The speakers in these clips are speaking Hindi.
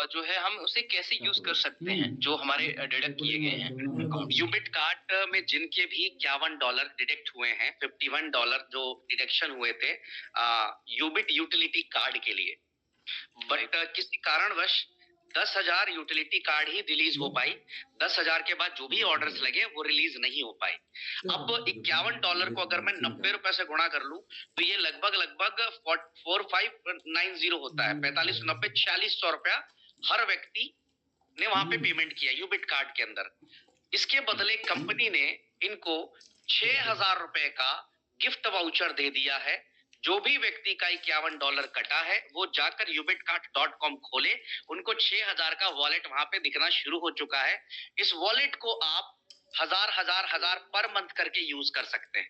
जो है हम उसे कैसे यूज कर सकते हैं जो हमारे डिडक्ट किए गए हैं। यूबिट कार्ड में जिनके भी $51 डिडक्ट हुए हैं, $51 जो डिडक्शन हुए थे यूबिट यूटिलिटी कार्ड के लिए, बट किसी कारणवश 10,000 यूटिलिटी कार्ड ही रिलीज हो पाई। 10,000 के बाद जो भी ऑर्डर्स लगे वो रिलीज नहीं हो पाए। अब $51 को अगर मैं 90 रुपए से गुणा कर लूं तो ये लगभग 4590 होता है। 45 90 4600 रुपया हर व्यक्ति ने वहां पे पेमेंट किया यूबिट कार्ड के अंदर। इसके बदले कंपनी ने इनको $6,000 रुपए का गिफ्ट वाउचर दे दिया है। जो भी व्यक्ति का $51 कटा है वो जाकर ubitcart.com खोले, उनको 6,000 का वॉलेट वहां पे दिखना शुरू हो चुका है। इस वॉलेट को आप हजार पर मंथ करके यूज कर सकते हैं।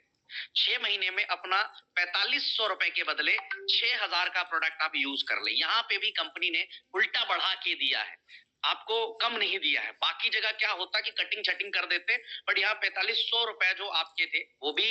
6 महीने में अपना 4500 रुपए के बदले 6,000 का प्रोडक्ट आप यूज कर ले। यहाँ पे भी कंपनी ने उल्टा बढ़ा के दिया है, आपको कम नहीं दिया है। बाकी जगह क्या होता कि कटिंग छटिंग कर देते, बट यहाँ 4500 रुपए जो आपके थे वो भी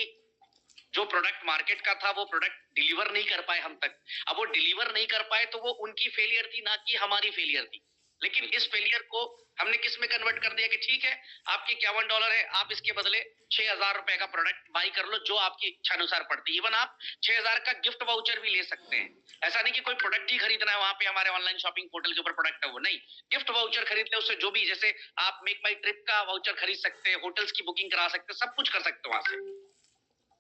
जो प्रोडक्ट मार्केट का था वो प्रोडक्ट डिलीवर नहीं कर पाए हम तक। अब वो डिलीवर नहीं कर पाए तो वो उनकी फेलियर थी, ना कि हमारी फेलियर थी। लेकिन इस फेलियर को हमने किस में कन्वर्ट कर दिया कि ठीक है आपके $51 है, आप इसके बदले 6,000 रुपए का प्रोडक्ट बाई कर लो जो आपकी इच्छा अनुसार पड़ती है। इवन आप 6,000 का गिफ्ट वाउचर भी ले सकते हैं। ऐसा नहीं कि कोई प्रोडक्ट ही खरीदना है, वहां पे हमारे ऑनलाइन शॉपिंग पोर्टल के ऊपर प्रोडक्ट है वो नहीं, गिफ्ट वाउचर खरीद ले। उससे जो भी, जैसे आप मेक माई ट्रिप का वाउचर खरीद सकते हैं, होटल्स की बुकिंग करा सकते हैं, सब कुछ कर सकते हो वहां से।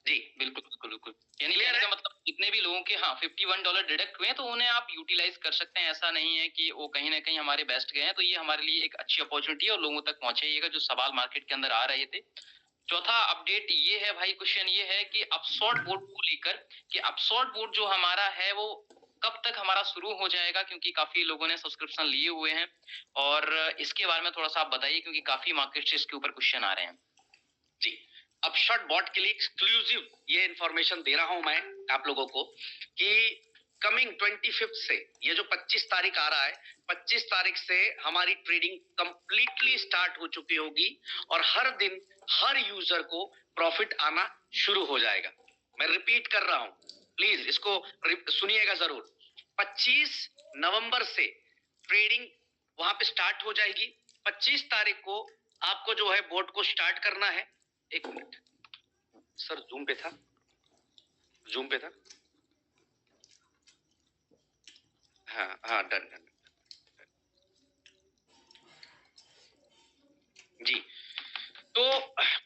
जी बिल्कुल बिल्कुल बिल्कुल। यानी कहने का मतलब जितने भी लोगों के $51 डिडक्ट हुए हैं तो उन्हें आप यूटिलाइज कर सकते हैं। ऐसा नहीं है कि वो कहीं ना कहीं हमारे बेस्ट गए हैं। तो ये हमारे लिए एक अच्छी अपॉर्चुनिटी है और लोगों तक पहुंचाइएगा जो सवाल मार्केट के अंदर आ रहे थे। चौथा अपडेट ये है भाई, क्वेश्चन ये है कि अपसॉर्ट बोर्ड को लेकर कि अपसॉर्ट बोर्ड जो हमारा है वो कब तक हमारा शुरू हो जाएगा, क्योंकि काफी लोगों ने सब्सक्रिप्शन लिए हुए हैं। और इसके बारे में थोड़ा सा आप बताइए क्योंकि काफी मार्केट से इसके ऊपर क्वेश्चन आ रहे हैं। जी, अपशॉट बॉट के लिए एक्सक्लूसिव ये इंफॉर्मेशन दे रहा हूं मैं आप लोगों को कि कमिंग 25 से, ये जो 25 तारीख आ रहा है, 25 तारीख से हमारी ट्रेडिंग कंप्लीटली स्टार्ट हो चुकी होगी और हर दिन हर यूजर को प्रॉफिट आना शुरू हो जाएगा। मैं रिपीट कर रहा हूं, प्लीज इसको सुनिएगा जरूर। 25 नवंबर से ट्रेडिंग वहां पे स्टार्ट हो जाएगी। 25 तारीख को आपको जो है बोर्ड को स्टार्ट करना है। एक मिनट सर, जूम पे था, जूम पे था। हाँ डन डन जी। तो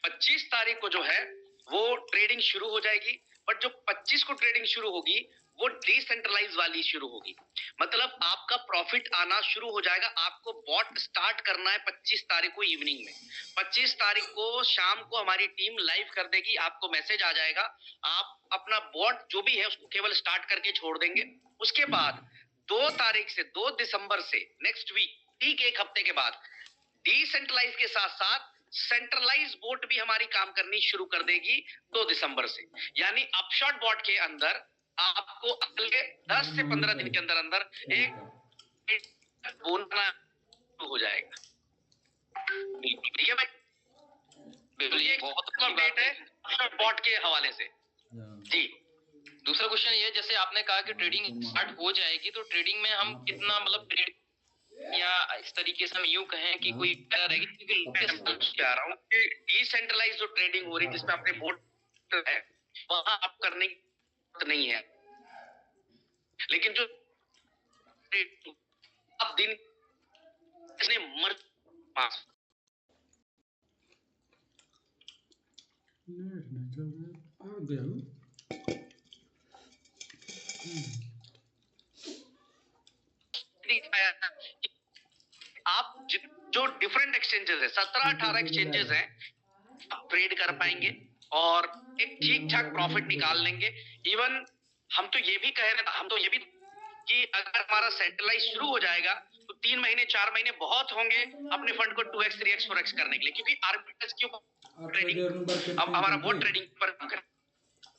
25 तारीख को जो है वो ट्रेडिंग शुरू हो जाएगी, बट जो 25 को ट्रेडिंग शुरू होगी वो डिसेंट्रलाइज वाली शुरू होगी। मतलब आपका प्रॉफिट आना शुरू हो जाएगा। आपको बॉट स्टार्ट करना है 25 तारीख को इवनिंग में। 25 तारीख को शाम को हमारी टीम लाइव कर देगी, आपको मैसेज आ जाएगा। आप अपना बॉट जो भी है उसको केवल स्टार्ट करके छोड़ देंगे। उसके बाद 2 तारीख से 2 दिसंबर से नेक्स्ट वीक, ठीक एक हफ्ते के बाद, डिसेंट्रलाइज के साथ साथ सेंट्रलाइज बोट भी हमारी काम करनी शुरू कर देगी 2 दिसंबर से। यानी अपशॉट बॉट के अंदर आपको अगले 10 से 15 दिन के अंदर अंदर एक बोलना हो जाएगा। ठीक है भाई, ये बहुत अपडेट है अपशॉट बॉट के हवाले से। जी, दूसरा क्वेश्चन ये, जैसे आपने कहा कि ट्रेडिंग स्टार्ट हो जाएगी तो ट्रेडिंग में हम कितना मतलब ट्रेड, या इस तरीके से हम यूं कहें कि कोई रहेगी, क्योंकि कह रहा हूँ कि डिसेंट्रलाइज जो ट्रेडिंग हो रही है जिसमें अपने बोर्ड है वहां आप करने की नहीं है। लेकिन जो अब दिन इसने मर पास आ गया आप जो डिफरेंट एक्सचेंजेस है, 17-18 एक्सचेंजेस हैं, आप ट्रेड कर पाएंगे और एक ठीक ठाक प्रॉफिट निकाल लेंगे। इवन हम तो ये भी कह रहे हैं, हम तो ये भी कि अगर हमारा सेंट्रलाइज शुरू हो जाएगा तो 3 महीने 4 महीने बहुत होंगे अपने फंड को 2x 3x 4x करने के लिए, क्योंकि आर्बिट्रेज के ऊपर ट्रेडिंग अब हमारा बहुत ट्रेडिंग पर कर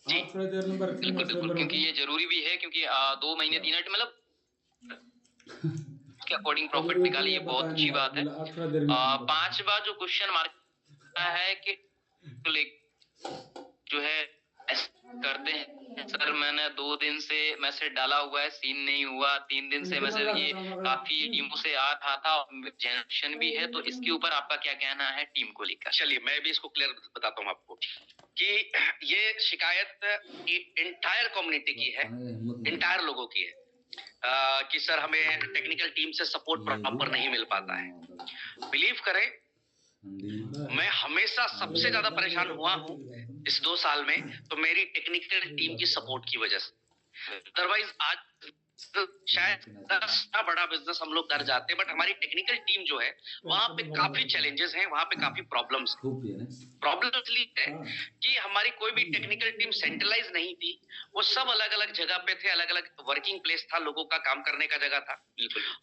जी बिल्कुल बिल्कुल, क्योंकि ये जरूरी भी है, क्योंकि 2 महीने 3 मतलब के अकॉर्डिंग प्रॉफिट निकालिए, बहुत अच्छी बात है। 5वां जो क्वेश्चन मार्क है कि जो है करते हैं सर मैंने 2 दिन से मैसेज डाला हुआ है, सीन नहीं हुआ। 3 दिन से मैसेज ये काफ़ी टीमों से आ रहा था और जनरेशन भी है, तो इसके ऊपर आपका क्या कहना है टीम को लेकर? चलिए मैं भी इसको क्लियर बताता हूँ आपको कि ये शिकायत इंटायर कम्युनिटी की है, इंटायर लोगों की है कि सर हमें टेक्निकल टीम से सपोर्ट प्रॉपर नहीं मिल पाता है। बिलीव करें, मैं हमेशा सबसे ज्यादा परेशान हुआ हूँ इस 2 साल में तो मेरी टेक्निकल टीम की सपोर्ट की वजह से। अदरवाइज आज शायद 10 बड़ा बिजनेस हम लोग कर जाते, बट हमारी टेक्निकल टीम जो है वहां पे काफी चैलेंजेस हैं, वहां पे काफी प्रॉब्लम्स इसलिए है कि हमारी कोई भी टेक्निकल टीम सेंट्रलाइज नहीं थी। वो सब अलग अलग जगह पे थे, अलग अलग वर्किंग प्लेस था, लोगों का काम करने का जगह था।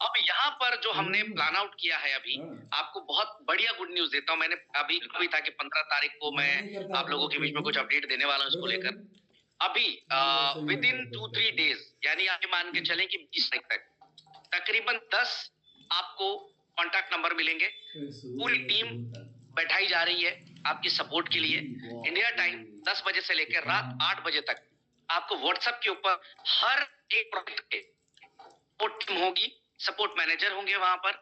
अब यहाँ पर जो हमने प्लान आउट किया है अभी, आपको बहुत बढ़िया गुड न्यूज देता हूँ। मैंने अभी भी था कि 15 तारीख को मैं आप लोगों के बीच में कुछ अपडेट देने वाला हूँ इसको लेकर। अभी विद इन 2-3 डेज, यानी आप मान के चलें कि 20 तारीख तक तकरीबन 10 आपको कॉन्टैक्ट नंबर मिलेंगे। पूरी टीम बैठाई जा रही है आपकी सपोर्ट के लिए। इंडिया टाइम 10 बजे से लेकर रात 8 बजे तक आपको व्हाट्सएप के ऊपर हर एक प्रोजेक्ट पे सपोर्ट टीम होगी, सपोर्ट मैनेजर होंगे वहां पर,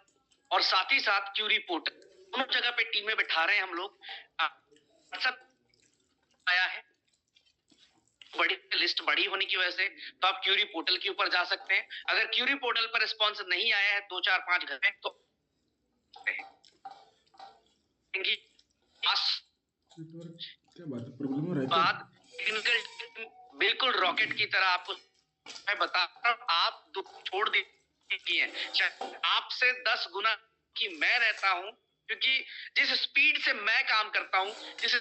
और साथ ही साथ क्यूरी पोर्टल, दोनों जगह पे टीम में बैठा रहे हैं हम लोग। व्हाट्सएप आया है, बड़ी लिस्ट बड़ी होने की वजह से, तो आप क्यूरी पोर्टल के ऊपर जा सकते हैं। अगर क्यूरी पोर्टल पर रिस्पॉन्स नहीं आया है 2-4-5 घंटे तो क्या बात है, प्रॉब्लम रहता है। बाद टेक्निकल बिल्कुल रॉकेट की तरह आपको मैं बता रहा हूं, आप दुख छोड़ दी है आपसे 10 गुना की मैं रहता हूं, क्योंकि जिस स्पीड से मैं काम करता हूं, जिस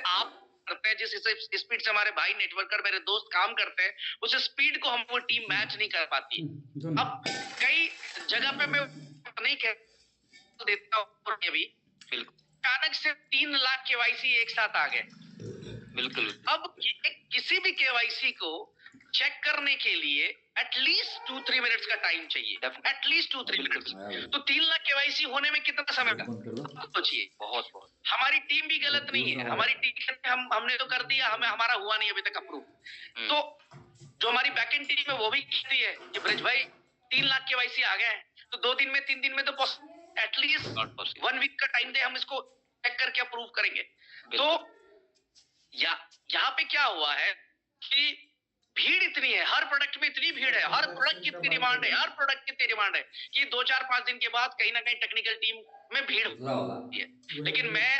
आप करते हैं, जिस स्पीड से हमारे भाई नेटवर्कर मेरे दोस्त काम करते हैं, उस स्पीड को हम वो टीम मैच नहीं कर पाती। अब कई जगह पे मैं नहीं कह देता हूँ अभी, अचानक से 3 लाख केवाईसी एक साथ आ गए। बिल्कुल। अब किसी भी केवाईसी को चेक करने के लिए एटलीस्ट 2-3 मिनट्स का टाइम चाहिए, एटलीस्ट 2-3 मिनट्स। तो 3 लाख केवाईसी होने में कितना समय लगा सोचिए। बहुत हमारी टीम भी गलत नहीं है, हमारी टीम हमने तो कर दिया, हमारा हुआ नहीं अभी तक अप्रूव। तो जो हमारी बैकएंड टीम है वो भी कहती है कि ब्रिज भाई 3 लाख केवाईसी आ गए हैं, तो 2 दिन में 3 दिन में तो एटलीस्ट 1 वीक का टाइम दे, हम इसको चेक करके अप्रूव करेंगे। तो यहाँ पे क्या हुआ है कि भीड़ इतनी है, हर प्रोडक्ट में इतनी भीड़ है, हर प्रोडक्ट की इतनी डिमांड है, हर प्रोडक्ट की इतनी डिमांड है कि 2-4-5 दिन के बाद कहीं ना कहीं टेक्निकल टीम में भीड़ होती है। लेकिन मैं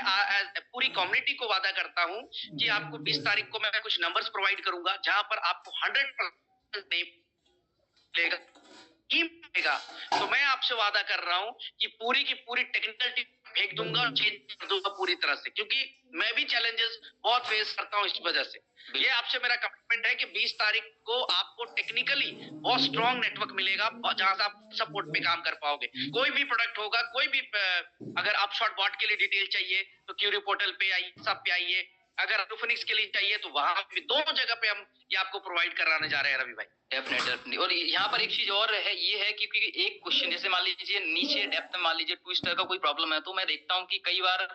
पूरी कम्युनिटी को वादा करता हूं कि आपको 20 तारीख को मैं कुछ नंबर्स प्रोवाइड करूंगा जहां पर आपको 100% नहीं मिलेगा। तो मैं आपसे वादा कर रहा हूं कि पूरी की पूरी टेक्निकल टीम फेंक दूंगा और चेंज कर दूंगा पूरी तरह से, क्योंकि मैं भी चैलेंजेस बहुत फेस करता हूं इस वजह से। ये आपसे मेरा कमिटमेंट है कि 20 तारीख को आपको टेक्निकली बहुत स्ट्रॉन्ग नेटवर्क मिलेगा जहां से आप सपोर्ट पे काम कर पाओगे। कोई भी प्रोडक्ट होगा, कोई भी अगर आप शॉर्ट बॉट के लिए डिटेल चाहिए तो क्यूरी पोर्टल पे आइए, सब पे आइए। अगर एरोफोनिक्स के लिए चाहिए तो वहां भी दोनों जगह पे हम ये आपको प्रोवाइड कराने जा रहे हैं रवि भाई। डेफिनेटली। और यहाँ पर एक चीज और है, ये है कि एक क्वेश्चन जैसे मान लीजिए नीचे डेप्थ में मान लीजिए 2 स्टार का कोई प्रॉब्लम है, तो मैं देखता हूँ कि कई बार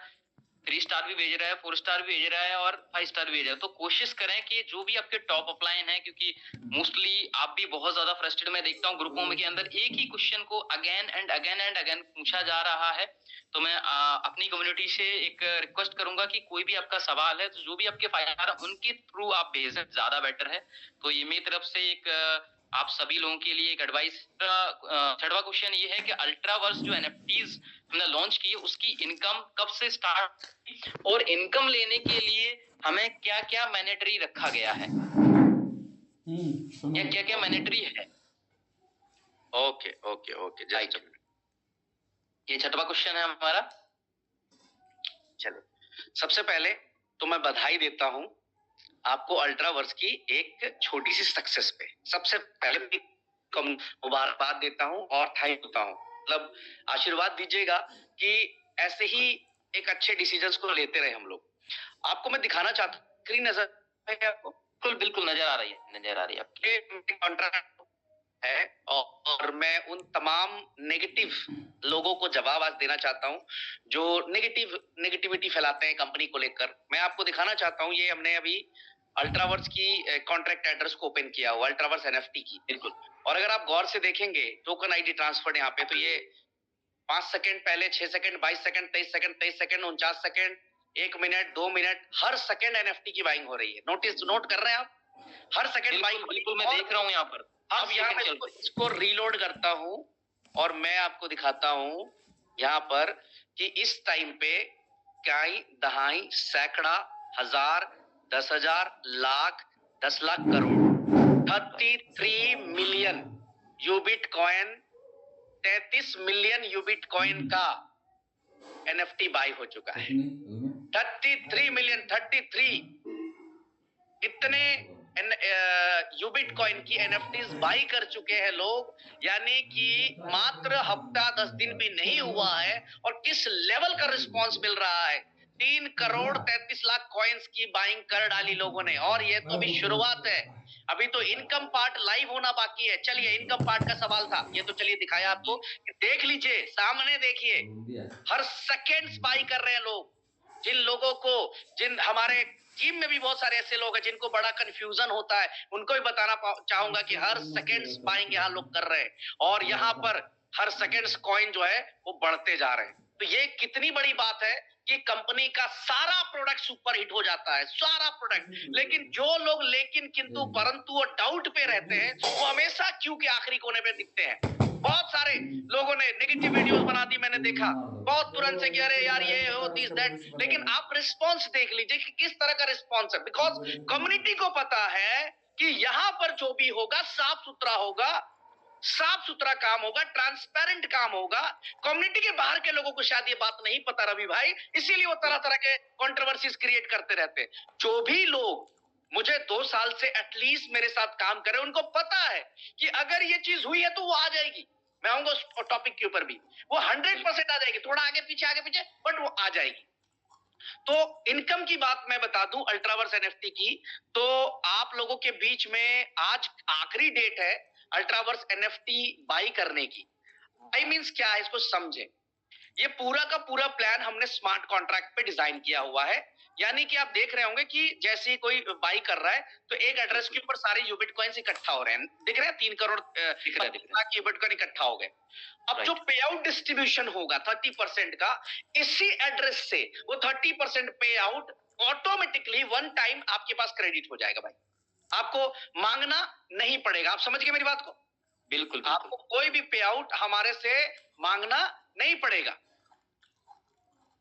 3 स्टार भी भेज रहा है, 4 स्टार भी भेज रहा है और 5 स्टार भी भेज रहा है। तो कोशिश करें कि जो भी आपके टॉप अपलाइन है, क्योंकि मोस्टली आप भी बहुत ज्यादा फ्रस्ट्रेटेड मैं देखता हूँ ग्रुपों में के अंदर एक ही क्वेश्चन को अगेन एंड अगेन पूछा जा रहा है। तो मैं अपनी कम्युनिटी से एक रिक्वेस्ट करूंगा कि कोई भी आपका सवाल है तो जो भी आपके फाइल आ रहा है उनके थ्रू आप भेजें, ज्यादा बेटर है। तो ये मेरी तरफ से एक आप सभी लोगों के लिए एक एडवाइस। छठवां क्वेश्चन ये है कि अल्ट्रावर्स जो एनएफटीज हमने लॉन्च की है उसकी इनकम कब से स्टार्ट, और इनकम लेने के लिए हमें क्या क्या मैनेटरी रखा गया है, या क्या क्या मैनेटरी है। ओके ओके ओके जय। ये छठवां क्वेश्चन है हमारा। चलो सबसे पहले तो मैं बधाई देता हूं आपको अल्ट्रावर्स की एक छोटी सी सक्सेस पे। सबसे पहले मुबारकबाद देता हूं और थैंक देता हूं, मतलब आशीर्वाद दीजिएगा कि ऐसे ही एक अच्छे डिसीजंस को लेते रहे हम लोग। आपको मैं दिखाना चाहता हूं, स्क्रीन नजर है आपको? बिल्कुल नजर आ रही है आपके कॉन्ट्रैक्ट है और मैं उन तमाम नेगेटिव लोगों को जवाब आज देना चाहता हूं जो नेगेटिविटी फैलाते हैं कंपनी को लेकर। मैं आपको दिखाना चाहता हूं, ये हमने अभी अल्ट्रावर्स की कॉन्ट्रैक्ट एड्रेस को ओपन किया हुआ, अल्ट्रावर्स एनएफटी की। बिल्कुल। और अगर आप गौर से देखेंगे टोकन आईडी ट्रांसफर यहाँ पे, तो ये 5 सेकंड पहले, 6 second, 22 second, 23 second, 23 second, 49 second, 1 minute, 2 minute, हर सेकंड एनएफटी की बाइंग हो रही है। नोट कर रहे हैं आप? हर सेकंड बाइंग। बिल्कुल मैं देख रहा हूँ यहाँ पर। अब यहाँ मैं इसको रीलोड करता हूँ और मैं आपको दिखाता हूँ यहाँ पर कि इस टाइम पे काई, दहाई, सैकड़ा, हजार, 10,000, lakh, 10 lakh, crore, 33 million Ubit coin, 33 million Ubit coin का एनएफटी बाई हो चुका है। 33 मिलियन, 33 इतने यूबिट कॉइन की एनएफटीज बाई कर चुके हैं लोग, यानी कि मात्र हफ्ता 10 दिन भी नहीं हुआ है और किस लेवल का रिस्पांस मिल रहा है। 3 करोड़ 33 लाख कॉइन्स की बाइंग कर डाली लोगों ने, और ये तो अभी शुरुआत है। अभी तो इनकम पार्ट लाइव होना बाकी है। चलिए, इनकम पार्ट का सवाल था, ये तो चलिए दिखाया आपको, देख लीजिए, सामने देखिए, हर सेकेंड बाई कर रहे हैं लोग। जिन लोगों को, जिन हमारे टीम में भी बहुत सारे ऐसे लोग हैं जिनको बड़ा कंफ्यूजन होता है, उनको भी बताना चाहूंगा कि हर सेकंड्स बाइंग यहाँ लोग कर रहे हैं, और यहाँ पर हर सेकंड्स कॉइन जो है वो बढ़ते जा रहे हैं। तो ये कितनी बड़ी बात है कि कंपनी का सारा प्रोडक्ट सुपर हिट हो जाता है, सारा प्रोडक्ट। लेकिन जो लोग लेकिन किंतु परंतु और डाउट पे रहते हैं, वो हमेशा क्यू के आखिरी कोने पे दिखते हैं। बहुत सारे लोगों ने नेगेटिव वीडियोस बना दी, मैंने देखा बहुत तुरंत से कि अरे यार ये हो दिस दैट, लेकिन आप रिस्पांस देख लीजिए कि किस तरह का रिस्पांस है। बिकॉज कम्युनिटी को पता है कि यहाँ पर जो भी होगा साफ सुथरा होगा, साफ सुथरा काम होगा, ट्रांसपेरेंट काम होगा। कम्युनिटी के बाहर के लोगों को शायद ये बात नहीं पता रवि भाई, इसीलिए वो तरह तरह के कंट्रोवर्सीज क्रिएट करते रहते हैं। जो भी लोग मुझे 2 साल से एटलीस्ट मेरे साथ काम कर रहे हैं, उनको पता है कि अगर ये चीज हुई है तो वो आ जाएगी। मैं आऊंगा उस टॉपिक के ऊपर भी, वो 100% आ जाएगी, थोड़ा आगे पीछे, बट वो आ जाएगी। तो इनकम की बात मैं बता दूं अल्ट्रावर्स एनएफटी की, तो आप लोगों के बीच में आज आखिरी डेट है अल्ट्रावर्स एनएफटी बाई करने की। बाई मींस क्या है, इसको समझें। ये पूरा का पूरा प्लान हमने स्मार्ट कॉन्ट्रैक्ट पे डिजाइन किया हुआ है। यानी कि आप देख रहे होंगे कि जैसे ही कोई बाई कर रहा है तो एक एड्रेस के ऊपर सारे यूबिट कॉइन्स इकट्ठा हो रहे हैं, दिख रहे हैं, 3 करोड़ यूबिट कॉइन इकट्ठा हो गए। अब जो पे आउट डिस्ट्रीब्यूशन होगा 30% का, इसी एड्रेस से वो 30% पे आउट ऑटोमेटिकली वन टाइम आपके पास क्रेडिट हो जाएगा भाई। आपको मांगना नहीं पड़ेगा। आप समझ गए मेरी बात को? बिल्कुल। आपको कोई भी पे आउट हमारे से मांगना नहीं पड़ेगा।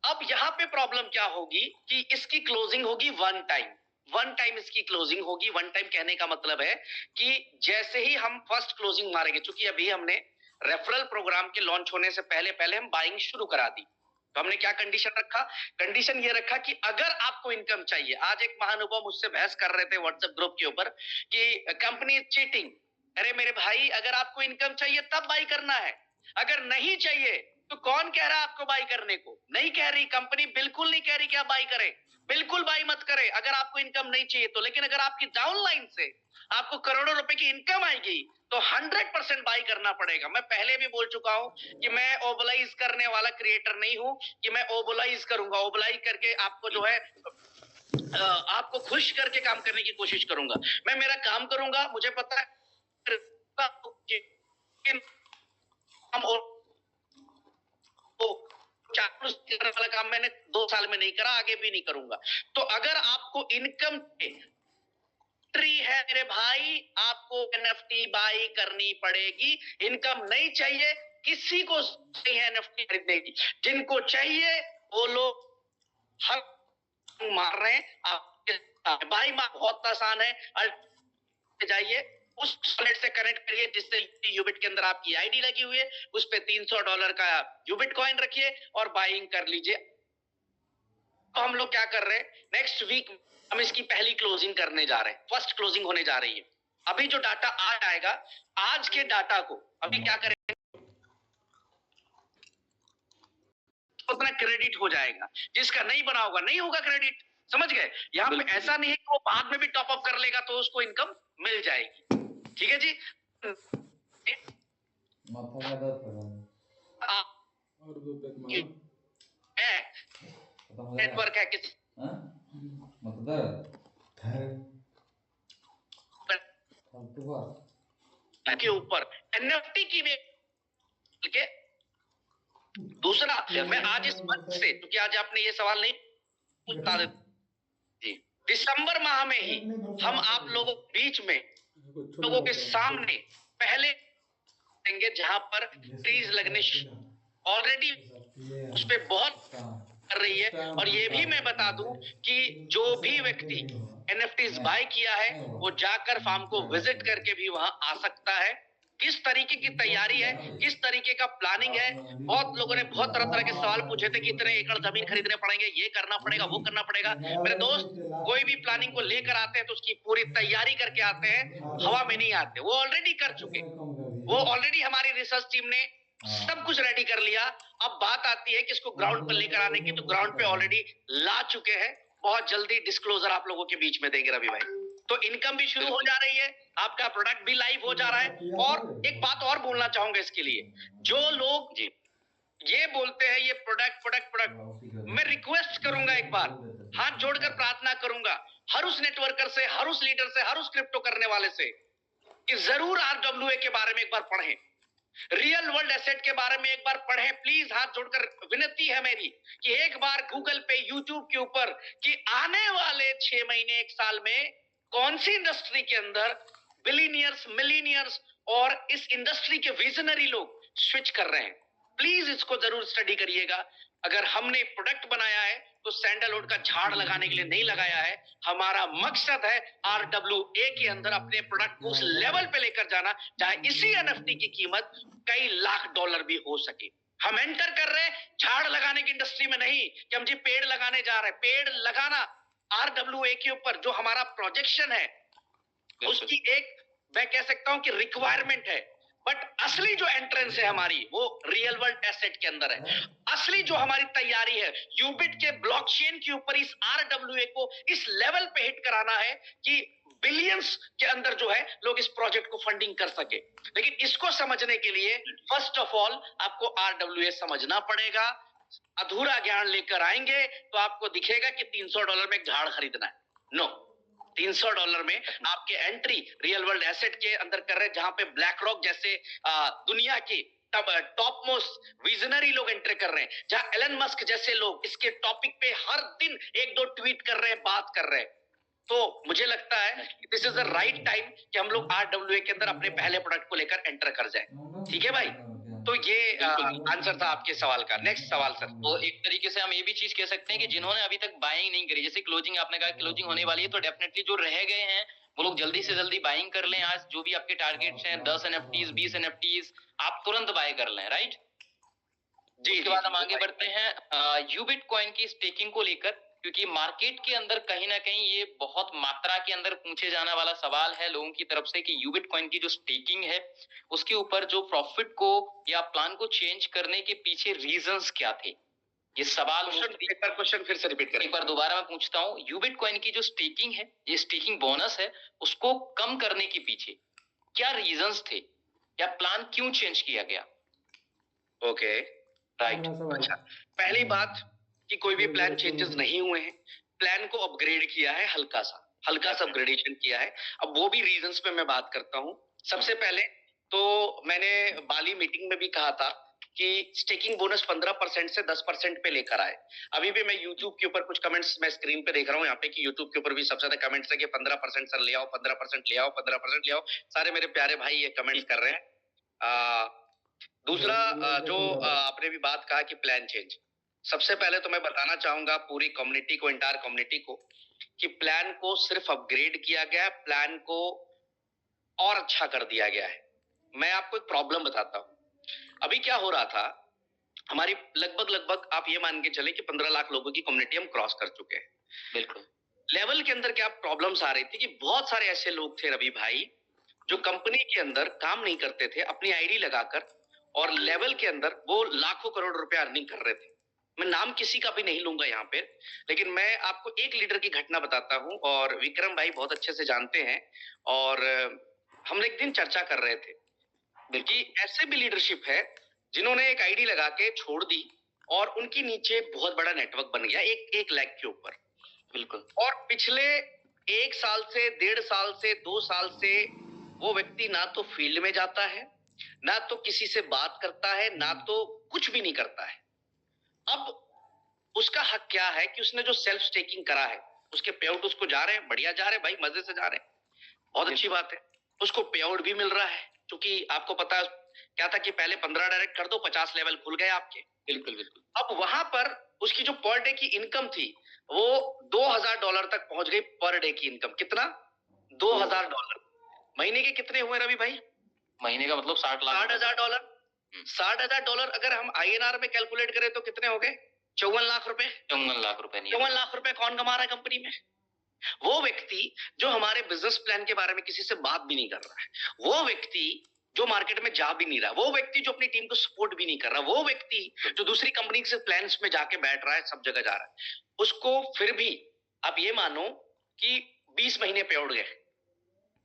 अब यहाँ पे प्रॉब्लम क्या होगी कि इसकी क्लोजिंग होगी वन टाइम इसकी क्लोजिंग होगी। वन टाइम कहने का मतलब है कि जैसे ही हम फर्स्ट क्लोजिंग मारेंगे, चूंकि अभी हमने रेफरल प्रोग्राम के लॉन्च होने से पहले हम बाइंग शुरू करा दी, तो हमने क्या कंडीशन रखा? कंडीशन ये रखा कि अगर आपको इनकम चाहिए, आज एक महानुभाव मुझसे बहस कर रहे थे व्हाट्सएप ग्रुप के ऊपर कि कंपनी चीटिंग। अरे मेरे भाई, अगर आपको इनकम चाहिए तब बाई करना है, अगर नहीं चाहिए तो कौन कह रहा है आपको बाई करने को? नहीं कह रही कंपनी, बिल्कुल नहीं कह रही कि आप बाई करें, बिल्कुल बाई मत करें अगर आपको इनकम नहीं चाहिए तो। लेकिन अगर आपकी डाउनलाइन से आपको करोड़ों रुपए की इनकम आएगी तो 100% बाई करना पड़ेगा। मैं पहले भी बोल चुका हूं कि मैं ओबलाइज करने वाला क्रिएटर नहीं हूं कि मैं ओबलाइज करूंगा, ओबलाइज करके आपको जो है आपको खुश करके काम करने की कोशिश करूंगा। मैं मेरा काम करूंगा, मुझे पता है करने वाला काम मैंने 2 साल में नहीं करा, आगे भी नहीं करूंगा। तो अगर आपको इनकम है मेरे भाई, आपको एनएफटी बाई करनी पड़ेगी। इनकम नहीं चाहिए, किसी को नहीं है एनएफटी खरीदने की। जिनको चाहिए वो लोग हर मार रहे हैं आपके भाई। बहुत आसान है, जाइए उस वॉलेट से कनेक्ट करिए जिससे यूबिट के अंदर आपकी आईडी लगी हुई है, उस पे $300 का यूबिट कॉइन रखिए और बाइंग कर लीजिए। तो हम लोग क्या कर रहे हैं, नेक्स्ट वीक हम इसकी पहली क्लोजिंग करने जा रहे हैं, फर्स्ट क्लोजिंग होने जा रही है। अभी जो डाटा आ जाएगा, आज के डाटा को अभी क्या करेंगे, उतना क्रेडिट हो जाएगा। जिसका नहीं बना होगा नहीं होगा क्रेडिट, समझ गए? यहाँ पे ऐसा नहीं है कि वो बाद में भी टॉप अप कर लेगा तो उसको इनकम मिल जाएगी। ठीक है जी? नेटवर्क है किस के ऊपर एनएफटी की भी के दूसरा, मैं आज इस मंच से, क्योंकि आज आपने ये सवाल नहीं पूछा जी, दिसंबर माह में ही हम आप लोगों के बीच में, लोगों के सामने पहले देंगे जहां पर ट्रीज लगने ऑलरेडी उस पे बहुत कर रही है। और ये भी मैं बता दूं कि जो भी व्यक्ति एनएफटीज बाय किया है वो जाकर फार्म को विजिट करके भी वहां आ सकता है। किस तरीके की तैयारी है, किस तरीके का प्लानिंग है। बहुत लोगों ने बहुत तरह तरह के सवाल पूछे थे कि इतने एकड़ जमीन खरीदने पड़ेंगे, ये करना पड़ेगा, वो करना पड़ेगा। मेरे दोस्त, कोई भी प्लानिंग को लेकर आते हैं तो उसकी पूरी तैयारी करके आते हैं, हवा में नहीं आते। वो ऑलरेडी कर चुके, वो ऑलरेडी हमारी रिसर्च टीम ने सब कुछ रेडी कर लिया। अब बात आती है कि इसको ग्राउंड पर लेकर आने की, तो ग्राउंड पे ऑलरेडी ला चुके हैं। बहुत जल्दी डिस्क्लोजर आप लोगों के बीच में देंगे रवि भाई। तो इनकम भी शुरू हो जा रही है, आपका प्रोडक्ट भी लाइव हो जा रहा है। और एक बात और बोलना चाहूंगा इसके लिए, जो लोग जी ये बोलते हैं ये प्रोडक्ट प्रोडक्ट प्रोडक्ट, मैं रिक्वेस्ट करूंगा, एक बार हाथ जोड़कर प्रार्थना करूंगा हर उस नेटवर्कर से, हर उस लीडर से, हर उस क्रिप्टो करने वाले से कि जरूर RWA के बारे में एक बार पढ़ें, रियल वर्ल्ड एसेट के बारे में एक बार पढ़ें। प्लीज हाथ जोड़कर विनती है मेरी कि एक बार गूगल पे, यूट्यूब के ऊपर कि आने वाले 6 महीने 1 साल में कौन सी इंडस्ट्री के अंदर बिलियनियर्स, मिलीनियर्स और इस इंडस्ट्री के विजनरी लोग स्विच कर रहे हैं। प्लीज इसको जरूर स्टडी करिएगा। अगर हमने प्रोडक्ट बनाया है तो सैंडलवुड का झाड़ लगाने के लिए नहीं लगाया है। हमारा मकसद है RWA के अंदर अपने प्रोडक्ट को उस लेवल पे लेकर जाना जहां इसी NFT की कीमत कई लाख डॉलर भी हो सके। हम एंटर कर रहे हैं झाड़ लगाने की इंडस्ट्री में नहीं कि हम जी पेड़ लगाने जा रहे हैं। पेड़ लगाना RWA के ऊपर जो हमारा प्रोजेक्शन है उसकी एक, मैं कह सकता हूं कि रिक्वायरमेंट है। बट असली जो एंट्रेंस है हमारी वो रियल वर्ल्ड एसेट के अंदर है। असली जो हमारी तैयारी है यूबिट के ब्लॉकचेन के ऊपर इस RWA को इस लेवल पे हिट कराना है कि बिलियंस के अंदर जो है लोग इस प्रोजेक्ट को फंडिंग कर सके। लेकिन इसको समझने के लिए फर्स्ट ऑफ ऑल आपको RWA समझना पड़ेगा। अधूरा ज्ञान लेकर आएंगे तो आपको दिखेगा कि $300 में एक झाड़ खरीदना है। नो, $300 में आपके एंट्री रियल वर्ल्ड एसेट के अंदर कर रहे हैं जहां पे ब्लैक रॉक जैसे दुनिया की टॉप मोस्ट विजनरी लोग एंटर कर रहे हैं, जहां एलन मस्क जैसे लोग इसके टॉपिक पे हर दिन 1-2 ट्वीट कर रहे हैं, बात कर रहे हैं। तो मुझे लगता है कि this is the right time कि हम लोग RWA के अंदर अपने पहले प्रोडक्ट को लेकर एंटर कर जाए। ठीक है भाई, तो ये आंसर था आपके सवाल का। नेक्स्ट सवाल सर। तो एक तरीके से हम ये भी चीज कह सकते हैं कि जिन्होंने अभी तक बाइंग नहीं करी, जैसे क्लोजिंग आपने कहा क्लोजिंग होने वाली है, तो डेफिनेटली जो रह गए हैं वो लोग जल्दी से जल्दी बाइंग कर लें। आज जो भी आपके टारगेट्स हैं 10 NFTs 20 NFTs आप तुरंत बाय कर लें, राइट जी। उसके बाद हम आगे बढ़ते हैं यूबिट कॉइन की स्टेकिंग को लेकर, क्योंकि मार्केट के अंदर कहीं ना कहीं ये बहुत मात्रा के अंदर पूछे जाने वाला सवाल है लोगों की तरफ से कि यूबिट कॉइन की जो स्टेकिंग है उसके ऊपर जो प्रॉफिट को या प्लान को चेंज करने के पीछे रीजंस क्या थे। ये सवाल क्वेश्चन फिर से रिपीट करें। एक बार दोबारा मैं पूछता हूँ, यूबिट कॉइन की जो स्टेकिंग है, ये स्टेकिंग बोनस है, उसको कम करने के पीछे क्या रीजंस थे या प्लान क्यों चेंज किया गया। Okay right. अच्छा, पहली बात कि कोई भी प्लान चेंजेस नहीं हुए हैं, प्लान को अपग्रेड किया है, हल्का सा अपग्रेडेशन किया है। अब वो भी रीजंस पे मैं बात करता हूं। सबसे पहले तो मैंने बाली मीटिंग में भी कहा था कि स्टेकिंग बोनस 15% से 10% पे लेकर आए। अभी भी मैं YouTube के ऊपर कुछ कमेंट्स मैं स्क्रीन पे देख रहा हूँ यहाँ पे कि YouTube के ऊपर भी सबसे ज्यादा कमेंट्स है कि 15% सर ले आओ, 15% ले आओ, 15% ले आओ। सारे मेरे प्यारे भाई ये कमेंट्स कर रहे हैं। दूसरा जो आपने भी बात कहा कि प्लान चेंज, सबसे पहले तो मैं बताना चाहूंगा पूरी कम्युनिटी को, एंटायर कम्युनिटी को, कि प्लान को सिर्फ अपग्रेड किया गया है, प्लान को और अच्छा कर दिया गया है। मैं आपको एक प्रॉब्लम बताता हूं। अभी क्या हो रहा था, हमारी लगभग आप ये मान के चले कि 15 लाख लोगों की कम्युनिटी हम क्रॉस कर चुके हैं। बिल्कुल। लेवल के अंदर क्या प्रॉब्लम्स आ रही थी कि बहुत सारे ऐसे लोग थे रवि भाई जो कंपनी के अंदर काम नहीं करते थे, अपनी आईडी लगाकर, और लेवल के अंदर वो लाखों करोड़ रुपया अर्निंग कर रहे थे। मैं नाम किसी का भी नहीं लूंगा यहाँ पे, लेकिन मैं आपको एक लीडर की घटना बताता हूँ और विक्रम भाई बहुत अच्छे से जानते हैं। और हम एक दिन चर्चा कर रहे थे कि ऐसे भी लीडरशिप है जिन्होंने एक आईडी लगा के छोड़ दी और उनकी नीचे बहुत बड़ा नेटवर्क बन गया 1 लाख के ऊपर। बिल्कुल। और पिछले 1 साल से 1.5 साल से 2 साल से वो व्यक्ति ना तो फील्ड में जाता है, ना तो किसी से बात करता है, ना तो कुछ भी नहीं करता है। अब उसका हक क्या है कि उसने जो सेल्फ स्टेकिंग करा है, उसके पे आउट उसको जा रहे हैं, बढ़िया जा रहे हैं भाई, मजे से जा रहे हैं, बहुत अच्छी बात है। उसको पे आउट भी मिल रहा है, क्योंकि आपको पता क्या था कि पहले 15 डायरेक्ट कर दो, 50 लेवल खुल गए आपके। बिल्कुल बिल्कुल। अब वहां पर उसकी जो पर डे की इनकम थी वो $2000 तक पहुंच गई। पर डे की इनकम कितना? $2000। महीने के कितने हुए रवि भाई? महीने का मतलब 60 लाख। $60,000। $60,000 अगर हम INR में कैलकुलेट करें तो कितने हो गए? 54 लाख रुपए। 54 लाख रुपए नहीं। 54 लाख रुपए कौन कमा रहा है कंपनी में? वो व्यक्ति जो हमारे बिजनेस प्लान के बारे में किसी से बात भी नहीं कर रहा है, वो व्यक्ति जो मार्केट में जा भी नहीं रहा, वो व्यक्ति जो अपनी टीम को सपोर्ट भी नहीं कर रहा, वो व्यक्ति जो दूसरी कंपनी से प्लान्स में जाके बैठ रहा है, सब जगह जा रहा है, उसको फिर भी आप ये मानो कि 20 महीने पे उड़ गए।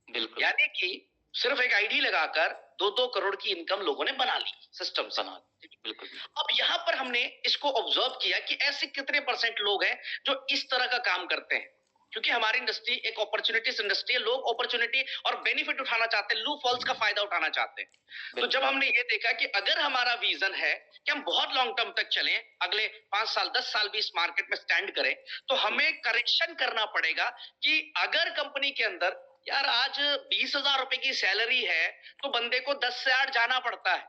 बिल्कुल। यानी कि सिर्फ एक आईडी लगाकर 2-2 करोड़ की इनकम लोगों ने बना ली सिस्टम से। बिल्कुल। अब यहाँ पर हमने इसको ऑब्जर्व किया कि ऐसे कितने परसेंट लोग हैं जो इस तरह का काम करते हैं, क्योंकि हमारी इंडस्ट्री एक अपॉर्चुनिटीज इंडस्ट्री है, लोग अपॉर्चुनिटी और बेनिफिट उठाना चाहते हैं, लूप होल्स का फायदा उठाना चाहते हैं। तो जब हमने ये देखा कि अगर हमारा विजन है कि हम बहुत लॉन्ग टर्म तक चलें, अगले 5 साल 10 साल भी इस मार्केट में स्टैंड करें, तो हमें करेक्शन करना पड़ेगा कि अगर कंपनी के अंदर यार आज 20,000 रुपए की सैलरी है तो बंदे को 10 से 8 जाना पड़ता है,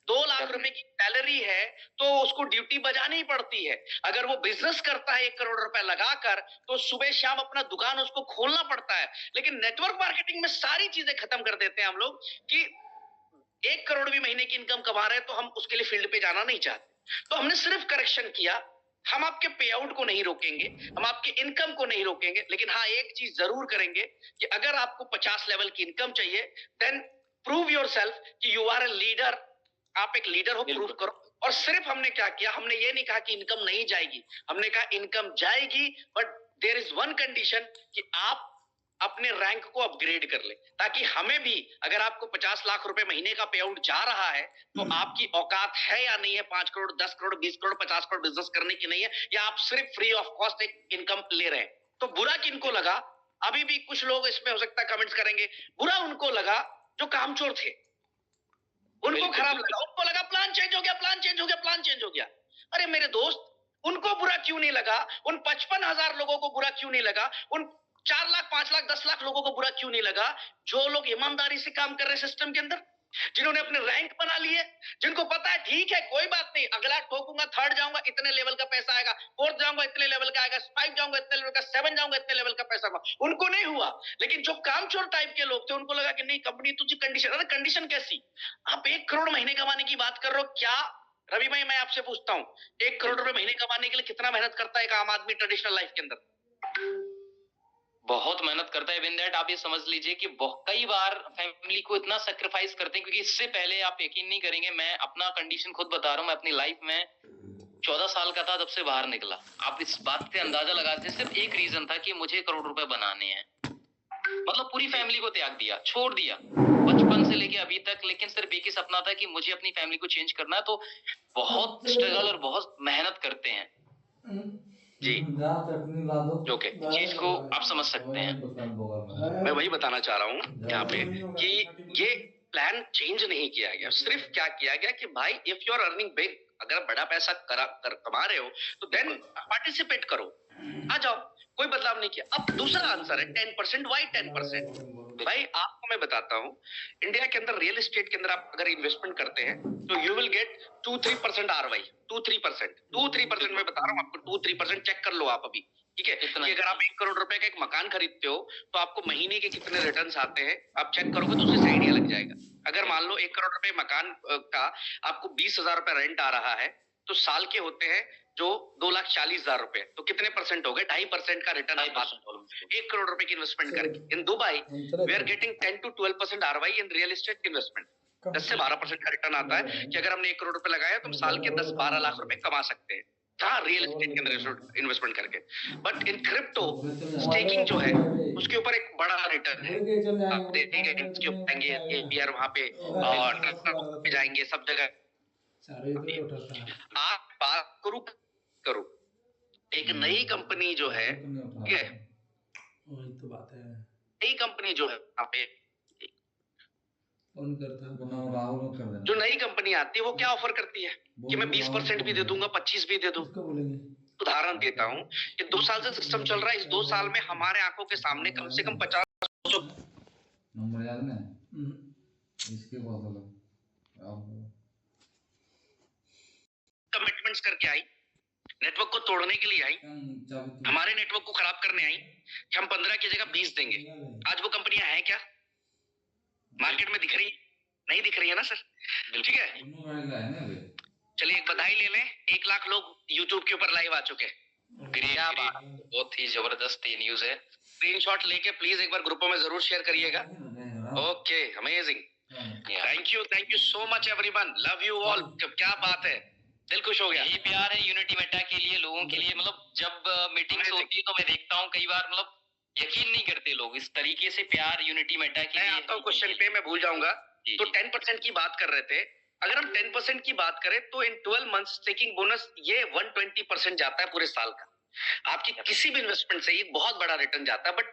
2 लाख रुपए की सैलरी है तो उसको ड्यूटी बजानी पड़ती है। अगर वो बिजनेस करता है 1 करोड़ रुपए लगाकर तो सुबह शाम अपना दुकान उसको खोलना पड़ता है। लेकिन नेटवर्क मार्केटिंग में सारी चीजें खत्म कर देते हैं हम लोग कि 1 करोड़ भी महीने की इनकम कमा रहे हैं तो हम उसके लिए फील्ड पे जाना नहीं चाहते। तो हमने सिर्फ करेक्शन किया, हम आपके पे आउट को नहीं रोकेंगे, हम आपके इनकम को नहीं रोकेंगे, लेकिन हाँ एक चीज जरूर करेंगे कि अगर आपको 50 लेवल की इनकम चाहिए देन प्रूव योरसेल्फ कि यू आर अ लीडर, आप एक लीडर हो, प्रूव करो। और सिर्फ हमने क्या किया, हमने ये नहीं कहा कि इनकम नहीं जाएगी, हमने कहा इनकम जाएगी but there is one condition कि आप अपने रैंक को अपग्रेड कर ले, ताकि हमें भी अगर आपको 50 लाख रुपए महीने का पे आउट जा रहा है तो आपकी औकात है या नहीं है 5 करोड़ 10 करोड़ 20 करोड़ 50 करोड़ बिजनेस करने की नहीं है, या आप सिर्फ फ्री ऑफ कॉस्ट एक इनकम ले रहे हैं। तो बुरा किनको लगा? अभी भी कुछ लोग इसमें हो सकता है कमेंट्स करेंगे, बुरा उनको लगा जो कामचोर थे, उनको खराब लगा, उनको लगा प्लान चेंज हो गया, प्लान चेंज हो गया, प्लान चेंज हो गया। अरे मेरे दोस्त, उनको बुरा क्यों नहीं लगा? उन 55,000 लोगों को बुरा क्यों नहीं लगा? उन 4 लाख 5 लाख 10 लाख लोगों को बुरा क्यों नहीं लगा जो लोग ईमानदारी से काम कर रहे हैं सिस्टम के अंदर, जिन्होंने अपने रैंक बना लिए, जिनको पता है ठीक है कोई बात नहीं, अगला ठोकूंगा, 3rd जाऊंगा इतने लेवल का पैसा आएगा, 4th जाऊंगा इतने लेवल का आएगा, 5 जाऊंगा इतने लेवल का, 7 जाऊंगा इतने लेवल का पैसा आएगा। उनको नहीं हुआ। लेकिन जो कामचोर टाइप के लोग थे उनको लगा कि नहीं कंपनी तुझे कंडीशन, अरे कंडीशन कैसी? आप 1 करोड़ महीने कमाने की बात कर रहे हो क्या? रवि भाई मैं आपसे पूछता हूँ, 1 करोड़ रुपए महीने कमाने के लिए कितना मेहनत करता है एक आम आदमी ट्रेडिशनल लाइफ के अंदर? बहुत मेहनत करता है। विन दैट आप ये समझ लीजिए कि कई बार फैमिली को इतना सेक्रीफाइस करते हैं, क्योंकि इससे पहले आप यकीन नहीं करेंगे, मैं अपना कंडीशन खुद बता रहा हूँ, मैं अपनी लाइफ में 14 साल का था तब से बाहर निकला। आप इस बात से अंदाजा लगाते, सिर्फ एक रीजन था कि मुझे करोड़ रुपए बनाने हैं, मतलब पूरी फैमिली को त्याग दिया, छोड़ दिया बचपन से लेके अभी तक, लेकिन सिर्फ एक ही सपना था कि मुझे अपनी फैमिली को चेंज करना है। तो बहुत स्ट्रगल और बहुत मेहनत करते हैं जी, ओके, चीज को आप समझ सकते हैं। मैं वही बताना चाह रहा हूँ यहाँ पे कि ये प्लान चेंज नहीं किया गया, सिर्फ क्या किया गया कि भाई if you are earning big, अगर बड़ा पैसा कमा रहे हो तो देन पार्टिसिपेट करो, आ जाओ, कोई बदलाव नहीं किया। अब दूसरा आंसर है 10%। वाई 10%? भाई आपको मैं बताता हूँ, इंडिया के अंदर रियल एस्टेट के अंदर आप अगर इन्वेस्टमेंट करते हैं तो यू विल गेट 2-3% ROI। 2-3% मैं बता रहा हूँ आपको, 2-3% चेक कर लो आप अभी, ठीक है? कि अगर आप 1 करोड़ रुपए का एक मकान खरीदते हो तो आपको महीने के कितने रिटर्न्स आते हैं, आप चेक करोगे तो उससे आइडिया लग जाएगा। अगर मान लो 1 करोड़ रुपए मकान का आपको 20,000 रुपए रेंट आ रहा है तो साल के होते हैं जो 2,40,000 रुपए, तो कितने परसेंट हो गए? 2.5% का रिटर्न आप 1 करोड़ रुपए की इन्वेस्टमेंट करके। In Dubai we are getting 10-12% ROI in real estate investment. 10 से 12% का रिटर्न आता है कि अगर हमने 1 करोड़ रुपए लगाया तो हम साल के 10-12 लाख रुपए कमा सकते हैं, कहाँ? रियल एस्टेट के अंदर इन्वेस्टमेंट करके। बट इन क्रिप्टो स्टेकिंग जो है उसके ऊपर एक बड़ा रिटर्न है। आप देखेंगे APR वहां पे और जाएंगे सब जगह। आप बात करो एक नई कंपनी जो है, ठीक है, वही तो बात है। नई कंपनी जो है यहाँ पे कौन करता है? बनाओ राहुल कर देना। जो नई कंपनी आती है वो क्या ऑफर करती है कि मैं 20% भी दे दूंगा, 25 भी दे दूं। उसको बोलेंगे उदाहरण देता हूँ कि 2 साल से सिस्टम चल रहा है, इस 2 साल में हमारे आंखों के सामने कम से कम 50 नंबर याद नहीं इसके बदल कमिटमेंट्स करके आई, नेटवर्क को तोड़ने के लिए आई, हमारे नेटवर्क को खराब करने आई कि हम 15 की जगह 20 देंगे। आज वो कंपनियां हैं क्या? मार्केट में दिख रही नहीं दिख रही है ना सर? ठीक है, चलिए एक बधाई ले लें, 1 लाख लोग यूट्यूब के ऊपर लाइव आ चुके हैं। क्या बात, बहुत ही जबरदस्त ये न्यूज है। स्क्रीनशॉट लेके प्लीज एक बार ग्रुपों में जरूर शेयर करिएगा। Okay, amazing, thank you so much everyone, love you all. क्या बात है, दिल खुश हो गया। यही प्यार है यूनिटी मेटा के लिए, लोगों के लिए। मतलब जब मीटिंग्स होती है तो मैं देखता हूँ कई बार, मतलब यकीन नहीं करते लोग इस तरीके से प्यार यूनिटी मेटा के मैं लिए। आता हूँ क्वेश्चन पे, मैं भूल जाऊंगा। तो 10% की बात कर रहे थे, अगर हम 10% की बात करें तो इन 12 मंथ्स स्टेकिंग बोनस ये 120% जाता है पूरे साल का। आपकी किसी भी इन्वेस्टमेंट से एक बहुत बड़ा रिटर्न जाता है, बट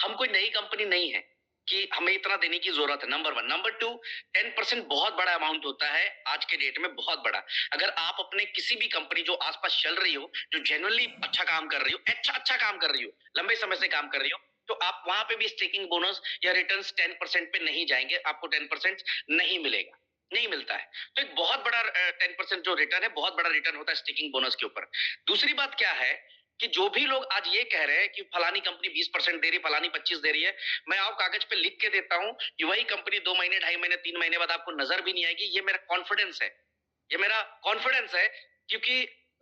हम कोई नई कंपनी नहीं है कि हमें इतना देने की जरूरत है। नंबर 1। नंबर 2, 10% बहुत बड़ा अमाउंट होता है आज के डेट में, बहुत बड़ा। अगर आप अपने किसी भी कंपनी जो आसपास चल रही हो, जो जेन्युइनली अच्छा काम कर रही हो, अच्छा काम कर रही हो, लंबे समय से काम कर रही हो, तो आप वहां पे भी स्टेकिंग बोनस या रिटर्न्स 10% पे नहीं जाएंगे, आपको 10% नहीं मिलेगा, नहीं मिलता है। तो एक बहुत बड़ा 10% जो रिटर्न है, बहुत बड़ा रिटर्न होता है स्टेकिंग बोनस के ऊपर। दूसरी बात क्या है कि जो भी लोग आज ये कह रहे हैं कि फलानी कंपनी 20% दे रही, फलानी 25 दे रही है, मैं आप कागज पे लिख के देता हूं कि वही कंपनी 2 महीने, 2.5 महीने, 3 महीने बाद आपको नजर भी नहीं आएगी। ये मेरा कॉन्फिडेंस है, ये मेरा कॉन्फिडेंस है, क्योंकि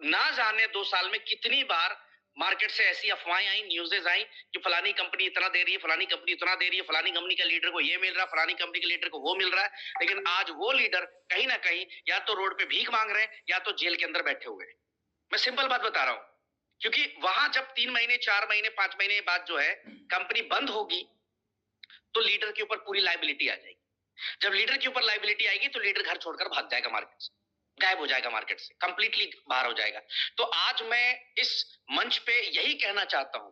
ना जाने 2 साल में कितनी बार मार्केट से ऐसी अफवाहें आई, न्यूज़ेस आई कि फलानी कंपनी इतना दे रही है, फलानी कंपनी इतना दे रही है, फलानी कंपनी के लीडर को ये मिल रहा है, फलानी कंपनी के लीडर को वो मिल रहा है। लेकिन आज वो लीडर कहीं ना कहीं या तो रोड पे भीख मांग रहे हैं या तो जेल के अंदर बैठे हुए हैं। मैं सिंपल बात बता रहा हूं, क्योंकि वहां जब 3 महीने, 4 महीने, 5 महीने बाद जो है कंपनी बंद होगी तो लीडर के ऊपर पूरी लाइबिलिटी आ जाएगी। जब लीडर के ऊपर लाइबिलिटी आएगी तो लीडर घर छोड़कर भाग जाएगा, मार्केट से गायब हो जाएगा, मार्केट से कंप्लीटली बाहर हो जाएगा। तो आज मैं इस मंच पे यही कहना चाहता हूं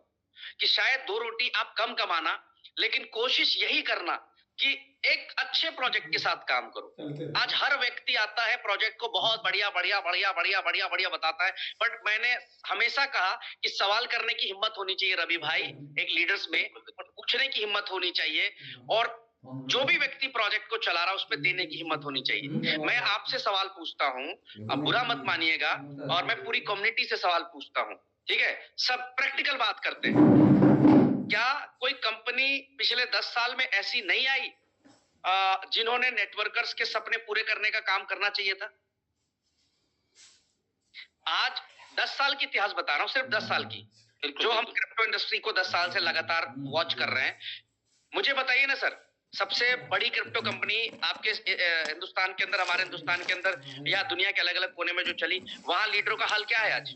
कि शायद 2 रोटी आप कम कमाना, लेकिन कोशिश यही करना कि एक अच्छे प्रोजेक्ट के साथ काम करो। आज हर व्यक्ति आता है, प्रोजेक्ट को बहुत बढ़िया बढ़िया बढ़िया बढ़िया बढ़िया बढ़िया बताता है, बट मैंने हमेशा कहा कि सवाल करने की हिम्मत होनी चाहिए रवि भाई, एक लीडर्स में पूछने की हिम्मत होनी चाहिए, और जो भी व्यक्ति प्रोजेक्ट को चला रहा है उस पर देने की हिम्मत होनी चाहिए। मैं आपसे सवाल पूछता हूं, अब बुरा मत मानिएगा, और मैं पूरी कम्युनिटी से सवाल पूछता हूं, ठीक है? सब प्रैक्टिकल बात करते हैं। क्या कोई कंपनी पिछले 10 साल में ऐसी नहीं आई जिन्होंने नेटवर्कर्स के सपने पूरे करने का काम करना चाहिए था? आज 10 साल की इतिहास बता रहा हूं, सिर्फ 10 साल की, जो हम क्रिप्टो इंडस्ट्री को 10 साल से लगातार वॉच कर रहे हैं। मुझे बताइए ना सर, सबसे बड़ी क्रिप्टो कंपनी आपके हिंदुस्तान के अंदर, हमारे हिंदुस्तान के अंदर या दुनिया के अलग अलग कोने में जो चली, वहां लीडरों का हाल क्या है आज?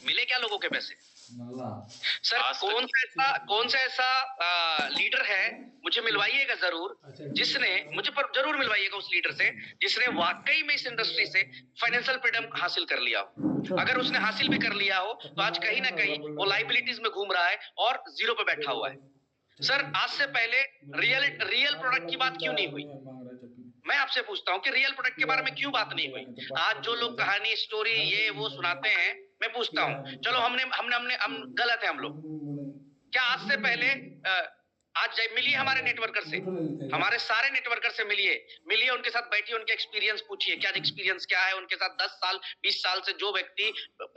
मिले क्या लोगों के पैसे? सर कौन सा ऐसा लीडर है, मुझे मिलवाइएगा जरूर, जिसने मुझे पर जरूर मिलवाइएगा उस लीडर से जिसने वाकई में इस इंडस्ट्री से फाइनेंशियल फ्रीडम हासिल कर लिया हो। अगर उसने हासिल भी कर लिया हो तो आज कहीं ना कहीं वो लाइबिलिटीज में घूम रहा है और जीरो पे बैठा हुआ है। सर आज से पहले रियल प्रोडक्ट की बात क्यों नहीं हुई? मैं आपसे पूछता हूं कि रियल प्रोडक्ट के बारे में क्यों बात नहीं हुई? आज जो लोग कहानी, स्टोरी ये वो सुनाते हैं, मैं पूछता हूं, चलो हम गलत है हम लोग। क्या आज से पहले आज मिलिए हमारे नेटवर्कर से, हमारे सारे नेटवर्कर से मिलिए उनके साथ बैठिए, उनके एक्सपीरियंस पूछिए, क्या एक्सपीरियंस क्या है उनके साथ। 10 साल 20 साल से जो व्यक्ति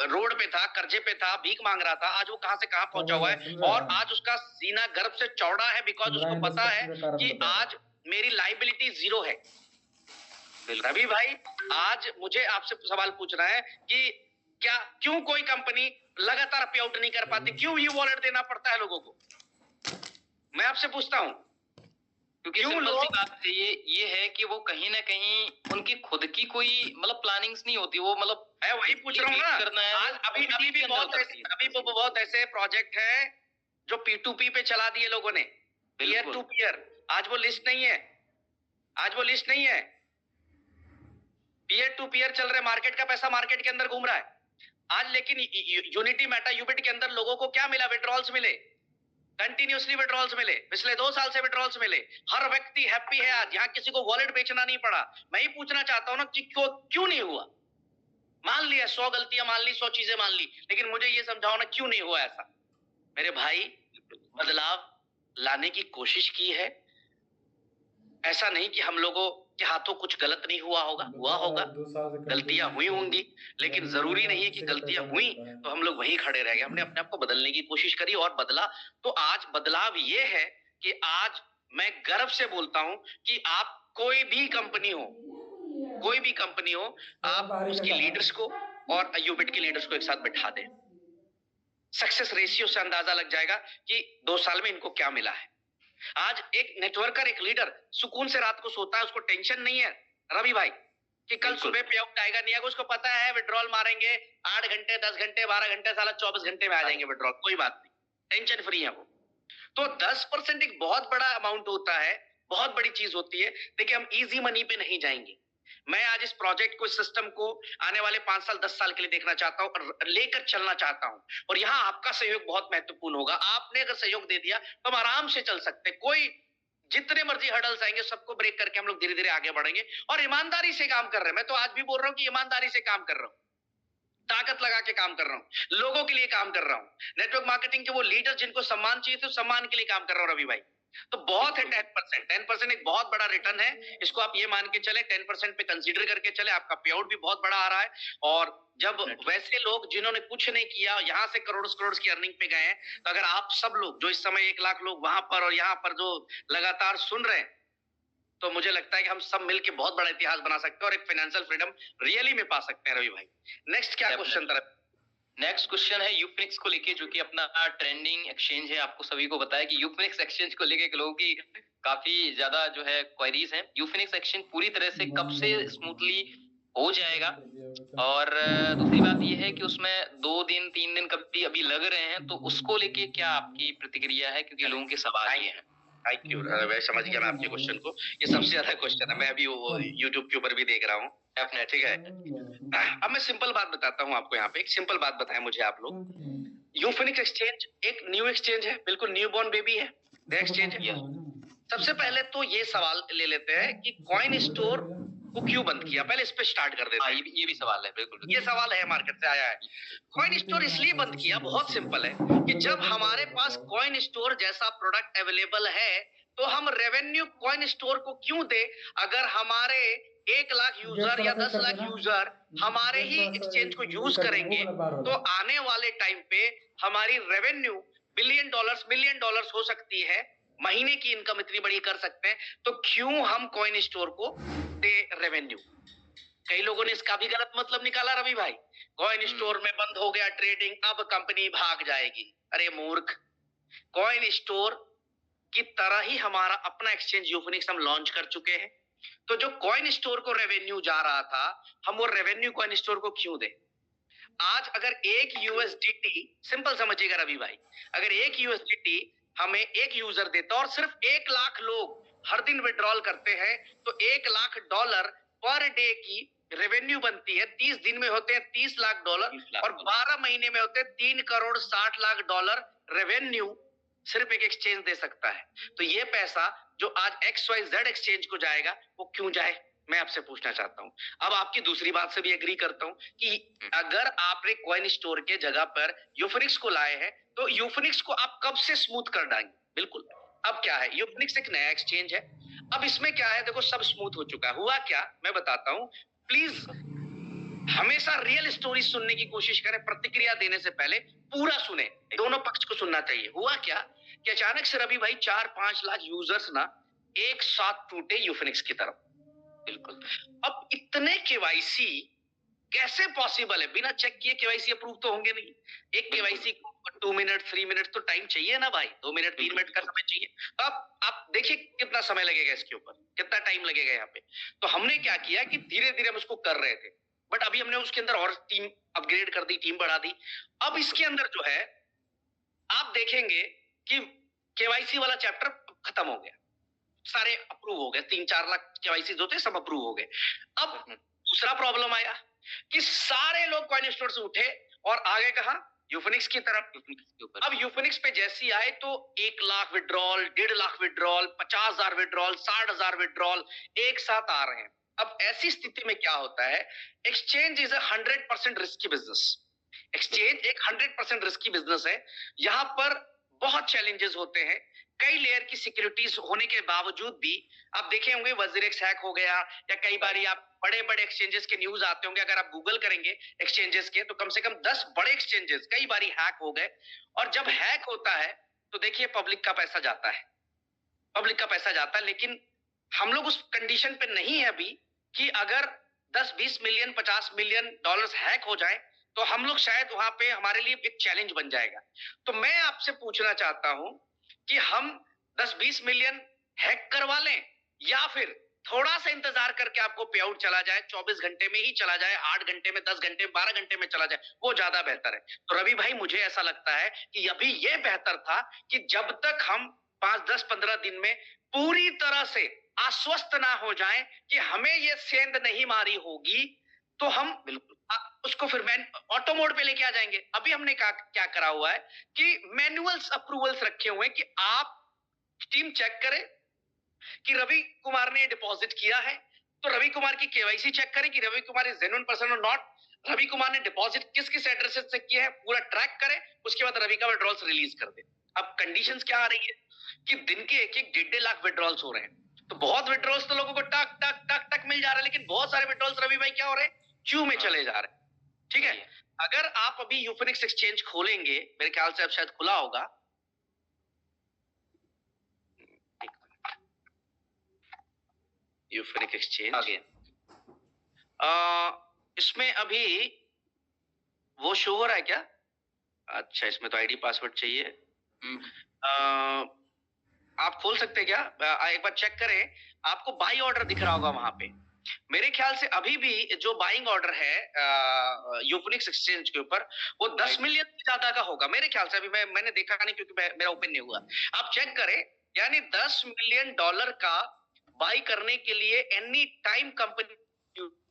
रोड पे था, कर्जे पे था, भीख मांग रहा था, आज वो कहां से कहां पहुंचा हुआ है, और आज उसका सीना गर्व से चौड़ा है, बिकॉज उसको पता है कि आज मेरी लाइबिलिटी जीरो है। रवि भाई, आज मुझे आपसे सवाल पूछना है कि क्यों कोई कंपनी लगातार पे आउट नहीं कर पाती? क्यों ये वॉलेट देना पड़ता है लोगों को? मैं आपसे पूछता हूं, क्योंकि सिंपल सी बात ये है कि वो कहीं ना कहीं उनकी खुद की कोई मतलब प्लानिंग्स नहीं होती, वो मतलब वही पूछ रहा हूँ ना। करना है आज अभी भी बहुत ऐसे प्रोजेक्ट है जो P2P पे चला दिए लोगों ने, पीयर टू पीयर। आज वो लिस्ट नहीं है, पीयर टू पीयर चल रहे, मार्केट का पैसा मार्केट के अंदर घूम रहा है आज। लेकिन यूनिटी मेटा यूबिट के अंदर लोगों को क्या मिला? विड्रॉल्स मिले। कंटिन्यूसली विड्रॉल्स मिले, पिछले 2 साल से विड्रॉल्स मिले, हर व्यक्ति हैप्पी है आज, यहाँ किसी को वॉलेट बेचना नहीं पड़ा। मैं ही पूछना चाहता हूँ ना कि क्यों नहीं हुआ? मान लिया 100 गलतियां मान ली, 100 चीजें मान ली, लेकिन मुझे ये समझाओ ना क्यों नहीं हुआ ऐसा? मेरे भाई, बदलाव लाने की कोशिश की है, ऐसा नहीं कि हम लोगों के हाथों कुछ गलत नहीं हुआ होगा, हुआ होगा, गलतियां हुई होंगी, लेकिन जरूरी नहीं है कि गलतियां हुई तो हम लोग वहीं खड़े रह गए। हमने अपने आप को बदलने की कोशिश करी और बदला। तो आज बदलाव ये है कि आज मैं गर्व से बोलता हूं कि आप कोई भी कंपनी हो, आप उसकी लीडर्स को और यूबिट के लीडर्स को एक साथ बिठा दें। सक्सेस रेशियो से अंदाजा लग जाएगा कि 2 साल में इनको क्या मिला है। आज एक नेटवर्कर, एक लीडर सुकून से रात को सोता है, उसको टेंशन नहीं है रवि भाई कि कल सुबह पे आउट आएगा नहीं आएगा। उसको पता है विड्रॉल मारेंगे 8 घंटे, 10 घंटे, 12 घंटे, साला 24 घंटे में आ जाएंगे विड्रॉल, कोई बात नहीं, टेंशन फ्री है वो। तो 10% एक बहुत बड़ा अमाउंट होता है, बहुत बड़ी चीज होती है। देखिए, हम इजी मनी पे नहीं जाएंगे। मैं आज इस प्रोजेक्ट को, इस सिस्टम को आने वाले 5 साल 10 साल के लिए देखना चाहता हूं और लेकर चलना चाहता हूं, और यहाँ आपका सहयोग बहुत महत्वपूर्ण होगा। आपने अगर सहयोग दे दिया तो हम आराम से चल सकते हैं। कोई जितने मर्जी हर्डल्स आएंगे सबको ब्रेक करके हम लोग धीरे धीरे आगे बढ़ेंगे और ईमानदारी से काम कर रहे हैं। मैं तो आज भी बोल रहा हूं कि ईमानदारी से काम कर रहा हूं, ताकत लगा के काम कर रहा हूं, लोगों के लिए काम कर रहा हूं। नेटवर्क मार्केटिंग के वो लीडर जिनको सम्मान चाहिए थे, सम्मान के लिए काम कर रहा हूं रवि भाई। तो बहुत है 10% एक बहुत बड़ा रिटर्न है। इसको आप ये मान के चले, 10% पे कंसीडर करके चले, आपका पे आउट भी बहुत बड़ा आ रहा है। और जब वैसे लोग जिन्होंने कुछ नहीं किया यहां से करोड़ की अर्निंग पे गए हैं, तो अगर आप सब लोग जो इस समय 1 लाख लोग वहां पर और यहाँ पर जो लगातार सुन रहे हैं, तो मुझे लगता है कि हम सब मिलकर बहुत बड़ा इतिहास बना सकते हैं और एक फाइनेंशियल फ्रीडम रियली में पा सकते हैं रवि भाई। नेक्स्ट क्या क्वेश्चन था? नेक्स्ट क्वेश्चन है यूफिनिक्स को लेके, जो कि अपना ट्रेंडिंग एक्सचेंज है। आपको सभी को बताया कि यूफिनिक्स एक्सचेंज को लेके लोगों की काफी ज्यादा जो है क्वेरीज हैं। यूफिनिक्स एक्सचेंज पूरी तरह से कब से स्मूथली हो जाएगा, और दूसरी बात यह है कि उसमें 2 दिन 3 दिन कभी अभी लग रहे हैं, तो उसको लेके क्या आपकी प्रतिक्रिया है? क्योंकि लोगों के सवाल ये हैं। थैंक यू, मैं समझ गया मैं आपके क्वेश्चन को। ये सबसे ज्यादा क्वेश्चन है, मैं अभी वो यूट्यूब के ऊपर भी देख रहा हूँ। ठीक है, अब मैं सिंपल बात बताता हूँ आपको। यहाँ पे एक सिंपल बात बताएं मुझे आप लोग। यूफिनिक्स एक्सचेंज एक न्यू एक्सचेंज है, बिल्कुल न्यू बॉर्न बेबी है, नया एक्सचेंज है। सबसे पहले तो ये सवाल ले लेते हैं कि कॉइन स्टोर को क्यों बंद किया, पहले इस पे स्टार्ट कर देते हैं। ये भी सवाल है, बिल्कुल ये सवाल है, मार्केट से आया है। कॉइन स्टोर इसलिए बंद किया, बहुत सिंपल है कि जब हमारे पास कॉइन स्टोर जैसा प्रोडक्ट अवेलेबल है तो हम रेवेन्यू कॉइन स्टोर को क्यों दे? अगर हमारे 1 लाख यूजर या 10 लाख यूजर हमारे ही एक्सचेंज को यूज करेंगे तो आने वाले टाइम पे हमारी रेवेन्यू बिलियन डॉलर्स हो सकती है, महीने की इनकम इतनी बड़ी कर सकते हैं। तो क्यों हम कॉइन स्टोर को दे रेवेन्यू? कई लोगों ने इसका भी गलत मतलब निकाला रवि भाई, कॉइन स्टोर में बंद हो गया ट्रेडिंग, अब कंपनी भाग जाएगी। अरे मूर्ख, कॉइन स्टोर की तरह ही हमारा अपना एक्सचेंज यूफिनिक्स हम लॉन्च कर चुके हैं। तो जो कॉइन स्टोर को रेवेन्यू जा रहा था, हम वो रेवेन्यू कॉइन स्टोर को क्यों दे? आज अगर एक यूएसडीटी, सिंपल समझिएगा रवि भाई, अगर एक यूएसडीटी हमें एक यूजर देता और सिर्फ 1 लाख लोग हर दिन विड्रॉल करते हैं, तो 1 लाख डॉलर पर डे की रेवेन्यू बनती है। 30 दिन में होते हैं 30 लाख डॉलर और 12 महीने में होते हैं 3 करोड़ 60 लाख डॉलर रेवेन्यू सिर्फ एक एक्सचेंज दे सकता है। तो ये पैसा जो आज XYZ एक्सचेंज को जाएगा, वो क्यों जाए, मैं आपसे पूछना चाहता हूं। अब आपकी दूसरी बात से भी एग्री करता हूं कि अगर आपने कॉइन स्टोर के जगह पर यूफिनिक्स को लाए हैं, तो यूफिनिक्स को आप कब से स्मूथ कर डालेंगे? बिल्कुल। अब क्या है, यूफिनिक्स एक नया एक्सचेंज है। अब इसमें क्या है, देखो सब स्मूथ हो चुका है। हुआ क्या, मैं बताता हूं। प्लीज हमेशा रियल स्टोरी सुनने की कोशिश करें, प्रतिक्रिया देने से पहले पूरा सुने, दोनों पक्ष को सुनना चाहिए। हुआ क्या कि अचानक से रवि भाई 4-5 लाख यूजर्स ना एक साथ टूटे यूफिनिक्स की तरफ। बिल्कुल। अब इतने केवाईसी कैसे पॉसिबल है? बिना चेक किए केवाईसी अप्रूव तो होंगे नहीं। एक केवाईसी को 2 मिनट 3 मिनट तो टाइम चाहिए ना भाई, 2 मिनट 3 मिनट का समय चाहिए। अब आप देखिए कितना समय लगेगा इसके ऊपर, कितना टाइम लगेगा यहाँ पे। तो हमने क्या किया कि धीरे धीरे हम उसको कर रहे थे, बट अभी हमने उसके अंदर और टीम अपग्रेड कर दी, टीम बढ़ा दी। अब इसके अंदर जो है आप देखेंगे कि केवाईसी वाला चैप्टर खत्म हो गया, सारे अप्रूव हो गए, 3-4 लाख केवाईसी जो थे सब अप्रूव हो गए। अब दूसरा प्रॉब्लम आया कि सारे लोग कॉइन स्टोर से उठे और आगे कहा यूफिनिक्स की तरफ। के ऊपर। अब यूफिनिक्स पे जैसी आए तो 1 lakh withdrawal, 1.5 lakh withdrawal, 50,000 withdrawal, 60,000 withdrawal एक साथ आ रहे हैं। अब ऐसी स्थिति में क्या होता है, exchange is 100% risky business. Exchange एक 100% रिस्की बिजनेस है। यहां पर बहुत चैलेंजेस होते हैं। कई लेयर की सिक्योरिटीज होने के बावजूद भी आप देखे होंगे वजीरेक्स हैक हो गया, या कई बार आप बड़े बड़े एक्सचेंजेस के न्यूज आते होंगे, अगर आप गूगल करेंगे एक्सचेंजेस के तो कम से कम 10 बड़े एक्सचेंजेस कई बार हैक हो गए। और जब हैक होता है तो देखिए पब्लिक का पैसा जाता है, पब्लिक का पैसा जाता है। लेकिन हम लोग उस कंडीशन पे नहीं है अभी कि अगर 10-20 मिलियन 50 मिलियन डॉलर्स हैक हो जाए तो हम लोग शायद वहां पे हमारे लिए एक चैलेंज बन जाएगा। तो मैं आपसे पूछना चाहता हूं कि हम 10-20 मिलियन हैक करवा लें, या फिर थोड़ा सा इंतजार करके आपको पे आउट चला जाए, 24 घंटे में ही चला जाए, 8 घंटे में, 10 घंटे में, 12 घंटे में चला जाए, वो ज्यादा बेहतर है। तो रवि भाई मुझे ऐसा लगता है कि अभी ये बेहतर था कि जब तक हम 5, 10, 15 दिन में पूरी तरह से आश्वस्त ना हो जाएं कि हमें ये सेंध नहीं मारी होगी, तो हम बिल्कुल उसको फिर ऑटो मोड पे लेके आ जाएंगे। अभी हमने क्या करा हुआ है कि मैनुअल्स अप्रूवल्स रखे हुए हैं कि आप टीम चेक करे कि रवि कुमार ने डिपॉजिट किया है, तो रवि कुमार की केवाईसी चेक करें कि Ravi Kumar is genuine person or not. Ravi Kumar ने डिपॉजिट किस किस एड्रेस से किया है पूरा ट्रैक करें, उसके बाद रवि का विड्रॉल्स रिलीज कर दे। अब कंडीशंस क्या आ रही है कि दिन के 1-1 लाख विड्रॉल्स हो रहे हैं, तो बहुत विड्रॉल्स तो लोगों को टक टक टक टक मिल जा रहा है, लेकिन बहुत सारे विड्रॉल्स रवि भाई क्या हो रहे हैं, क्यू में चले जा रहे हैं। ठीक है, अगर आप अभी यूफिनिक्स एक्सचेंज खोलेंगे, मेरे ख्याल से अब शायद खुला होगा, यूफिनिक्स एक्सचेंज इसमें अभी वो शो हो रहा है क्या? अच्छा, इसमें तो आईडी पासवर्ड चाहिए। आप खोल सकते हैं क्या? एक बार चेक करें, आपको बाई ऑर्डर दिख रहा होगा वहां पे। मेरे ख्याल से अभी भी जो बाइंग ऑर्डर है यूफिनिक्स एक्सचेंज के ऊपर वो 10 मिलियन से ज्यादा का होगा मेरे ख्याल से। अभी मैंने देखा नहीं क्योंकि मेरा ओपन नहीं हुआ। आप चेक करें, यानी 10 मिलियन डॉलर का बाई करने के लिए एनी टाइम कंपनी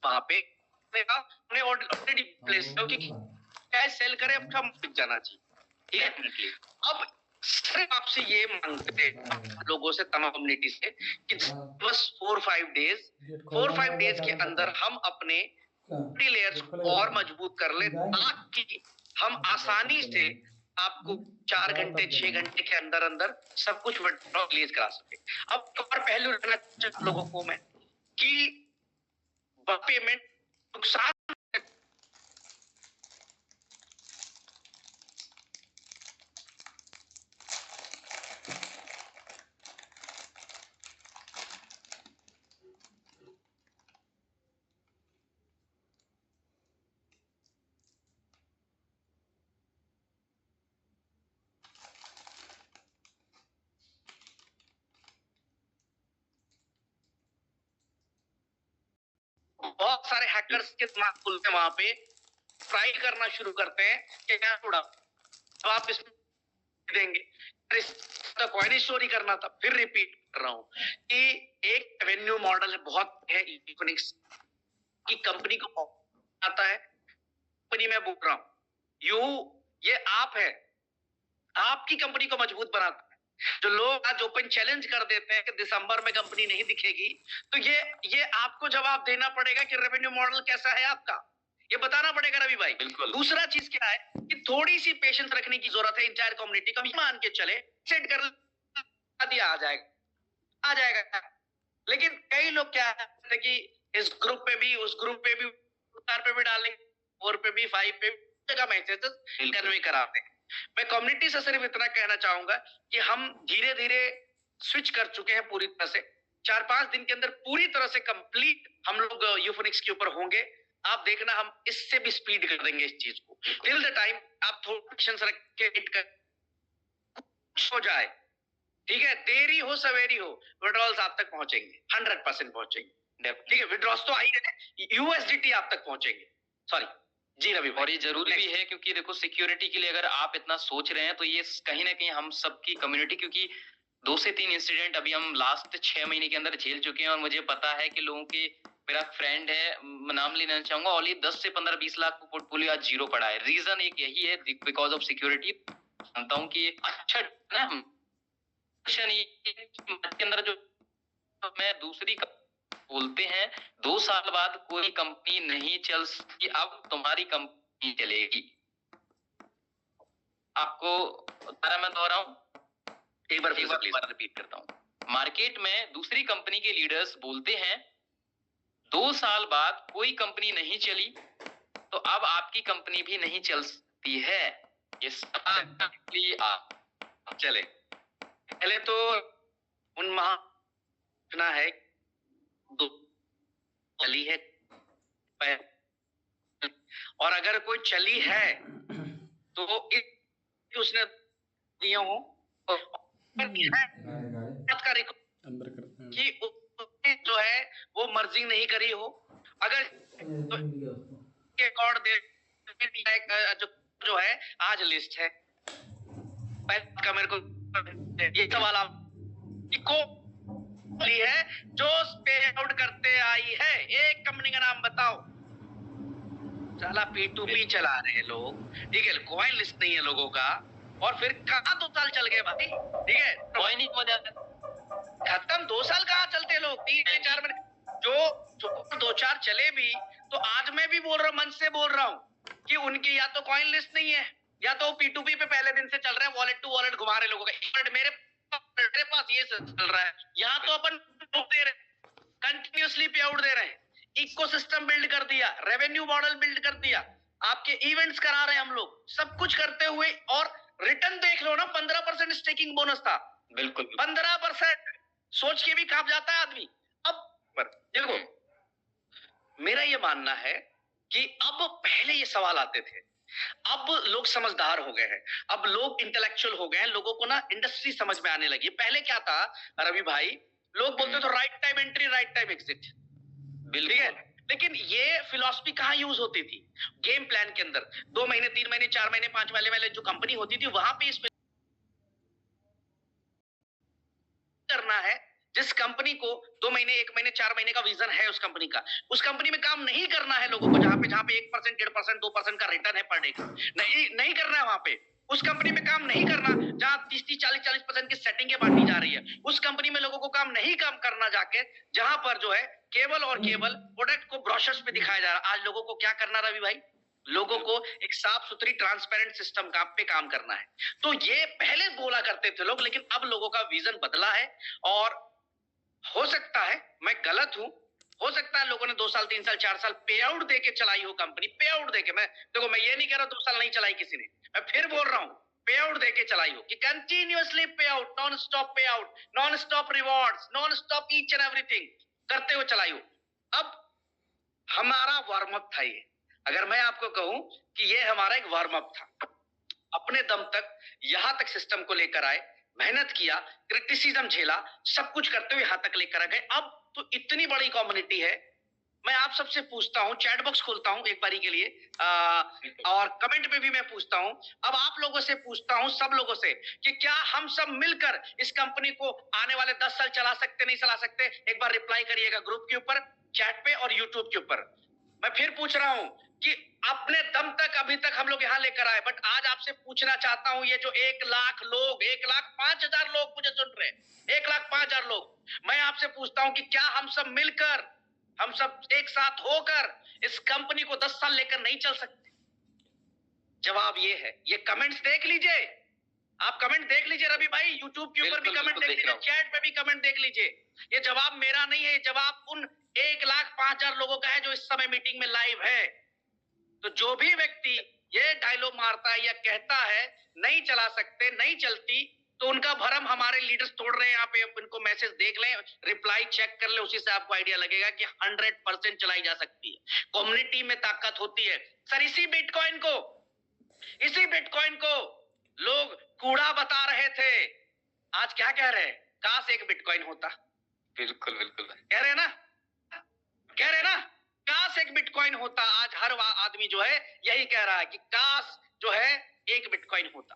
वहां पे ऑलरेडी प्लेस क्योंकि क्या सेल करे अब कम बिक जाना चाहिए। डेफिनेटली। अब सिर्फ आपसे ये मांगते हैं लोगों से, तमाम कम्युनिटी से कि बस 4-5 डेज के अंदर हम अपने लेयर्स को और मजबूत कर ले, ताकि हम आसानी से आपको 4 घंटे 6 घंटे के अंदर अंदर सब कुछ रिलीज करा सके। अब और पहलू रहना लोगों को मैं कि पेमेंट नुकसान बहुत सारे हैकर्स के दिमाग खुलते हैं, वहां पे ट्राई करना शुरू करते हैं कि क्या थोड़ा अब आप इसमें देंगे तो कॉइन स्टोरी करना था। फिर रिपीट कर रहा हूं कि एक रेवेन्यू मॉडल बहुत है यूफिनिक्स की कंपनी को आता है, कंपनी में बोल रहा हूं ये आप है, आपकी कंपनी को मजबूत बनाता है। जो लोग आज ओपन चैलेंज कर देते हैं कि दिसंबर में कंपनी नहीं दिखेगी, तो ये आपको जवाब देना पड़ेगा कि रेवेन्यू मॉडल कैसा है आपका, ये बताना पड़ेगा रवि भाई। बिल्कुल। दूसरा चीज क्या है कि थोड़ी सी पेशेंस रखने की जरूरत है इंटायर कम्युनिटी को। मान के चले सेट कर दिया आ जाएगा, लेकिन कई लोग क्या है कि इस ग्रुप पे भी उस ग्रुप पे भी 4 पे भी डालेंगे, 4 पे भी 5 पे जगह मैसेजेस कन्वे कराते हैं। मैं कम्युनिटी से सिर्फ इतना कहना चाहूंगा कि हम धीरे धीरे स्विच कर चुके हैं पूरी तरह से। 4-5 दिन के अंदर पूरी तरह से कंप्लीट हम लोग यूफिनिक्स के ऊपर होंगे। आप देखना हम इससे भी स्पीड कर देंगे इस चीज को। टिल द टाइम आप थोड़ा पेशेंस रख के वेट कर, कुछ हो जाए, ठीक है, देरी हो सवेरी हो, विड्रॉल्स आप तक पहुंचेंगे, 100% पहुंचेंगे। ठीक है, विड्रॉल्स तो आ ही रहे, यूएसडीटी आप तक पहुंचेंगे। सॉरी जी रवि, और ये जरूरी भी है क्योंकि देखो सिक्योरिटी के लिए अगर आप इतना सोच रहे हैं तो ये कहीं ना कहीं हम सबकी कम्युनिटी, क्योंकि 2 से 3 इंसिडेंट अभी हम लास्ट 6 महीने के अंदर झेल चुके हैं और मुझे पता है कि लोगों के मेरा फ्रेंड है, मैं नाम लेना चाहूंगा, ओनली 10 से 15-20 लाख का पोर्टफोलियो आज जीरो पड़ा है। रीजन एक यही है, बिकॉज ऑफ सिक्योरिटी। मानता हूँ कि अच्छा ना, क्वेश्चन ये के अंदर जो मैं दूसरी बोलते हैं 2 साल बाद कोई कंपनी नहीं चल सकती, अब तुम्हारी कंपनी चलेगी। आपको मैं दोहराऊं, एक बार रिपीट करता हूँ। मार्केट में दूसरी कंपनी के लीडर्स बोलते हैं 2 साल बाद कोई कंपनी नहीं चली, तो अब आपकी कंपनी भी नहीं चल सकती है। ये आप चले। पहले तो उन महाना है, दो चली है, और अगर कोई चली है तो उसने दिए हो कि जो है वो मर्जी नहीं करी हो। अगर रिकॉर्ड दे जो है आज लिस्ट है, का मेरे को ये सवाल आप है जो पे आउट करते आई है, एक कंपनी का नाम बताओ। साला P2P चला रहे हैं लोग, ठीक है, कॉइन लिस्ट नहीं है लोगों का, और फिर कहाँ 2 साल चल गए भाई, ठीक है, कॉइन ही हो जाता खत्म। 2 साल कहाँ चलते लोग, 3-4 महीने जो 2-4 चले भी, तो आज मैं भी बोल रहा हूँ, मन से बोल रहा हूँ कि उनकी या तो कॉइन लिस्ट नहीं है, या तो P2P पे पहले दिन से चल रहे हैं, वॉलेट टू वॉलेट घुमा रहे लोगों का। मेरे पास ये चल रहा है, यहाँ तो अपन दे रहे, कंटिन्यूसली पे आउट दे रहे हैं, इकोसिस्टम बिल्ड कर दिया, रेवेन्यू मॉडल बिल्ड कर दिया, आपके इवेंट्स करा रहे हैं हम लोग, सब कुछ करते हुए, और रिटर्न देख लो ना, 15% स्टेकिंग बोनस था। बिल्कुल 15%, सोच के भी कांप जाता है आदमी। अब देखो, मेरा ये मानना है कि अब पहले ये सवाल आते थे, अब लोग समझदार हो गए हैं, अब लोग इंटेलेक्चुअल हो गए हैं, लोगों को ना इंडस्ट्री समझ में आने लगी। पहले क्या था रवि भाई, लोग बोलते थे right time entry, right time exit, ठीक है, लेकिन ये फिलॉसफी कहाँ यूज होती थी? गेम प्लान के अंदर 2 महीने, 3 महीने, 4 महीने, 5 महीने वाले जो कंपनी होती थी, वहां पे इस करना है। जिस कंपनी को 2 महीने, 1 महीने, 4 महीने का विजन है उस कंपनी का, उस कंपनी में काम नहीं करना है लोगों को, जहां पे 1%, 1.5%, 2% का रिटर्न है पर डे का, नहीं करना है वहां पे। उस कंपनी में काम नहीं करना जहां 30, 40% की सेटिंगें बांटी जा रही है। उस कंपनी में लोगों को काम नहीं करना जाके जहां पर जो है केवल और केवल प्रोडक्ट को ब्रोशर्स पे दिखाया जा रहा है। आज लोगों को क्या करना रवि भाई? लोगों को एक साफ सुथरी ट्रांसपेरेंट सिस्टम पे काम करना है। तो ये पहले बोला करते थे लोग, लेकिन अब लोगों का विजन बदला है, और हो सकता है मैं गलत हूं, हो सकता है लोगों ने 2 साल, 3 साल, 4 साल पे आउट देके चलाई हो कंपनी, पे आउट देके। मैं देखो, मैं ये नहीं कह रहा 2 साल नहीं चलाई किसी ने, मैं फिर बोल रहा हूं पे आउट देके चलाई हो, कि कंटिन्यूअसली पे आउट, नॉन स्टॉप पे out, non stop rewards, non stop each and everything करते हुए चलाई हो। अब हमारा वार्म अप था ये, अगर मैं आपको कहूं कि ये हमारा एक वार्म अप था, अपने दम तक यहां तक सिस्टम को लेकर आए, मेहनत किया, क्रिटिसिज्म झेला, सब कुछ करते हुए यहां तक लेकर आ गए। अब तो इतनी बड़ी कम्युनिटी है, मैं आप सबसे पूछता हूं, चैट बॉक्स खोलता हूं एक बारी के लिए, और कमेंट पे भी मैं पूछता हूं, अब आप लोगों से पूछता हूं, सब लोगों से, कि क्या हम सब मिलकर इस कंपनी को आने वाले 10 साल चला सकते, नहीं चला सकते? एक बार रिप्लाई करिएगा ग्रुप के ऊपर, चैट पे और यूट्यूब के ऊपर। मैं फिर पूछ रहा हूं कि अपने दम तक अभी तक हम लोग यहां लेकर आए, बट आज आपसे पूछना चाहता हूं, ये जो 1 लाख लोग, 1,05,000 लोग मुझे सुन रहे हैं, 1,05,000 लोग, मैं आपसे पूछता हूं कि क्या हम सब मिलकर, हम सब एक साथ होकर इस कंपनी को 10 साल लेकर नहीं चल सकते? जवाब ये है। ये कमेंट्स देख लीजिए, आप कमेंट देख लीजिए रवि भाई, यूट्यूब के ऊपर भी कमेंट देख लीजिए, चैट पे भी कमेंट देख लीजिए। ये जवाब मेरा नहीं है, ये जवाब उन 1,05,000 लोगों का है जो इस समय मीटिंग में लाइव है। तो जो भी व्यक्ति ये डायलॉग मारता है या कहता है नहीं चला सकते, नहीं चलती, तो उनका भरम हमारे लीडर्स तोड़ रहे हैं। यहाँ पे इनको मैसेज देख लें, रिप्लाई चेक कर ले, उसी से आपको आइडिया लगेगा कि 100% चलाई जा सकती है। कम्युनिटी में ताकत होती है। सर इसी बिटकॉइन को लोग कूड़ा बता रहे थे, आज क्या कह रहे हैं? काश एक बिटकॉइन होता। बिल्कुल बिल्कुल कह रहे ना, काश एक बिटकॉइन होता। आज हर आदमी जो है यही कह रहा है कि काश जो है एक बिटकॉइन होता।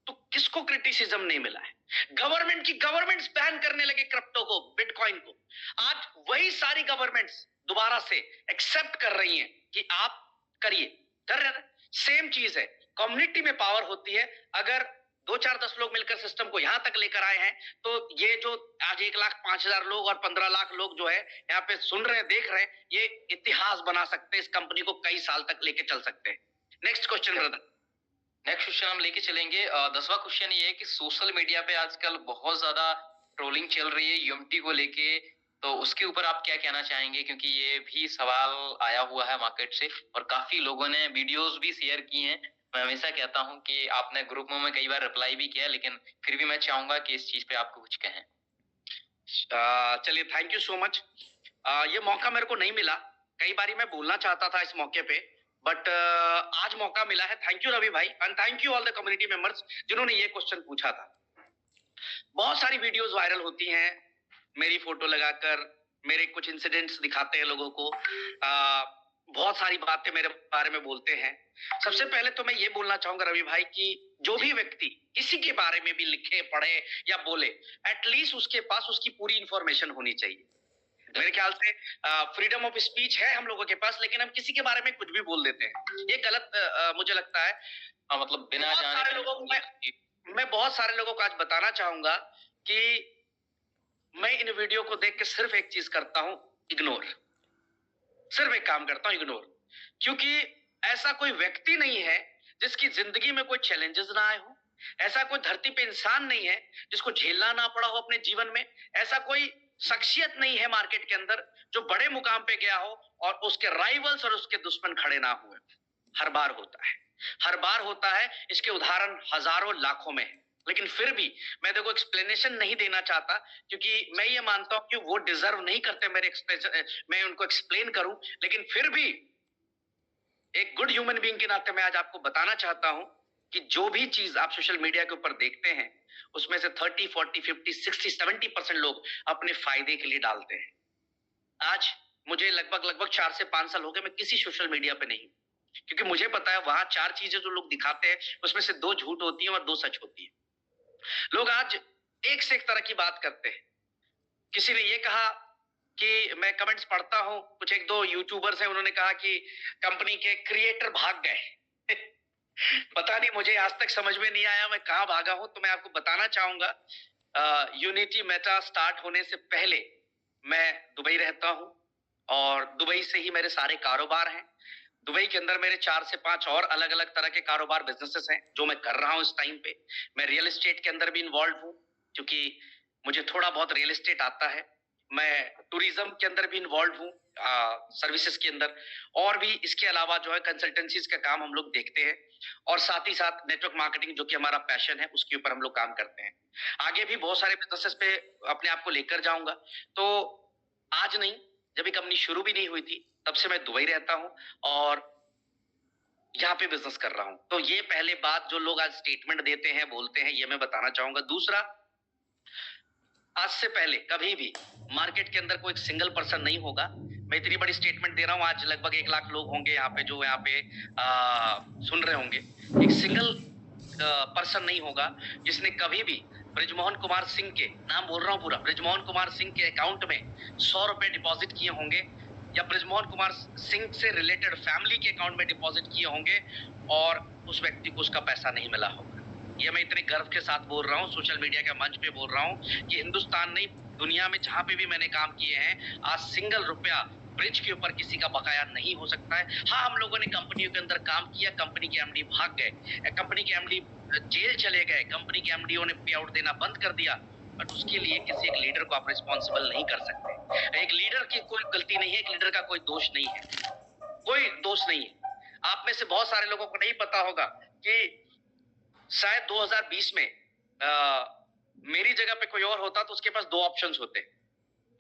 तो किसको क्रिटिसिज्म नहीं मिला है? गवर्नमेंट्स बैन करने लगे क्रिप्टो को, बिटकॉइन को। आज वही सारी गवर्नमेंट्स दोबारा से एक्सेप्ट कर रही हैं कि आप करिए, कर रहे हैं। सेम चीज है, कम्युनिटी में पावर होती है। अगर 2-4-10 लोग मिलकर सिस्टम को यहां तक लेकर आए हैं, तो ये जो आज 1,05,000 लोग और 15 लाख लोग जो है यहाँ पे सुन रहे हैं, देख रहे हैं, ये इतिहास बना सकते हैं, इस कंपनी को कई साल तक लेके चल सकते हैं। Next question brother. Next question हम लेके चलेंगे। 10वां क्वेश्चन ये है कि सोशल मीडिया पे आजकल बहुत ज्यादा ट्रोलिंग चल रही है यूएमटी को लेके, तो उसके ऊपर आप क्या कहना चाहेंगे? क्योंकि ये भी सवाल आया हुआ है मार्केट से और काफी लोगों ने वीडियोस भी शेयर की हैं। मैं हमेशा कहता हूं कि आपने ग्रुपों में कई बार रिप्लाई भी किया, लेकिन फिर भी मैं चाहूंगा कि इस चीज पे आपको कुछ कहें। चलिए, थैंक यू सो मच। ये मौका मेरे को नहीं मिला, कई बारी मैं बोलना चाहता था इस मौके पे, बट आज मौका मिला है। थैंक यू रवि भाई and thank you all the community members जिन्होंने ये क्वेश्चन पूछा था। बहुत सारी वीडियोस वायरल होती हैं, मेरी फोटो लगाकर मेरे कुछ इंसिडेंट्स दिखाते हैं लोगों को, बहुत सारी बातें मेरे बारे में बोलते हैं। सबसे पहले तो मैं ये बोलना चाहूंगा रवि भाई कि जो भी व्यक्ति किसी के बारे में भी लिखे, पढ़े या बोले, एटलीस्ट उसके पास उसकी पूरी इंफॉर्मेशन होनी चाहिए। मेरे ख्याल से फ्रीडम ऑफ स्पीच है हम लोगों के पास, लेकिन हम किसी के बारे में कुछ भी बोल देते हैं, ये गलत मुझे लगता है। मतलब बिना जाने सारे लोगों को मैं बहुत सारे लोगों को आज बताना चाहूंगा कि मैं इन वीडियो को देख के सिर्फ एक चीज करता हूं, इग्नोर। सिर्फ एक काम करता हूं, इग्नोर। क्योंकि ऐसा कोई व्यक्ति नहीं है जिसकी जिंदगी में कोई चैलेंजेस ना आए हो, ऐसा कोई धरती पे इंसान नहीं है जिसको झेलना ना पड़ा हो अपने जीवन में, ऐसा कोई शख्सियत नहीं है मार्केट के अंदर जो बड़े मुकाम पे गया हो और उसके राइवल्स और उसके दुश्मन खड़े ना हुए। हर बार होता है, हर बार होता है। इसके उदाहरण हजारों लाखों में है, लेकिन फिर भी मैं देखो एक्सप्लेनेशन नहीं देना चाहता, क्योंकि मैं ये मानता हूं कि वो डिजर्व नहीं करते मेरे एक्सप्लेनेशन, मैं उनको एक्सप्लेन करूं। लेकिन फिर भी एक गुड ह्यूमन बीइंग के नाते मैं आज आपको बताना चाहता हूं कि जो भी चीज आप सोशल मीडिया के ऊपर देखते हैं, उसमें से 30, 40, 50, 60, 70% लोग अपने फायदे के लिए डालते हैं। आज मुझे लगभग 4 से 5 साल हो गए, मैं किसी सोशल मीडिया पे नहीं, क्योंकि मुझे पता है वहां 4 चीजें जो लोग दिखाते हैं उसमें से 2 झूठ होती हैं और 2 सच होती है। लोग आज एक से एक तरह की बात करते हैं। किसी ने ये कहा कि मैं कमेंट्स पढ़ता हूं, कुछ 1-2 यूट्यूबर्स हैं, उन्होंने कहा कि कंपनी के क्रिएटर भाग गए। पता नहीं, मुझे आज तक समझ में नहीं आया मैं कहां भागा हूं। तो मैं आपको बताना चाहूंगा, यूनिटी मेटा स्टार्ट होने से पहले मैं दुबई रहता हूं और दुबई से ही मेरे सारे कारोबार हैं। दुबई के अंदर मेरे 4 से 5 और अलग अलग तरह के कारोबार, बिजनेसेस हैं जो मैं कर रहा हूं इस टाइम पे। मैं रियल एस्टेट के अंदर भी इन्वॉल्व हूं, क्योंकि मुझे थोड़ा बहुत रियल एस्टेट आता है। मैं टूरिज्म के अंदर भी इन्वॉल्व हूँ, सर्विसेज के अंदर, और भी इसके अलावा जो है कंसल्टेंसीज का काम हम लोग देखते हैं, और साथ ही साथ नेटवर्क मार्केटिंग जो कि हमारा पैशन है उसके ऊपर हम लोग काम करते हैं। आगे भी बहुत सारे बिजनेसेस पे अपने आप को लेकर जाऊंगा। तो आज नहीं, जब ये कंपनी शुरू भी नहीं हुई थी तब से मैं दुबई रहता हूँ और यहाँ पे बिजनेस कर रहा हूँ। तो ये पहले बात जो लोग आज स्टेटमेंट देते हैं, बोलते हैं, ये मैं बताना चाहूंगा। दूसरा, आज से पहले कभी भी मार्केट के अंदर कोई सिंगल पर्सन नहीं होगा। मैं इतनी बड़ी स्टेटमेंट दे रहा हूँ, आज लगभग 1 लाख लोग होंगे यहाँ पे जो यहाँ पे सुन रहे होंगे। एक सिंगल पर्सन नहीं होगा जिसने कभी भी ब्रिजमोहन कुमार सिंह के, नाम बोल रहा हूँ पूरा, ब्रिजमोहन कुमार सिंह के अकाउंट में 100 रुपए डिपॉजिट किए होंगे, या ब्रिजमोहन कुमार सिंह से रिलेटेड फैमिली के अकाउंट में डिपॉजिट किए होंगे और उस व्यक्ति को उसका पैसा नहीं मिला होगा। ये मैं इतने गर्व के साथ बोल रहा हूँ, सोशल मीडिया के मंच पे बोल रहा हूँ कि हिंदुस्तान नहीं, दुनिया में जहां पे भी मैंने काम किए हैं, आज सिंगल रुपया ब्रिज के ऊपर किसी का बकाया नहीं हो सकता है। हाँ, हम लोगों ने कंपनियों के अंदर काम किया, कंपनी के एमडी भाग गए, कंपनी के एमडी जेल चले गए, कंपनी के एमडीओ ने पे आउट देना बंद कर दिया, बट उसके लिए किसी एक लीडर को आप रिस्पॉन्सिबल नहीं कर सकते। एक लीडर की कोई गलती नहीं है, एक लीडर का कोई दोष नहीं है, कोई दोष नहीं है। आप में से बहुत सारे लोगों को नहीं पता होगा कि शायद 2020 में मेरी जगह पे कोई और होता तो उसके पास 2 ऑप्शंस होते।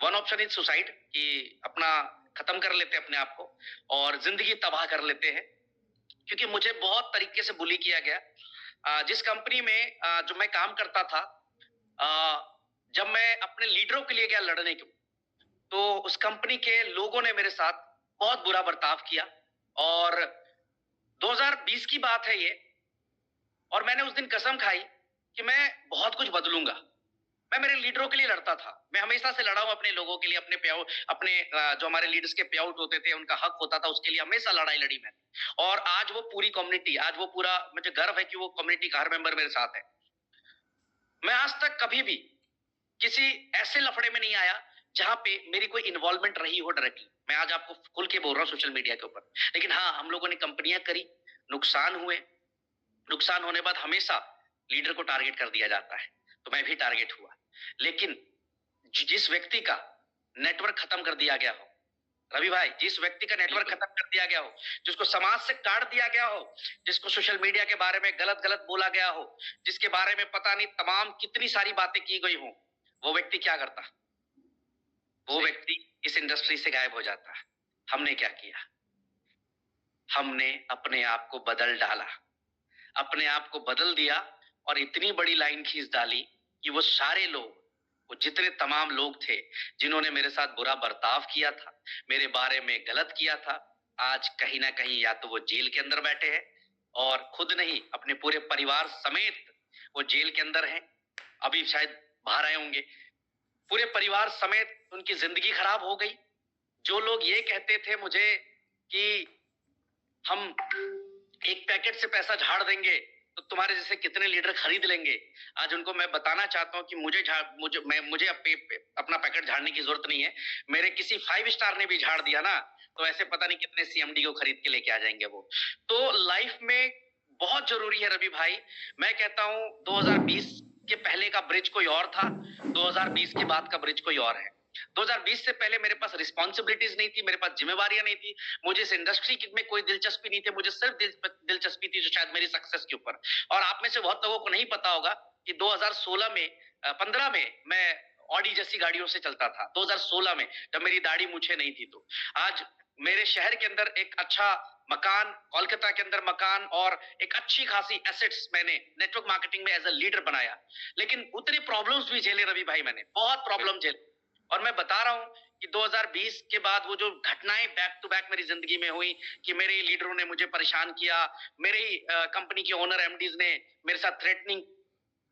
वन ऑप्शन इज सुसाइड, कि अपना खत्म कर लेते अपने आप को और जिंदगी तबाह कर लेते हैं, क्योंकि मुझे बहुत तरीके से बुली किया गया। जिस कंपनी में जो मैं काम करता था, जब मैं अपने लीडरों के लिए गया लड़ने को, तो उस कंपनी के लोगों ने मेरे साथ बहुत बुरा बर्ताव किया, और 2020 की बात है ये, और मैंने उस दिन कसम खाई कि मैं बहुत कुछ बदलूंगा, मैं मेरे लीडरों के लिए लड़ता था, मैं हमेशा से लड़ा हूं अपने लोगों के लिए, अपने जो हमारे लीडर्स के पे आउट होते थे, उनका हक होता था, उसके लिए हमेशा लड़ाई लड़ी मैंने। और आज वो पूरी कम्युनिटी, आज वो पूरा, मुझे गर्व है कि वो कम्युनिटी का हर मेंबर मेरे साथ है। मैं आज तक कभी भी किसी ऐसे लफड़े में नहीं आया जहां पे मेरी कोई इन्वॉल्वमेंट रही हो डायरेक्टली। मैं आज आपको खुल के बोल रहा हूं सोशल मीडिया के ऊपर। लेकिन हाँ, हम लोगों ने कंपनियां करी, नुकसान हुए, नुकसान होने बाद हमेशा लीडर को टारगेट कर दिया जाता है, तो मैं भी टारगेट हुआ। लेकिन जिस व्यक्ति का नेटवर्क खत्म कर दिया गया हो, रवि भाई, जिस व्यक्ति का नेटवर्क खत्म कर दिया गया हो, जिसको समाज से काट दिया गया हो, जिसको सोशल मीडिया के बारे में गलत गलत बोला गया हो, जिसके बारे में पता नहीं तमाम कितनी सारी बातें की गई हो, वो व्यक्ति क्या करता? वो व्यक्ति इस इंडस्ट्री से गायब हो जाता। हमने क्या किया? हमने अपने आप को बदल डाला, अपने आप को बदल दिया और इतनी बड़ी लाइन खींच डाली कि वो सारे लोग, वो जितने तमाम लोग थे जिन्होंने मेरे साथ बुरा बर्ताव किया था, मेरे बारे में गलत किया था, आज कहीं ना कहीं या तो वो जेल के अंदर बैठे हैं, और खुद नहीं, अपने पूरे परिवार समेत वो जेल के अंदर हैं, अभी शायद बाहर आए होंगे। पूरे परिवार समेत उनकी जिंदगी खराब हो गई। जो लोग ये कहते थे मुझे कि हम एक पैकेट से पैसा झाड़ देंगे तो तुम्हारे जैसे कितने लीडर खरीद लेंगे, आज उनको मैं बताना चाहता हूं कि मुझे अपना पैकेट झाड़ने की जरूरत नहीं है। मेरे किसी 5 स्टार ने भी झाड़ दिया ना, तो ऐसे पता नहीं कितने सीएमडी को खरीद के लेके आ जाएंगे वो। तो लाइफ में बहुत जरूरी है रवि भाई, मैं कहता हूं 2020 के पहले का ब्रिज कोई और था, 2020 के बाद का ब्रिज कोई और है। 2020 से पहले मेरे पास रिस्पॉन्सिबिलिटीज नहीं थी, मेरे पास जिम्मेवारियां नहीं थी, मुझे इस इंडस्ट्री में कोई दिलचस्पी नहीं थी, मुझे सिर्फ दिलचस्पी थी जो शायद मेरी सक्सेस के ऊपर। और आप में से बहुत लोगों को नहीं पता होगा कि 2016 में 15 में मैं ऑडी जैसी गाड़ियों से चलता था, 2016 में, जब मेरी दाढ़ी मूछें नहीं थी। तो आज मेरे शहर के अंदर एक अच्छा मकान, कोलकाता के अंदर मकान और एक अच्छी खासी एसेट्स मैंने नेटवर्क मार्केटिंग में एज अ लीडर बनाया। लेकिन उतने प्रॉब्लम्स भी झेले रवि भाई, मैंने बहुत प्रॉब्लम झेले। और मैं बता रहा हूं कि 2020 के बाद वो जो घटनाएं बैक टू बैक मेरी जिंदगी में हुई कि मेरे लीडरों ने मुझे परेशान किया, मेरी कंपनी के ओनर एमडीज ने मेरे साथ थ्रेटनिंग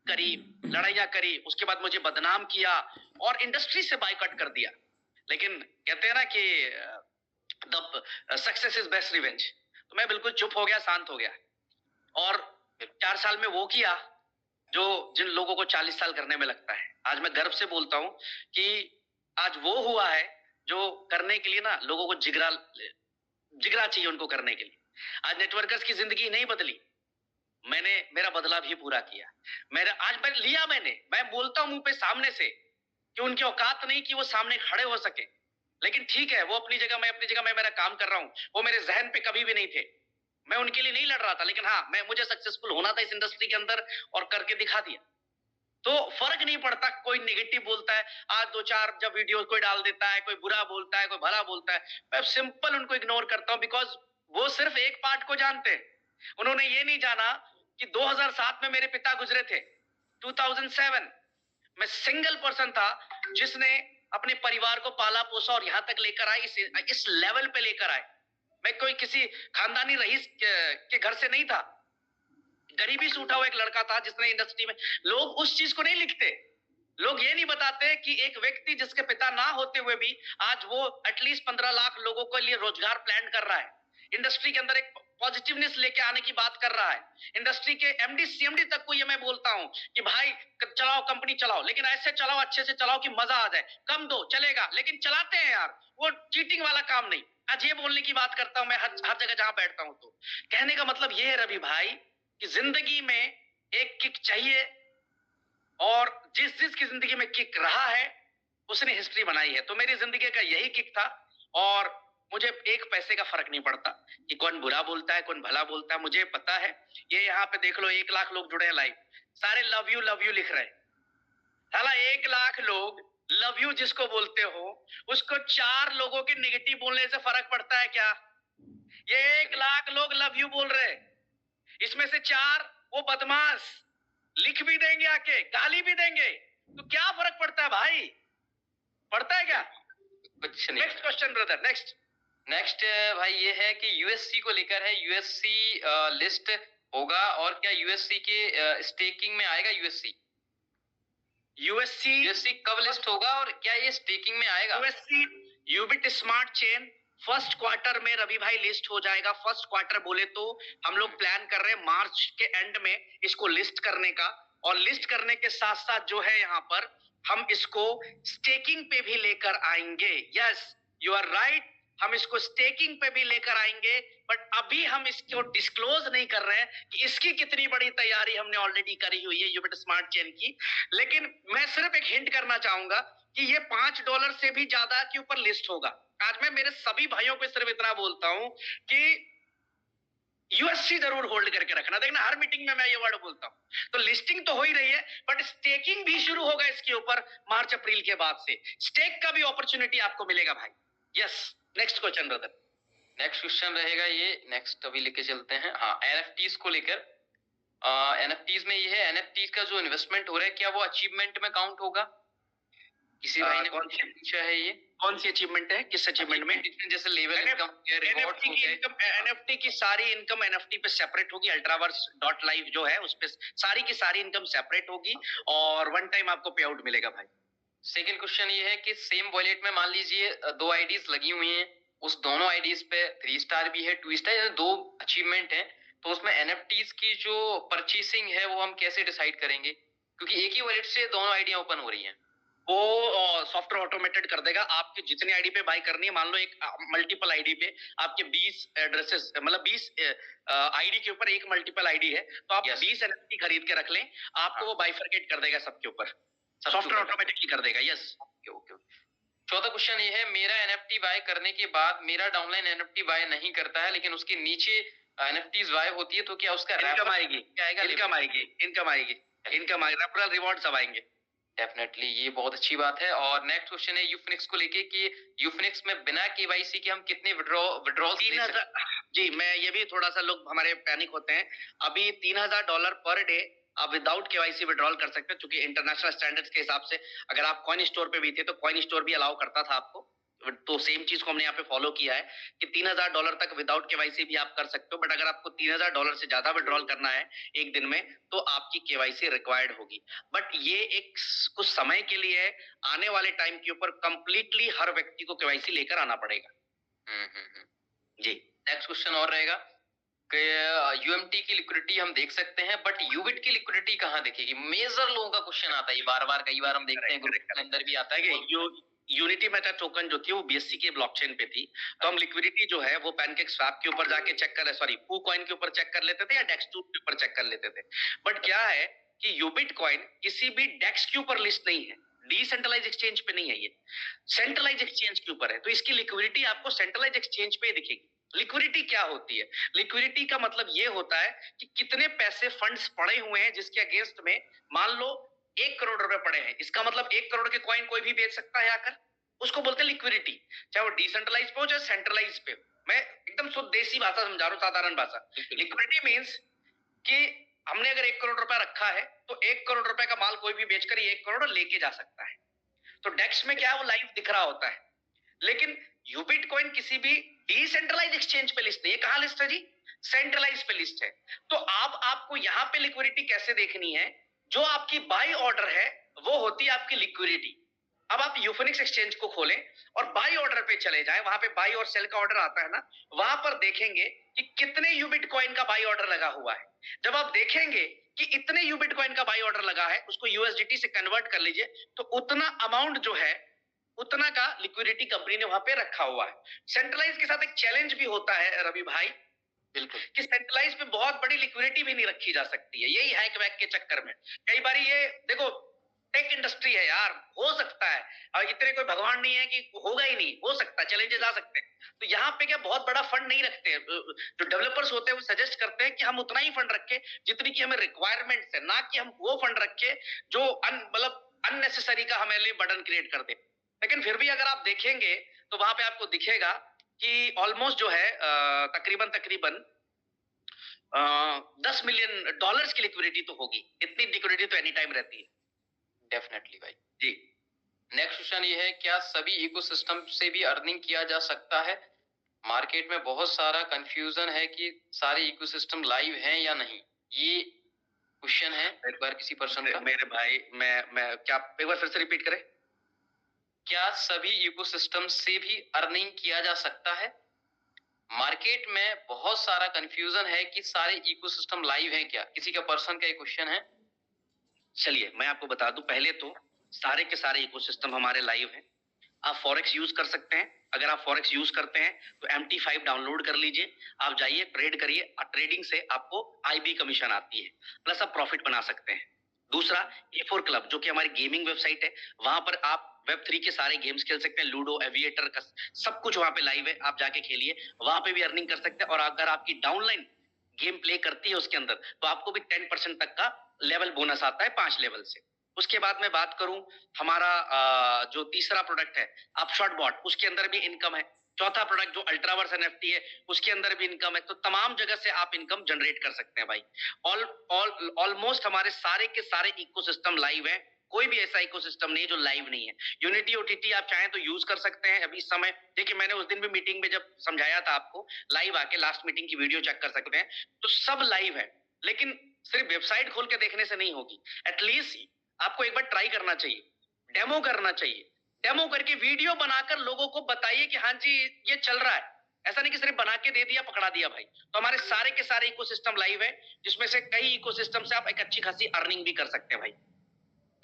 करी, लड़ाइयां करी, उसके बाद मुझे बदनाम किया और इंडस्ट्री से बायकॉट कर दिया। लेकिन कहते हैं ना कि the success is best revenge. तो मैं बिल्कुल चुप हो गया, शांत हो गया, और 4 साल में वो किया जो जिन लोगों को 40 साल करने में लगता है। आज मैं गर्व से बोलता हूं कि आज वो हुआ है जो करने के लिए ना लोगों को जिगरा चाहिए उनको करने के लिए। आज नेटवर्कर्स की जिंदगी नहीं बदली, मैंने मेरा बदला भी पूरा किया। मैं बोलता हूं मुंह पे सामने से कि उनकी औकात नहीं कि वो सामने खड़े हो सके, लेकिन ठीक है, वो अपनी जगह, मैं अपनी जगह, मैं मेरा काम कर रहा हूं। वो मेरे जहन पे कभी भी नहीं थे, मैं उनके लिए नहीं लड़ रहा था, लेकिन हाँ, मुझे सक्सेसफुल होना था इस इंडस्ट्री के अंदर और करके दिखा दिया। तो फर्क नहीं पड़ता कोई नेगेटिव बोलता है, आज 2-4 जब वीडियो कोई डाल देता है, कोई बुरा बोलता है, कोई भला बोलता है, मैं सिंपल उनको इग्नोर करता हूं, बिकॉज वो सिर्फ एक पार्ट को जानते हैं। उन्होंने ये नहीं जाना कि 2007 में मेरे पिता गुजरे थे, 2007 मैं सिंगल पर्सन था जिसने अपने परिवार को पाला पोसा और यहां तक लेकर आए, इस लेवल पे लेकर आए। मैं कोई किसी खानदानी रईस के घर से नहीं था, गरीबी से उठा हुआ एक लड़का था जिसने इंडस्ट्री में, लोग उस चीज को नहीं लिखते, लोग ये नहीं बताते कि एक व्यक्ति जिसके पिता ना होते हुए भी आज वो एटलीस्ट 15 लाख लोगों के लिए रोजगार प्लान कर रहा है, इंडस्ट्री के अंदर एक पॉजिटिवनेस लेके आने की बात कर रहा है। इंडस्ट्री के एमडी सीएमडी तक को ये मैं बोलता हूं कि भाई चलाओ, कंपनी चलाओ, लेकिन ऐसे चलाओ, अच्छे से चलाओ कि मजा आ जाए, कम दो चलेगा, लेकिन चलाते हैं यार, वो चीटिंग वाला काम नहीं। आज ये बोलने की बात करता हूं मैं हर जगह जहां बैठता हूं। तो कहने का मतलब ये है रवि भाई कि जिंदगी में एक किक चाहिए, और जिस की जिंदगी में किक रहा है उसने हिस्ट्री बनाई है। तो मेरी जिंदगी का यही किक था, और मुझे एक पैसे का फर्क नहीं पड़ता कि कौन बुरा बोलता है, कौन भला बोलता है, मुझे पता है। ये यहाँ पे देख लो, 1 लाख लोग जुड़े हैं लाइव, सारे लव यू लिख रहे हैं। साला 1 लाख लोग लव यू जिसको बोलते हो, उसको 4 लोगों के नेगेटिव बोलने से फर्क पड़ता है क्या? ये 1 लाख लोग लव यू बोल रहे, इसमें से 4 वो बदमाश लिख भी देंगे, आके गाली भी देंगे, तो क्या फर्क पड़ता है भाई? पड़ता है क्या? कुछ नहीं। नेक्स्ट क्वेश्चन ब्रदर, नेक्स्ट भाई ये है कि यूएससी को लेकर है, यूएससी लिस्ट होगा, और क्या यूएससी के स्टेकिंग में आएगा यूएससी? यूएससी कब लिस्ट होगा और क्या ये स्टेकिंग में आएगा? USC Ubit smart chain first quarter में रवि भाई लिस्ट हो जाएगा। फर्स्ट क्वार्टर बोले तो हम लोग प्लान कर रहे हैं मार्च के एंड में इसको लिस्ट करने का, और लिस्ट करने के साथ साथ जो है यहाँ पर हम इसको स्टेकिंग पे भी लेकर आएंगे। यस, यू आर राइट, हम इसको स्टेकिंग पे भी लेकर आएंगे, बट अभी हम इसको डिस्क्लोज नहीं कर रहे हैं कि इसकी कितनी बड़ी तैयारी हमने ऑलरेडी करी हुई है यूबिट स्मार्ट चेन की। लेकिन मैं सिर्फ एक हिंट करना चाहूंगा कि ये $5 से भी ज्यादा के ऊपर लिस्ट होगा। आज मैं मेरे सभी भाइयों को सिर्फ इतना बोलता हूं कि यूएससी जरूर होल्ड करके रखना। देखना हर मीटिंग में मैं ये वर्ड बोलता हूं। तो लिस्टिंग तो हो ही रही है, बट स्टेकिंग भी शुरू होगा इसके ऊपर मार्च अप्रैल के बाद से। स्टेक का भी अपॉर्चुनिटी आपको मिलेगा भाई। Yes, next question brother. Next question रहेगा ये, नेक्स्ट अभी लेके चलते हैं। हाँ, एनएफटीज को लेकर। एनएफटीज में ये है, एनएफटीज का जो इन्वेस्टमेंट हो रहा है क्या वो अचीवमेंट में काउंट होगा? किसी भाई ने पूछा है ये, कौन सी अचीवमेंट है, किस अचीवमेंट में? जैसे लेवल इनकम, एनएफटी की इनकम, एनएफटी की सारी इनकम एनएफटी पे सेपरेट होगी। अल्ट्रावर्स.लाइव जो है उस पे सारी की सारी इनकम सेपरेट होगी और वन टाइम आपको पे आउट मिलेगा भाई। सेकंड क्वेश्चन ये है कि सेम वॉलेट में मान लीजिए 2 आईडीज लगी हुई हैं, उस दोनों आईडीज पे 3 स्टार भी है, 2 स्टार, 2 अचीवमेंट है, तो उसमें एनएफटीज की जो परचेसिंग है वो हम कैसे डिसाइड करेंगे? क्योंकि एक ही वॉलेट से दोनों आईडियां ओपन हो रही हैं। वो सॉफ्टवेयर ऑटोमेटेड कर देगा। आपकी जितनी आईडी पे बाई करनी है, मान लो एक मल्टीपल आईडी पे आपके 20 एड्रेसेस, मतलब 20 आईडी के ऊपर एक मल्टीपल आईडी है, तो आप 20 एनएफटी खरीद के रख लें, आपको वो बाइफरकेट कर देगा सबके ऊपर, सॉफ्टवेयर ऑटोमेटिकली कर देगा। Yes, okay. चौथा क्वेश्चन ये है, मेरा एनएफटी बाय करने के बाद मेरा डाउनलाइन एनएफटी बाय नहीं करता है, लेकिन उसके नीचे एनएफटीज बाय होती है, तो क्या उसका इनकम आएगी? क्या आएगा? इनकम आएगी, इनकम आएगी, इनकम आएगी, रेफरल रिवॉर्ड सब आएंगे। डेफिनेटली, ये बहुत अच्छी बात है। और नेक्स्ट क्वेश्चन है यूफिनिक्स को लेके कि यूफिनिक्स में बिना केवाईसी के हम कितने विड्रॉल? जी, मैं ये भी थोड़ा सा लोग हमारे पैनिक होते हैं। अभी $3000 पर डे आप विदाउट केवाईसी विड्रॉल कर सकते हैं, क्योंकि इंटरनेशनल स्टैंडर्ड्स के हिसाब से अगर आप कॉइन स्टोर पे भी थे तो कॉइन स्टोर भी अलाउ करता था आपको। तो सेम चीज को हमने यहाँ पे फॉलो किया है कि $3000 तक विदाउट केवाईसी भी आप कर सकते हो, बट अगर आपको $3000 से ज्यादा विड्रॉल करना है एक दिन में तो आपकी केवाईसी रिक्वायर्ड होगी। बट ये एक कुछ समय के लिए है, आने वाले टाइम के ऊपर कंप्लीटली हर व्यक्ति को केवाईसी लेकर आना पड़ेगा। जी। नेक्स्ट क्वेश्चन और रहेगा कि यूएमटी की लिक्विडिटी हम देख सकते हैं, बट यूबिट की लिक्विडिटी कहाँ दिखेगी? मेजर लोगों का क्वेश्चन आता है बार बार, कई बार हम देखते हैं ग्रुप के अंदर भी आता है। यूनिटी मेटा टोकन जो थी वो बीएससी के ब्लॉकचेन पे थी, तो हम लिक्विडिटी जो है वो पैनकेक स्वैप के ऊपर जाके चेक कर, सॉरी पू कॉइन के ऊपर चेक कर लेते थे या डेक्स2 के ऊपर चेक कर लेते थे। बट क्या है कि यूबिट कॉइन किसी भी डेक्स के ऊपर लिस्ट नहीं है, डिसेंट्रलाइज एक्सचेंज पे नहीं है, ये सेंट्रलाइज एक्सचेंज के ऊपर है, तो इसकी लिक्विडिटी आपको सेंट्रलाइज एक्सचेंज पे दिखेगी। लिक्विडिटी क्या होती है? लिक्विडिटी का मतलब ये होता है कि कितने पैसे फंड्स पड़े हुए हैं जिसके अगेंस्ट में मान लो 1 करोड़ रुपए पड़े हैं, इसका मतलब 1 करोड़ के कॉइन कोई भी बेच सकता है आकर, उसको बोलते हैं लिक्विडिटी, चाहे वो डिसेंट्रलाइज पे हो चाहे सेंट्रलाइज पे। मैं एकदम शुद्ध देसी भाषा समझा रहा हूँ, साधारण भाषा। लिक्विडिटी मीन्स कि हमने अगर 1 करोड़ रुपया रखा है तो 1 करोड़ रुपए का माल कोई भी बेचकर 1 करोड़ लेके जा सकता है। तो डेक्स में क्या है, वो लाइव दिख रहा होता है। लेकिन यूबिट कॉइन किसी भी डिसेंट्रलाइज एक्सचेंज पे लिस्ट नहीं है। कहां लिस्ट है जी? सेंट्रलाइज पे लिस्ट है। तो आपको यहां पे लिक्विडिटी कैसे देखनी है? जो आपकी बाई ऑर्डर है वो होती है आपकी लिक्विडिटी। अब आप यूफिनिक्स एक्सचेंज को खोलें और बाई ऑर्डर पे चले जाएं, वहां पे बाई और सेल का ऑर्डर आता है ना, वहां पर देखेंगे कि कितने यूबिट कॉइन का बाई ऑर्डर लगा हुआ है। जब आप देखेंगे कि इतने यूबिट कॉइन का बाई ऑर्डर लगा है, उसको यूएसडीटी से कन्वर्ट कर लीजिए, तो उतना अमाउंट जो है उतना का लिक्विडिटी कंपनी ने वहां पे रखा हुआ है। सेंट्रलाइज के साथ एक चैलेंज भी होता है रवि भाई, बिल्कुल, कि सेंट्रलाइज पे बहुत बड़ी लिक्विडिटी भी नहीं रखी जा सकती है। यही हैक वैक के चक्कर में कई बार ये देखो, टेक इंडस्ट्री है यार, हो सकता है, और इतने कोई भगवान नहीं है कि होगा ही नहीं, हो सकता है, चैलेंजेस आ सकते हैं। तो यहाँ पे क्या बहुत बड़ा फंड नहीं रखते, जो डेवलपर्स होते हैं वो सजेस्ट करते हैं कि हम उतना ही फंड रखें जितनी की हमें रिक्वायरमेंट है, ना कि हम वो फंड रखें जो मतलब अननेसेसरी का हमारे लिए बर्डन क्रिएट कर दे। लेकिन फिर भी अगर आप देखेंगे तो वहां पे आपको दिखेगा कि ऑलमोस्ट जो है तकरीबन $10 मिलियन की लिक्विडिटी तो होगी। इतनी लिक्विडिटी तो एनी टाइम रहती है। डेफिनेटली भाई जी। नेक्स्ट क्वेश्चन ये है, क्या सभी इकोसिस्टम से भी अर्निंग किया जा सकता है? मार्केट में बहुत सारा कंफ्यूजन है कि सारे इकोसिस्टम लाइव हैं या नहीं। ये क्वेश्चन है एक बार किसी पर्सन का। मेरे भाई मैं क्या एक बार फिर से रिपीट करें? क्या सभी इकोसिस्टम से भी अर्निंग किया जा सकता है? मार्केट में बहुत सारा कंफ्यूजन है कि सारे इकोसिस्टम लाइव हैं क्या, किसी का पर्सन का एक क्वेश्चन है। चलिए मैं आपको बता दूं, पहले तो सारे के सारे इकोसिस्टम हमारे लाइव हैं। आप फॉरेक्स यूज कर सकते हैं। अगर आप फॉरेक्स यूज करते हैं तो MT5 डाउनलोड कर लीजिए, आप जाइए ट्रेड करिए, ट्रेडिंग से आपको IB कमीशन आती है, प्लस आप प्रॉफिट बना सकते हैं। दूसरा A4 क्लब जो कि हमारी गेमिंग वेबसाइट है, वहां पर आप Web3 के सारे गेम्स खेल सकते हैं, लूडो, एविएटर का सब कुछ वहां पे लाइव है, आप जाके खेलिए, वहां पे भी अर्निंग कर सकते हैं। और अगर आपकी डाउनलाइन गेम प्ले करती है उसके अंदर, तो आपको भी 10% तक का लेवल बोनस आता है 5 लेवल से। उसके बाद मैं बात करूं हमारा जो तीसरा प्रोडक्ट है अपशॉट बॉट, उसके अंदर भी इनकम है। चौथा प्रोडक्ट जो अल्ट्रावर्स NFT है, उसके अंदर भी इनकम है। तो तमाम जगह से आप इनकम जनरेट कर सकते हैं भाई। ऑलमोस्ट हमारे सारे के सारे इकोसिस्टम लाइव है, कोई भी ऐसा इकोसिस्टम नहीं है जो लाइव नहीं है। यूनिटी OTT आप चाहें तो यूज कर सकते हैं अभी इस समय। देखिए मैंने उस दिन भी मीटिंग में जब समझाया था आपको, लाइव आके लास्ट मीटिंग की वीडियो चेक कर सकते हैं, तो सब लाइव है। लेकिन सिर्फ वेबसाइट खोल के देखने से नहीं होगी, एटलीस्ट आपको एक बार ट्राई करना चाहिए, डेमो करना चाहिए। डेमो करके वीडियो बनाकर लोगों को बताइए कि हाँ जी ये चल रहा है, ऐसा नहीं कि सिर्फ बना के दे दिया पकड़ा दिया भाई। तो हमारे सारे के सारे इकोसिस्टम लाइव है, जिसमें से कई इकोसिस्टम से आप एक अच्छी खासी अर्निंग भी कर सकते हैं भाई।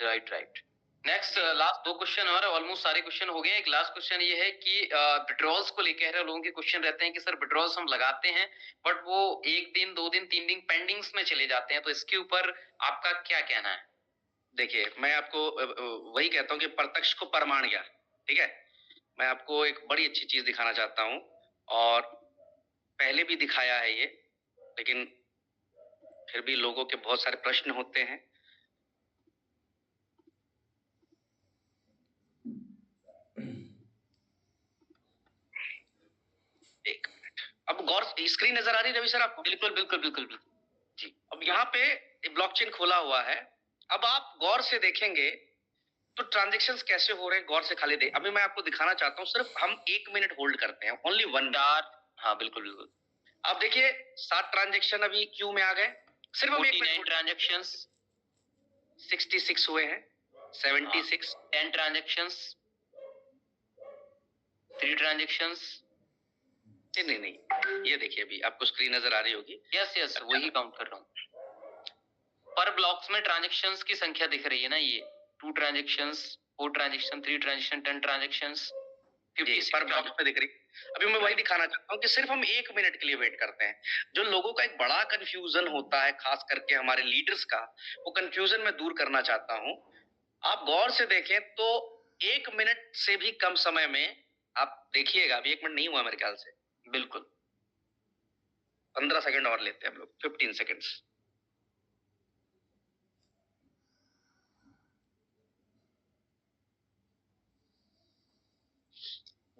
राइट। नेक्स्ट लास्ट 2 क्वेश्चन और ऑलमोस्ट सारे क्वेश्चन हो गए। एक लास्ट क्वेश्चन ये है कि विड्रॉल्स को लेकर लोगों के क्वेश्चन रहते हैं कि सर विड्रॉल्स हम लगाते हैं बट वो 1 दिन 2 दिन 3 दिन पेंडिंग्स में चले जाते हैं, तो इसके ऊपर आपका क्या कहना है? देखिए मैं आपको वही कहता हूं कि प्रत्यक्ष को प्रमाण ज्ञान, ठीक है। मैं आपको एक बड़ी अच्छी चीज दिखाना चाहता हूं, और पहले भी दिखाया है ये, लेकिन फिर भी लोगों के बहुत सारे प्रश्न होते हैं। एक मिनट, अब गौर, स्क्रीन नजर आ रही है रवि सर आपको? बिल्कुल जी। अब यहाँ पे ब्लॉकचेन खोला हुआ है, अब आप गौर से देखेंगे तो ट्रांजैक्शंस कैसे हो रहे हैं, गौर से खाली दे। अभी मैं आपको दिखाना चाहता हूँ, सिर्फ हम 1 मिनट होल्ड करते हैं, ओनली 1 मिनट। हाँ बिल्कुल। आप देखिए 7 ट्रांजैक्शन अभी क्यू में आ गए, सिर्फ हम 1 मिनट। ट्रांजैक्शंस 66 हुए हैं, 76। 10 ट्रांजैक्शंस, 3 ट्रांजैक्शंस। नहीं, ये देखिए अभी आपको स्क्रीन नजर आ रही होगी। यस वही काउंट कर रहा हूँ। पर ब्लॉक्स में ट्रांजैक्शंस की संख्या दिख रही है ना, ये 2 ट्रांजैक्शंस, 4 ट्रांजैक्शन, 3 ट्रांजैक्शन, 10 ट्रांजैक्शंस, 50 पर ब्लॉक्स में दिख रही। अभी मैं वही दिखाना चाहता हूँ कि सिर्फ हम 1 मिनट के लिए वेट करते हैं। जो लोगों का एक बड़ा कंफ्यूजन होता है, खास करके हमारे लीडर्स का, वो कंफ्यूजन मैं दूर करना चाहता हूँ। आप गौर से देखें तो 1 मिनट से भी कम समय में आप देखिएगा, अभी 1 मिनट नहीं हुआ मेरे ख्याल से। बिल्कुल 15 सेकंड और लेते हैं हम लोग, 15 सेकंड्स।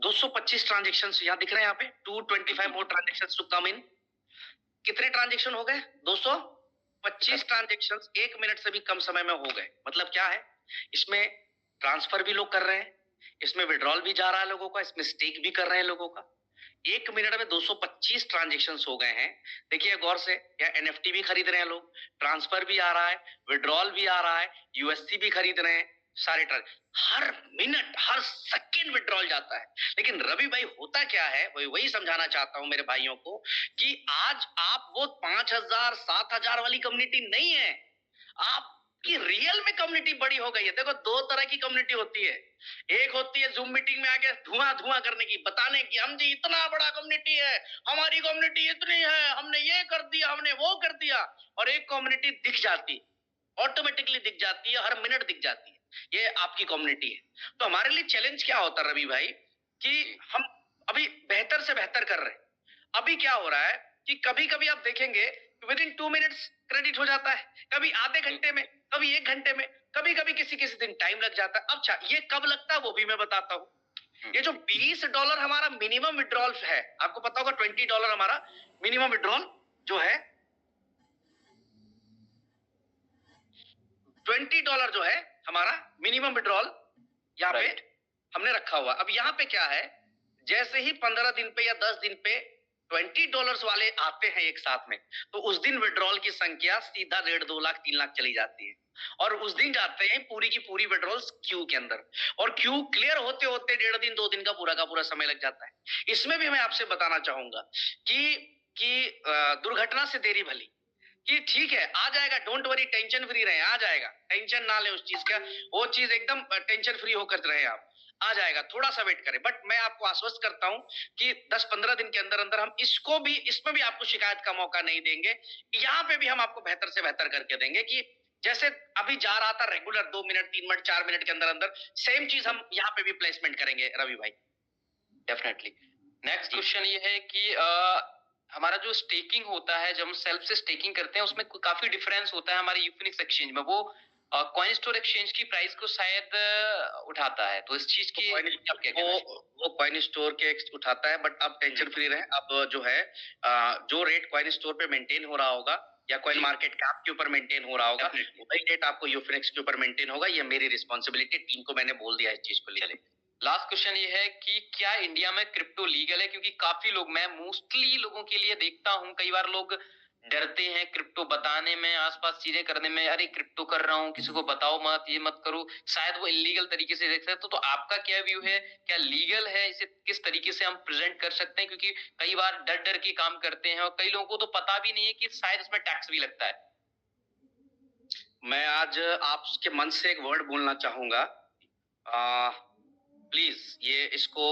$225 ट्रांजेक्शन यहाँ दिख रहे हैं, यहाँ पे 225 मोर ट्रांजेक्शन टू कम इन। कितने ट्रांजेक्शन हो गए? 225 ट्रांजेक्शन 1 मिनट से भी कम समय में हो गए। मतलब क्या है, इसमें ट्रांसफर भी लोग कर रहे हैं, इसमें विड्रॉल भी जा रहा है लोगों का, इसमें स्टेक भी कर रहे हैं लोगों का। 1 मिनट में 225 ट्रांजेक्शन हो गए हैं। देखिए गौर से, या NFT भी खरीद रहे हैं लोग, ट्रांसफर भी आ रहा है, विड्रॉल भी आ रहा है, USC भी खरीद रहे हैं, सारे हर मिनट हर सेकंड विड्रॉल जाता है। लेकिन रवि भाई होता क्या है, वही समझाना चाहता हूं मेरे भाइयों को कि आज आप वो 5000 7000 वाली कम्युनिटी नहीं है, आपकी रियल में कम्युनिटी बड़ी हो गई है। देखो 2 तरह की कम्युनिटी होती है, एक होती है जूम मीटिंग में आके धुआं करने की, बताने की हम जी इतना बड़ा कम्युनिटी है, हमारी कम्युनिटी इतनी है, हमने ये कर दिया, हमने वो कर दिया। और एक कम्युनिटी दिख जाती, ऑटोमेटिकली दिख जाती है, हर मिनट दिख जाती है, ये आपकी कम्युनिटी है। तो हमारे लिए चैलेंज क्या होता है रवि भाई, कि हम अभी बेहतर से बेहतर कर रहे हैं। अभी क्या हो रहा है कि कभी कभी आप देखेंगे विद इन 2 मिनट्स क्रेडिट हो जाता है, कभी आधे घंटे में, कभी 1 घंटे में, कभी कभी किसी दिन टाइम लग जाता है। अच्छा ये कब लगता है वो भी मैं बताता हूं। ये जो $20 हमारा मिनिमम विड्रॉल है, आपको पता होगा $20 हमारा मिनिमम विड्रॉल जो है, $20 जो है हमारा मिनिमम विड्रॉल यहाँ पे हमने रखा हुआ। अब यहाँ पे क्या है, जैसे ही 15 दिन पे या 10 दिन पे $20 वाले आते हैं एक साथ में, तो उस दिन विड्रॉल की संख्या सीधा 1.5, 2 लाख, 3 लाख चली जाती है। और उस दिन जाते हैं पूरी की पूरी विड्रॉल्स क्यू के अंदर, और क्यू क्लियर होते होते 1.5 दिन 2 दिन का पूरा समय लग जाता है। इसमें भी मैं आपसे बताना चाहूंगा कि दुर्घटना से देरी भली, कि ठीक है आ जाएगा, डोंट वरी, टेंशन फ्री रहे, आ जाएगा, टेंशन ना ले उस चीज का, वो चीज एकदम टेंशन फ्री होकर रहे आप, आ जाएगा, थोड़ा सा वेट करें। बट मैं आपको आश्वस्त करता हूं कि 10-15 दिन के अंदर अंदर हम इसमें भी आपको शिकायत का मौका नहीं देंगे। यहाँ पे भी हम आपको बेहतर से बेहतर करके देंगे, कि जैसे अभी जा रहा था रेगुलर 2 मिनट, 3 मिनट, 4 मिनट के अंदर अंदर, सेम चीज हम यहाँ पे भी प्लेसमेंट करेंगे रवि भाई। डेफिनेटली। नेक्स्ट क्वेश्चन ये है कि हमारा जो स्टेकिंग होता है, जब हम सेल्फ से स्टेकिंग करते हैं, उसमें काफी डिफरेंस होता है हमारे यूफिनिक्स एक्सचेंज में। वो कॉइन स्टोर एक्सचेंज की प्राइस को शायद उठाता है, तो इस चीज की आप क्या कहना चाहिए? वो कॉइन स्टोर के उठाता है, बट आप टेंशन फ्री रहें। अब जो है जो रेट कॉइन स्टोर पे मेंटेन हो रहा होगा या कॉइन मार्केट कैप के ऊपर मेंटेन हो रहा होगा, वही रेट आपको यूफिनिक्स के ऊपर मेंटेन होगा। ये मेरी रिस्पॉन्सिबिलिटी, टीम को मैंने बोल दिया इस चीज को लेकर। लास्ट क्वेश्चन ये है कि क्या इंडिया में क्रिप्टो लीगल है? क्योंकि काफी लोग, मैं मोस्टली लोगों के लिए देखता हूं, कई बार लोग डरते हैं क्रिप्टो बताने में, आसपास चीजें करने में, अरे क्रिप्टो कर रहा हूं, किसी को बताओ मत, ये मत करो, शायद वो इलीगल तरीके से देखते हैं। तो आपका क्या व्यू है, क्या लीगल है? इसे किस तरीके से हम प्रेजेंट कर सकते हैं? क्योंकि कई बार डर डर के काम करते हैं, और कई लोगों को तो पता भी नहीं है कि शायद इसमें टैक्स भी लगता है। मैं आज आपके मन से एक वर्ड बोलना चाहूंगा, प्लीज ये इसको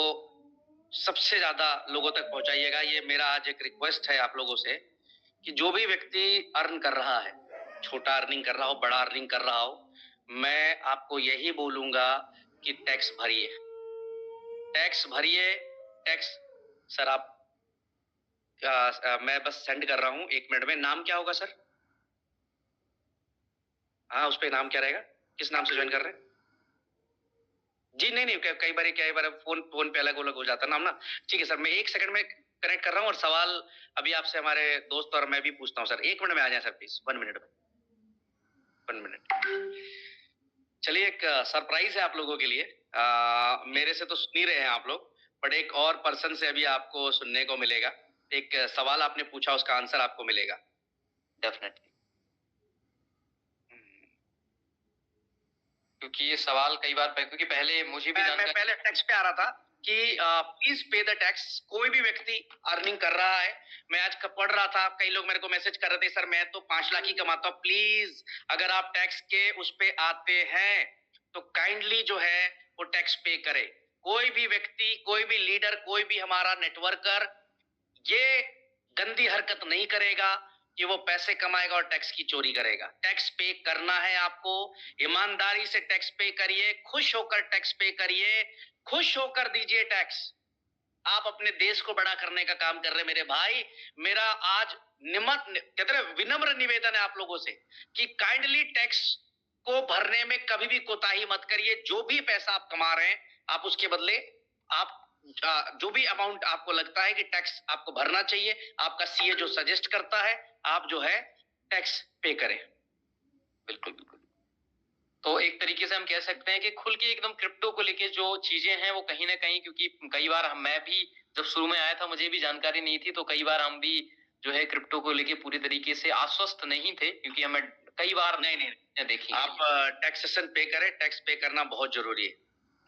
सबसे ज्यादा लोगों तक पहुंचाइएगा। ये मेरा आज एक रिक्वेस्ट है आप लोगों से, कि जो भी व्यक्ति अर्न कर रहा है, छोटा अर्निंग कर रहा हो, बड़ा अर्निंग कर रहा हो, मैं आपको यही बोलूंगा कि टैक्स भरिए, टैक्स भरिए, टैक्स। सर आप मैं बस सेंड कर रहा हूं 1 मिनट में। नाम क्या होगा सर? हाँ, उस पे नाम क्या रहेगा? किस नाम से ज्वाइन कर रहे हैं जी? नहीं, कई बार फोन पे अलग अलग हो जाता नाम ना। ठीक है सर, मैं 1 सेकंड में कनेक्ट कर रहा हूँ, और सवाल अभी आपसे हमारे दोस्त और मैं भी पूछता हूँ सर। 1 मिनट में आ जाए सर प्लीज, 1 मिनट में, 1 मिनट। चलिए, एक सरप्राइज है आप लोगों के लिए। मेरे से तो सुन ही रहे हैं आप लोग, बट एक और पर्सन से अभी आपको सुनने को मिलेगा। एक सवाल आपने पूछा, उसका आंसर आपको मिलेगा डेफिनेटली, क्योंकि ये सवाल कई बार, क्योंकि पहले मुझे भी मैं पहले टैक्स पे आ रहा था कि प्लीज पे द टैक्स। कोई भी व्यक्ति अर्निंग कर रहा है, मैं आज पढ़ रहा था, कई लोग मेरे को मैसेज कर रहे थे, सर मैं तो 5 लाख ही कमाता हूँ, प्लीज अगर आप टैक्स के उस पे आते हैं तो काइंडली जो है वो टैक्स पे करे। कोई भी व्यक्ति, कोई भी लीडर, कोई भी हमारा नेटवर्कर ये गंदी हरकत नहीं करेगा कि वो पैसे कमाएगा और टैक्स की चोरी करेगा। टैक्स पे करना है आपको, ईमानदारी से टैक्स पे करिए, खुश होकर टैक्स पे करिए, खुश होकर दीजिए टैक्स। आप अपने देश को बड़ा करने का काम कर रहे हैं मेरे भाई। मेरा आज विनम्र निवेदन है आप लोगों से कि काइंडली टैक्स को भरने में कभी भी कोताही मत करिए। जो भी पैसा आप कमा रहे हैं, आप उसके बदले आप जो भी अमाउंट आपको लगता है कि टैक्स आपको भरना चाहिए, आपका सीए जो सजेस्ट करता है, आप जो है टैक्स पे करें। बिल्कुल बिल्कुल। तो एक तरीके से हम कह सकते हैं कि खुल के एकदम क्रिप्टो को लेके जो चीजें हैं वो कहीं ना कहीं, क्योंकि कई बार मैं भी जब शुरू में आया था मुझे भी जानकारी नहीं थी, तो कई बार हम भी जो है क्रिप्टो को लेके पूरी तरीके से आश्वस्त नहीं थे, क्योंकि हमें कई बार नहीं देखिए आप टैक्सेशन पे करें। टैक्स पे करना बहुत जरूरी है,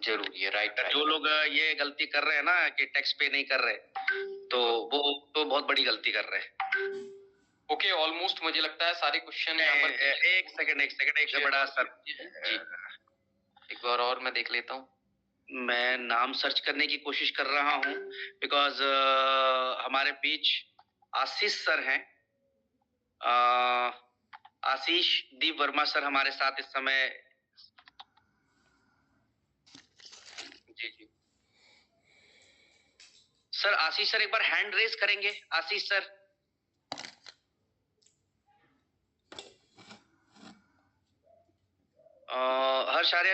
जरूरी है। राइट। जो लोग ये गलती कर रहे हैं ना कि टैक्स पे नहीं कर रहे, तो वो तो बहुत बड़ी गलती कर रहे हैं। ओके, ऑलमोस्ट मुझे लगता है सारे क्वेश्चन यहाँ पर। एक सेकंड एक बड़ा सर जी, एक बार और मैं देख लेता हूँ। मैं नाम सर्च करने की कोशिश कर रहा हूँ, बिकॉज हमारे बीच आशीष सर हैं, आशीष दीप वर्मा सर हमारे साथ इस समय। जी जी सर, आशीष सर एक बार हैंड रेज करेंगे? आशीष सर, हर्ष आर्य,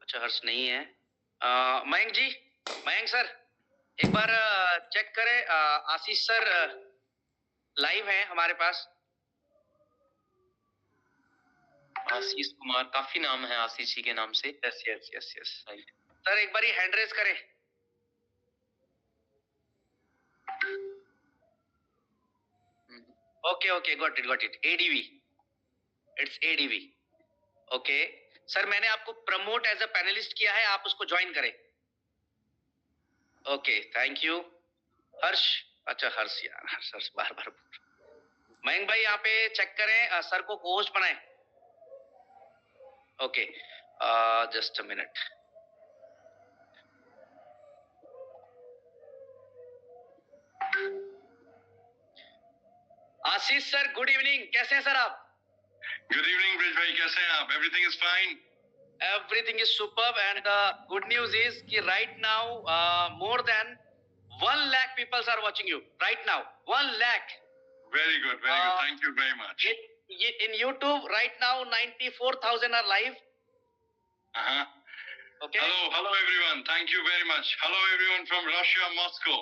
अच्छा हर्ष नहीं है। मयंक जी, मयंक सर एक बार चेक करें। आशीष सर लाइव हैं हमारे पास। आशीष कुमार, काफी नाम है आशीष जी के नाम से। Yes yes yes yes sir, एक बार हैंड रेज करें। Okay, got it. ADV, it's ADV. Okay sir, मैंने आपको प्रमोट एज अ पैनलिस्ट किया है, आप उसको ज्वाइन करें। Okay, thank you. हर्ष, अच्छा हर्ष यार, हर्ष बार बार। मयंक भाई यहाँ पे चेक करें, सर को होस्ट बनाएं। Okay, just a minute. Ashish sir, good evening, कैसे हैं सर आप? गुड इवनिंग ब्रिज भाई, कैसे हैं आप? Everything is fine. Everything is superb, and the good news is कि right now more than 1 lakh people are watching you right now. 1 lakh. Very good, very good. Thank you very much. In YouTube right now 94,000 are live. Okay. Hello everyone. Thank you very much. Hello everyone from Russia, Moscow.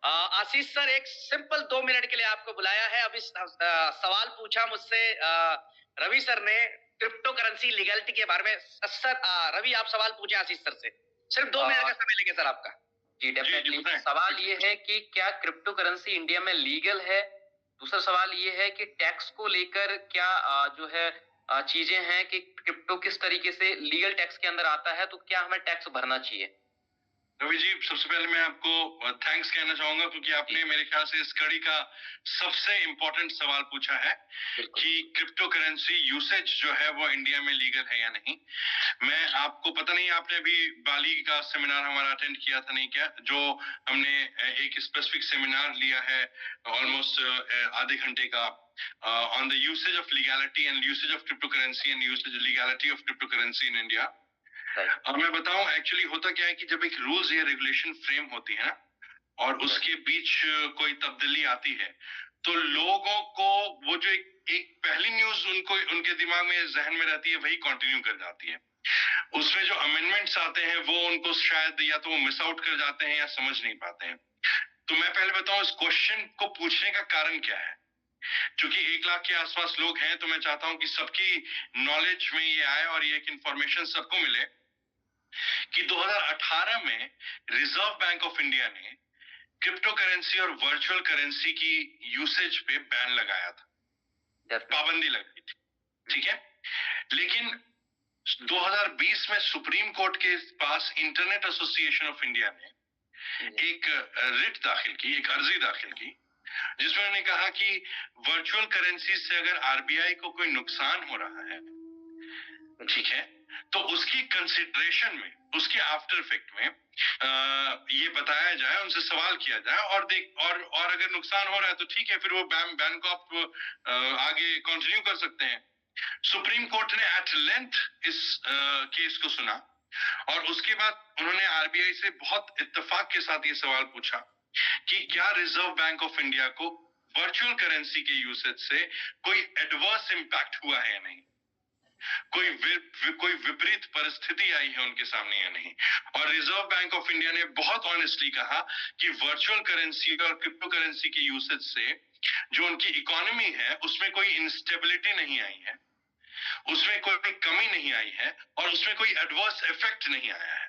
Ashish sir, एक सिंपल 2 मिनट के लिए आपको बुलाया है। अभी सवाल पूछा मुझसे रवि सर ने क्रिप्टो करेंसी लीगलिटी के बारे में। सर रवि, आप सवाल पूछे आशीष सर से, सिर्फ 2 मिनट का समय लेंगे सर आपका। जी डेफिनेटली। सवाल ये है कि क्या क्रिप्टो करेंसी इंडिया में लीगल है। दूसरा सवाल ये है कि टैक्स को लेकर क्या जो है चीजें हैं कि क्रिप्टो किस तरीके से लीगल टैक्स के अंदर आता है, तो क्या हमें टैक्स भरना चाहिए। रवि जी, सबसे पहले मैं आपको थैंक्स कहना चाहूंगा क्योंकि आपने मेरे ख्याल से इस कड़ी का सबसे इम्पोर्टेंट सवाल पूछा है कि क्रिप्टो करेंसी यूसेज जो है वो इंडिया में लीगल है या नहीं। मैं आपको, पता नहीं आपने अभी बाली का सेमिनार हमारा अटेंड किया था नहीं क्या, जो हमने एक स्पेसिफिक सेमिनार लिया है ऑलमोस्ट आधे घंटे का on the usage of legality and usage of crypto currency and usage legality of crypto currency in India. मैं बताऊं एक्चुअली होता क्या है कि जब एक रूल्स या रेगुलेशन फ्रेम होती है ना और उसके बीच कोई तब्दीली आती है तो लोगों को वो जो एक पहली न्यूज उनके दिमाग में जहन में रहती है वही कंटिन्यू कर जाती है। उसमें जो अमेंडमेंट्स आते हैं वो उनको शायद या तो वो मिस आउट कर जाते हैं या समझ नहीं पाते हैं। तो मैं पहले बताऊं इस क्वेश्चन को पूछने का कारण क्या है। क्योंकि 1 लाख के आसपास लोग हैं तो मैं चाहता हूं कि सबकी नॉलेज में ये आए और ये एक इंफॉर्मेशन सबको मिले कि 2018 में रिजर्व बैंक ऑफ इंडिया ने क्रिप्टो करेंसी और वर्चुअल करेंसी की यूसेज पे बैन लगाया था, पाबंदी लगाई थी, ठीक है। लेकिन 2020 में सुप्रीम कोर्ट के पास इंटरनेट एसोसिएशन ऑफ इंडिया ने एक रिट दाखिल की, एक अर्जी दाखिल की, जिसमें उन्होंने कहा कि वर्चुअल करेंसी से अगर आरबीआई को कोई नुकसान हो रहा है, ठीक है, तो उसकी कंसिडरेशन में, उसके आफ्टर इफेक्ट में ये बताया जाए, उनसे सवाल किया जाए और अगर नुकसान हो रहा है तो ठीक है, फिर वो बैन को आप आगे कंटिन्यू कर सकते हैं। सुप्रीम कोर्ट ने एट लेंथ इस केस को सुना और उसके बाद उन्होंने आरबीआई से बहुत इत्तेफाक के साथ ये सवाल पूछा कि क्या रिजर्व बैंक ऑफ इंडिया को वर्चुअल करेंसी के यूसेज से कोई एडवर्स इंपैक्ट हुआ है या नहीं, कोई विपरीत परिस्थिति आई है उनके सामने या नहीं। और रिजर्व बैंक ऑफ इंडिया ने बहुत ऑनेस्टली कहा कि वर्चुअल करेंसी और क्रिप्टो करेंसी के यूसेज से जो उनकी इकोनॉमी है उसमें कोई इंस्टेबिलिटी नहीं आई है, उसमें कोई कमी नहीं आई है और उसमें कोई एडवर्स इफेक्ट नहीं आया है।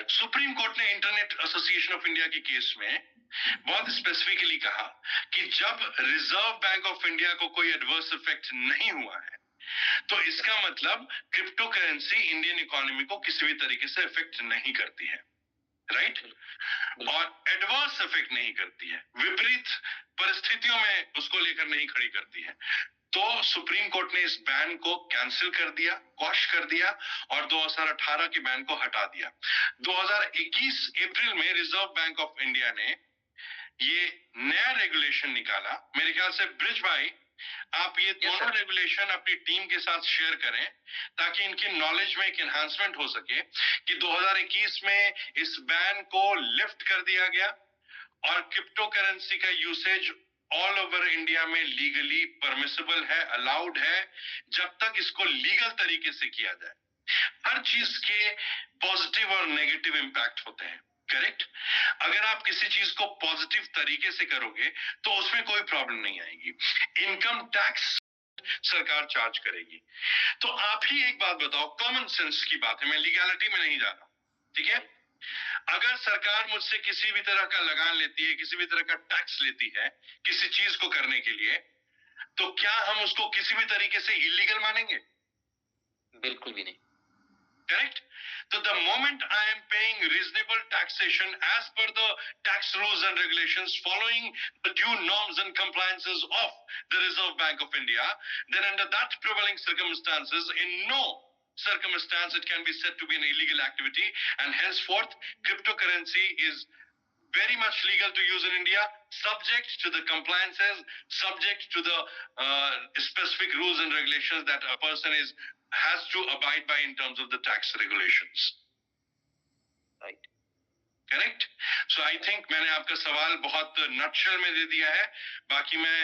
सुप्रीम कोर्ट ने इंटरनेट एसोसिएशन ऑफ इंडिया के केस में बहुत स्पेसिफिकली कहा कि जब रिजर्व बैंक ऑफ इंडिया को कोई एडवर्स इफेक्ट नहीं हुआ है तो इसका मतलब क्रिप्टो करेंसी इंडियन इकोनॉमी को किसी भी तरीके से इफेक्ट नहीं करती है, राइट, और एडवर्स इफेक्ट नहीं करती है, विपरीत परिस्थितियों में उसको लेकर नहीं खड़ी करती है। तो सुप्रीम कोर्ट ने इस बैन को कैंसिल कर दिया, क्वॉश कर दिया और 2018 के बैन को हटा दिया। 2021 अप्रैल में रिजर्व बैंक ऑफ इंडिया ने ये नया रेगुलेशन निकाला। मेरे ख्याल से ब्रिज भाई आप ये दोनों रेगुलेशन अपनी टीम के साथ शेयर करें ताकि इनकी नॉलेज में एक एनहांसमेंट हो सके कि 2021 में इस बैन को लिफ्ट कर दिया गया और क्रिप्टो करेंसी का यूसेज ऑल ओवर इंडिया में लीगली परमिसिबल है, अलाउड है, जब तक इसको लीगल तरीके से किया जाए। हर चीज के पॉजिटिव और नेगेटिव इम्पैक्ट होते हैं, करेक्ट। अगर आप किसी चीज को पॉजिटिव तरीके से करोगे तो उसमें कोई प्रॉब्लम नहीं आएगी। इनकम टैक्स सरकार चार्ज करेगी। तो आप ही एक बात बताओ, कॉमन सेंस की बात है, मैं लीगैलिटी में नहीं जा रहा, ठीक है। अगर सरकार मुझसे किसी भी तरह का लगान लेती है, किसी भी तरह का टैक्स लेती है किसी चीज को करने के लिए, तो क्या हम उसको किसी भी तरीके से इलीगल मानेंगे? बिल्कुल भी नहीं। Correct? So the moment I am paying reasonable taxation as per the tax rules and regulations, following the due norms and compliances of the Reserve Bank of India, then under that prevailing circumstances, in no circumstance it can be said to be an illegal activity, and henceforth cryptocurrency is very much legal to use in India, subject to the compliances, subject to the specific rules and regulations that a person has to abide by in terms of the tax regulations. Right. Correct? So I think मैंने आपका सवाल बहुत नटशेल में दे दिया है. बाकी मैं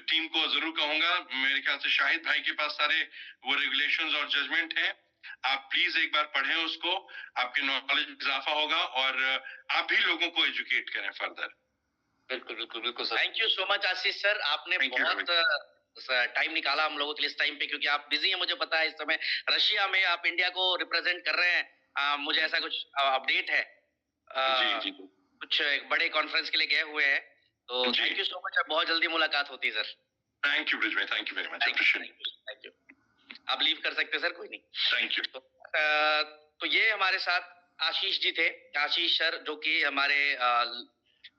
टीम को जरूर कहूंगा, मेरे ख्याल से शाहिद भाई के पास सारे वो रेगुलेशंस और जजमेंट हैं. आप प्लीज एक बार पढ़ें उसको, आपके नॉलेज में इजाफा होगा और आप भी लोगों को एजुकेट करें फर्दर. बिल्कुल बिल्कुल बिल्कुल sir. Thank you so much Ashish sir, आपने Thank you, बहुत टाइम निकाला हम लोगों के लिए इस टाइम पे, क्योंकि आप बिजी हैं, मुझे पता है. इस समय रशिया में आप इंडिया को रिप्रेजेंट कर रहे हैं. मुझे ऐसा कुछ अपडेट है. जी. कुछ एक बड़े कॉन्फ्रेंस के लिए गए हुए हैं, तो थैंक यू सो मच. बहुत जल्दी मुलाकात होती है सर. थैंक यू ब्रिज भाई, thank you very much, thank you. आप लीव कर सकते हैं सर, कोई नहीं. Thank you. तो ये हमारे साथ आशीष जी थे. आशीष सर जो कि हमारे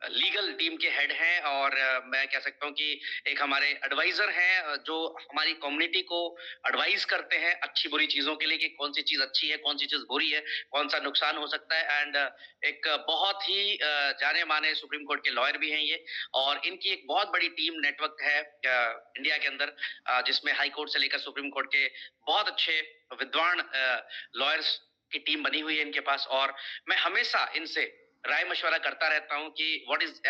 लीगल टीम के हेड हैं, और मैं कह सकता हूं कि एक हमारे एडवाइजर हैं जो हमारी कम्युनिटी को एडवाइस करते हैं अच्छी बुरी चीजों के लिए, कि कौन सी चीज अच्छी है, कौन सी चीज बुरी है, कौन सा नुकसान हो सकता है. एंड एक बहुत ही जाने माने सुप्रीम कोर्ट के लॉयर भी हैं ये, और इनकी एक बहुत बड़ी टीम नेटवर्क है इंडिया के अंदर, जिसमें हाई कोर्ट से लेकर सुप्रीम कोर्ट के बहुत अच्छे विद्वान लॉयर्स की टीम बनी हुई है इनके पास. और मैं हमेशा इनसे राय मशवरा करता रहता हूं कि व्हाट इज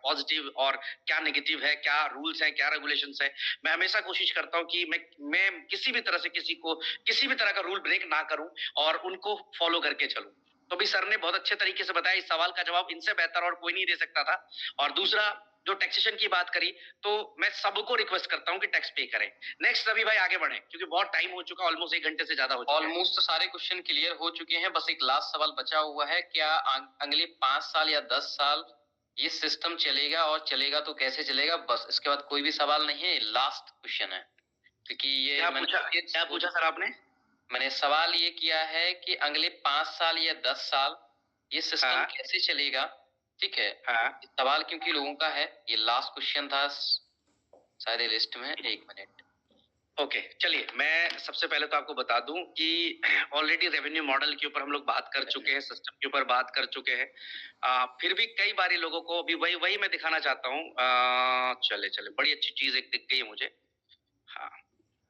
पॉजिटिव और क्या नेगेटिव है, क्या रूल्स हैं, क्या रेगुलेशंस है. मैं हमेशा कोशिश करता हूं कि मैं किसी भी तरह से किसी को किसी भी तरह का रूल ब्रेक ना करूं और उनको फॉलो करके चलूं. तो भी सर ने बहुत अच्छे तरीके से बताया, इस सवाल का जवाब इनसे बेहतर और कोई नहीं दे सकता था. और दूसरा जो टैक्सेशन की बात करी, तो मैं सबको रिक्वेस्ट करता हूं कि टैक्स पे करें. नेक्स्ट रवि भाई आगे बढ़े, क्योंकि बहुत टाइम हो चुका, ऑलमोस्ट 1 घंटे से ज्यादा हो चुका है. ऑलमोस्ट सारे क्वेश्चन क्लियर हो चुके हैं, बस एक लास्ट सवाल बचा हुआ है. क्या अगले 5 साल या 10 साल ये सिस्टम चलेगा, और चलेगा तो कैसे चलेगा? बस इसके बाद कोई भी सवाल नहीं है, लास्ट क्वेश्चन है. क्योंकि ये क्या पूछा सर आपने? मैंने सवाल ये किया है कि अगले 5 साल या 10 साल ये सिस्टम कैसे चलेगा. ठीक है. सवाल क्योंकि लोगों का है, ये लास्ट क्वेश्चन था सारे लिस्ट में. 1 मिनट. ओके, चलिए मैं सबसे पहले तो आपको बता दूं कि ऑलरेडी रेवेन्यू मॉडल के ऊपर हम लोग बात कर चुके हैं, सिस्टम के ऊपर बात कर चुके हैं. फिर भी कई बारी लोगों को भी वही मैं दिखाना चाहता हूं. चले बड़ी अच्छी चीज एक दिख गई है मुझे. हाँ,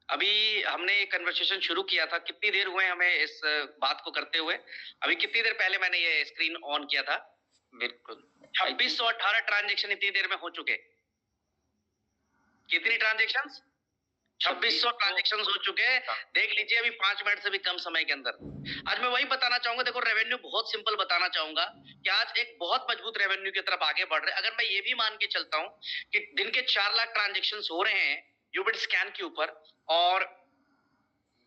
अभी हमने एक कन्वर्सेशन शुरू किया था. कितनी देर हुए हमें इस बात को करते हुए? अभी कितनी देर पहले मैंने ये स्क्रीन ऑन किया था? बिल्कुल 2618 ट्रांजेक्शन इतनी देर में हो चुके. कितनी ट्रांजेक्शंस? 2600 ट्रांजेक्शन हो चुके हैं. देख लीजिए, अभी 5 मिनट से भी कम समय के अंदर. आज मैं वही बताना चाहूंगा. देखो, रेवेन्यू बहुत सिंपल बताना चाहूंगा कि आज एक बहुत मजबूत रेवेन्यू की तरफ आगे बढ़ रहे हैं. अगर मैं ये भी मान के चलता हूं कि दिन के 4 लाख ट्रांजेक्शन हो रहे हैं यूबिट स्कैन के ऊपर, और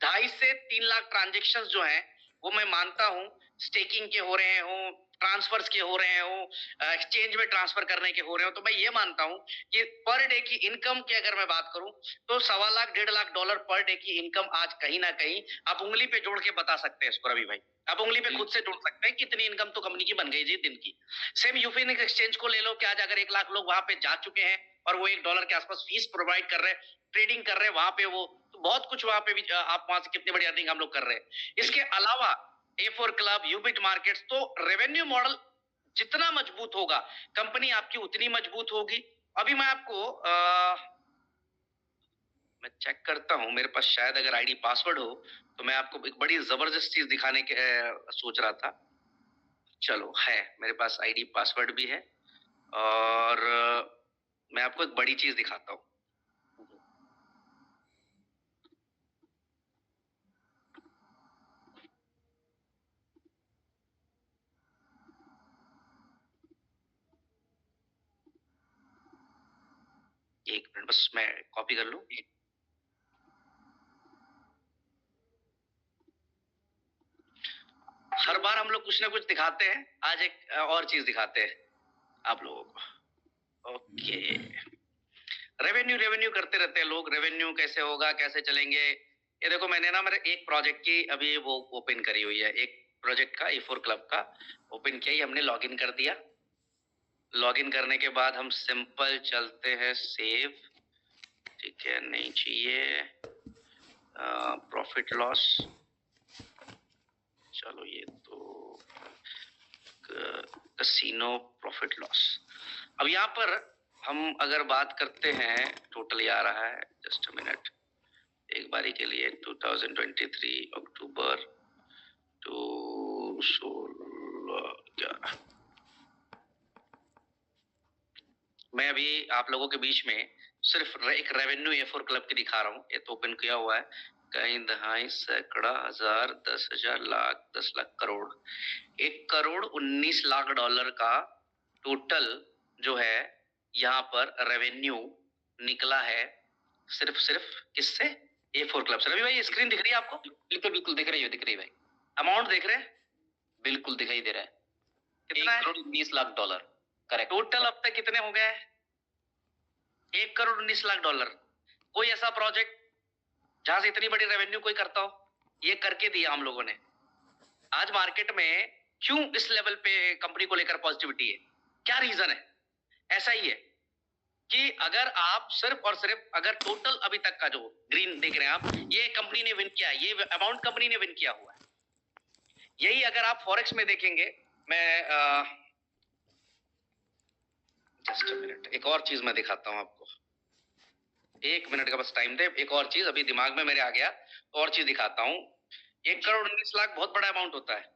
2.5 से 3 लाख ट्रांजेक्शन जो हैं वो मैं मानता हूं स्टेकिंग के हो रहे हों, ट्रांसफर्स के हो रहे हो, एक्सचेंज में ट्रांसफर करने के हो रहे हो, तो मैं ये मानता हूं कि पर डे की इनकम की अगर मैं बात करूं तो $1.25 लाख $1.5 पर डे की इनकम आज कहीं ना कहीं आप उंगली पे जोड़ के बता सकते हैं इसको. रवि भाई, आप उंगली पे खुद से जोड़ सकते हैं कितनी इनकम तो कंपनी की बन गई जी दिन की. सेम यूफिनिक्स एक्सचेंज को ले लो कि आज अगर 1 लाख लोग वहां पे जा चुके हैं और वो $1 के आसपास फीस प्रोवाइड कर रहे हैं, ट्रेडिंग कर रहे हैं वहां पे, वो तो बहुत कुछ वहां पे भी आप वहां से कितनी बड़ी अर्निंग हम लोग कर रहे हैं. इसके अलावा A4 क्लब, यूबिट मार्केट्स, तो रेवेन्यू मॉडल जितना मजबूत होगा कंपनी आपकी उतनी मजबूत होगी. अभी मैं आपको मैं चेक करता हूं, मेरे पास शायद अगर आईडी पासवर्ड हो तो मैं आपको एक बड़ी जबरदस्त चीज दिखाने के सोच रहा था. चलो, है मेरे पास आईडी पासवर्ड भी है, और मैं आपको एक बड़ी चीज दिखाता हूं. एक मिनट, बस मैं कॉपी कर लूं. हर बार हम लोग कुछ ना कुछ दिखाते हैं, आज एक और चीज दिखाते हैं आप लोगों को। ओके, रेवेन्यू करते रहते हैं लोग, रेवेन्यू कैसे होगा, कैसे चलेंगे। ये देखो मैंने ना मेरे एक प्रोजेक्ट की अभी वो ओपन करी हुई है, एक प्रोजेक्ट का E4 क्लब का ओपन किया ही हमने, लॉगिन कर दिया। लॉगिन करने के बाद हम सिंपल चलते हैं सेव, ठीक है, नहीं चाहिए प्रॉफिट लॉस, चलो ये तो कैसीनो प्रॉफिट लॉस। अब यहाँ पर हम अगर बात करते हैं, टोटल ये आ रहा है, जस्ट अ मिनट, एक बारी के लिए 2023 अक्टूबर टू 16 मैं अभी आप लोगों के बीच में सिर्फ एक रेवेन्यू E4 क्लब की दिखा रहा हूँ। ये तो ओपन किया हुआ है, कहीं दहाई सैकड़ा हजार 10,000 लाख 10 लाख करोड़, 1,19 लाख डॉलर का टोटल जो है यहाँ पर रेवेन्यू निकला है, सिर्फ किससे, E4 क्लब से। रवि भाई स्क्रीन दिख रही है आपको? बिल्कुल बिल्कुल दिख रही है, दिख रही है भाई। अमाउंट देख रहे हैं? बिल्कुल दिखाई दे रहा है, कितना है? 1,19 लाख डॉलर। करेक्ट। टोटल अब तक कितने हो गए? 1,19 लाख डॉलर। कोई ऐसा प्रोजेक्ट जहां से इतनी बड़ी रेवेन्यू कोई करता हो? ये करके दिया हम लोगों ने। आज मार्केट में क्यों इस लेवल पे कंपनी को लेकर पॉजिटिविटी है? क्या रीजन है? ऐसा ही है कि अगर आप सिर्फ और सिर्फ अगर टोटल अभी तक का जो ग्रीन देख रहे हैं आप, ये कंपनी ने विन किया है, ये अमाउंट कंपनी ने विन किया हुआ है। यही अगर आप फॉरेक्स में देखेंगे, मैं जस्ट अ मिनट, एक और चीज मैं दिखाता हूं आपको, 1 मिनट का बस टाइम दे। एक और चीज अभी दिमाग में मेरे आ गया, और चीज दिखाता हूं। 1,19 लाख बहुत बड़ा अमाउंट होता है,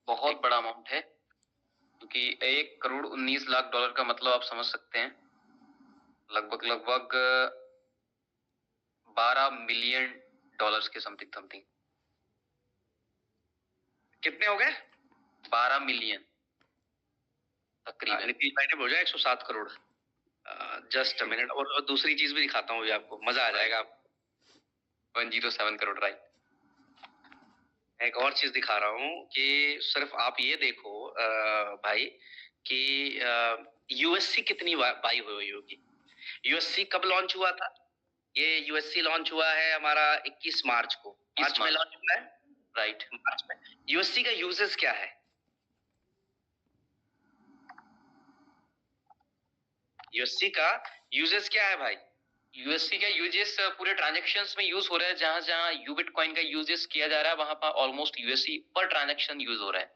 बहुत बड़ा अमाउंट है, क्योंकि 1,19 लाख डॉलर का मतलब आप समझ सकते हैं, लगभग 12 मिलियन डॉलर्स के समथिंग। कितने हो गए? 12 मिलियन तकरीबन। नीतीश भाई ने बोला 107 करोड़। जस्ट अ मिनट, और दूसरी चीज भी दिखाता हूँ अभी आपको, मजा आ जाएगा आपको। 107 करोड़, राइट। एक और चीज दिखा रहा हूँ कि सिर्फ आप ये देखो भाई कि यूएससी कितनी बाई हुई होगी। यूएससी कब लॉन्च हुआ था? ये यूएससी लॉन्च हुआ है हमारा 21 मार्च को, मार्च में लॉन्च हुआ है, राइट, मार्च में। यूएससी का यूजेस क्या है? यूएससी का यूजेस क्या है भाई? यूएससी का यूजेस पूरे ट्रांजैक्शंस में यूज हो रहा है, जहां जहां यूबिट कॉइन का यूजेस किया जा रहा है, वहां पर ऑलमोस्ट यूएससी पर ट्रांजैक्शन यूज हो रहा है।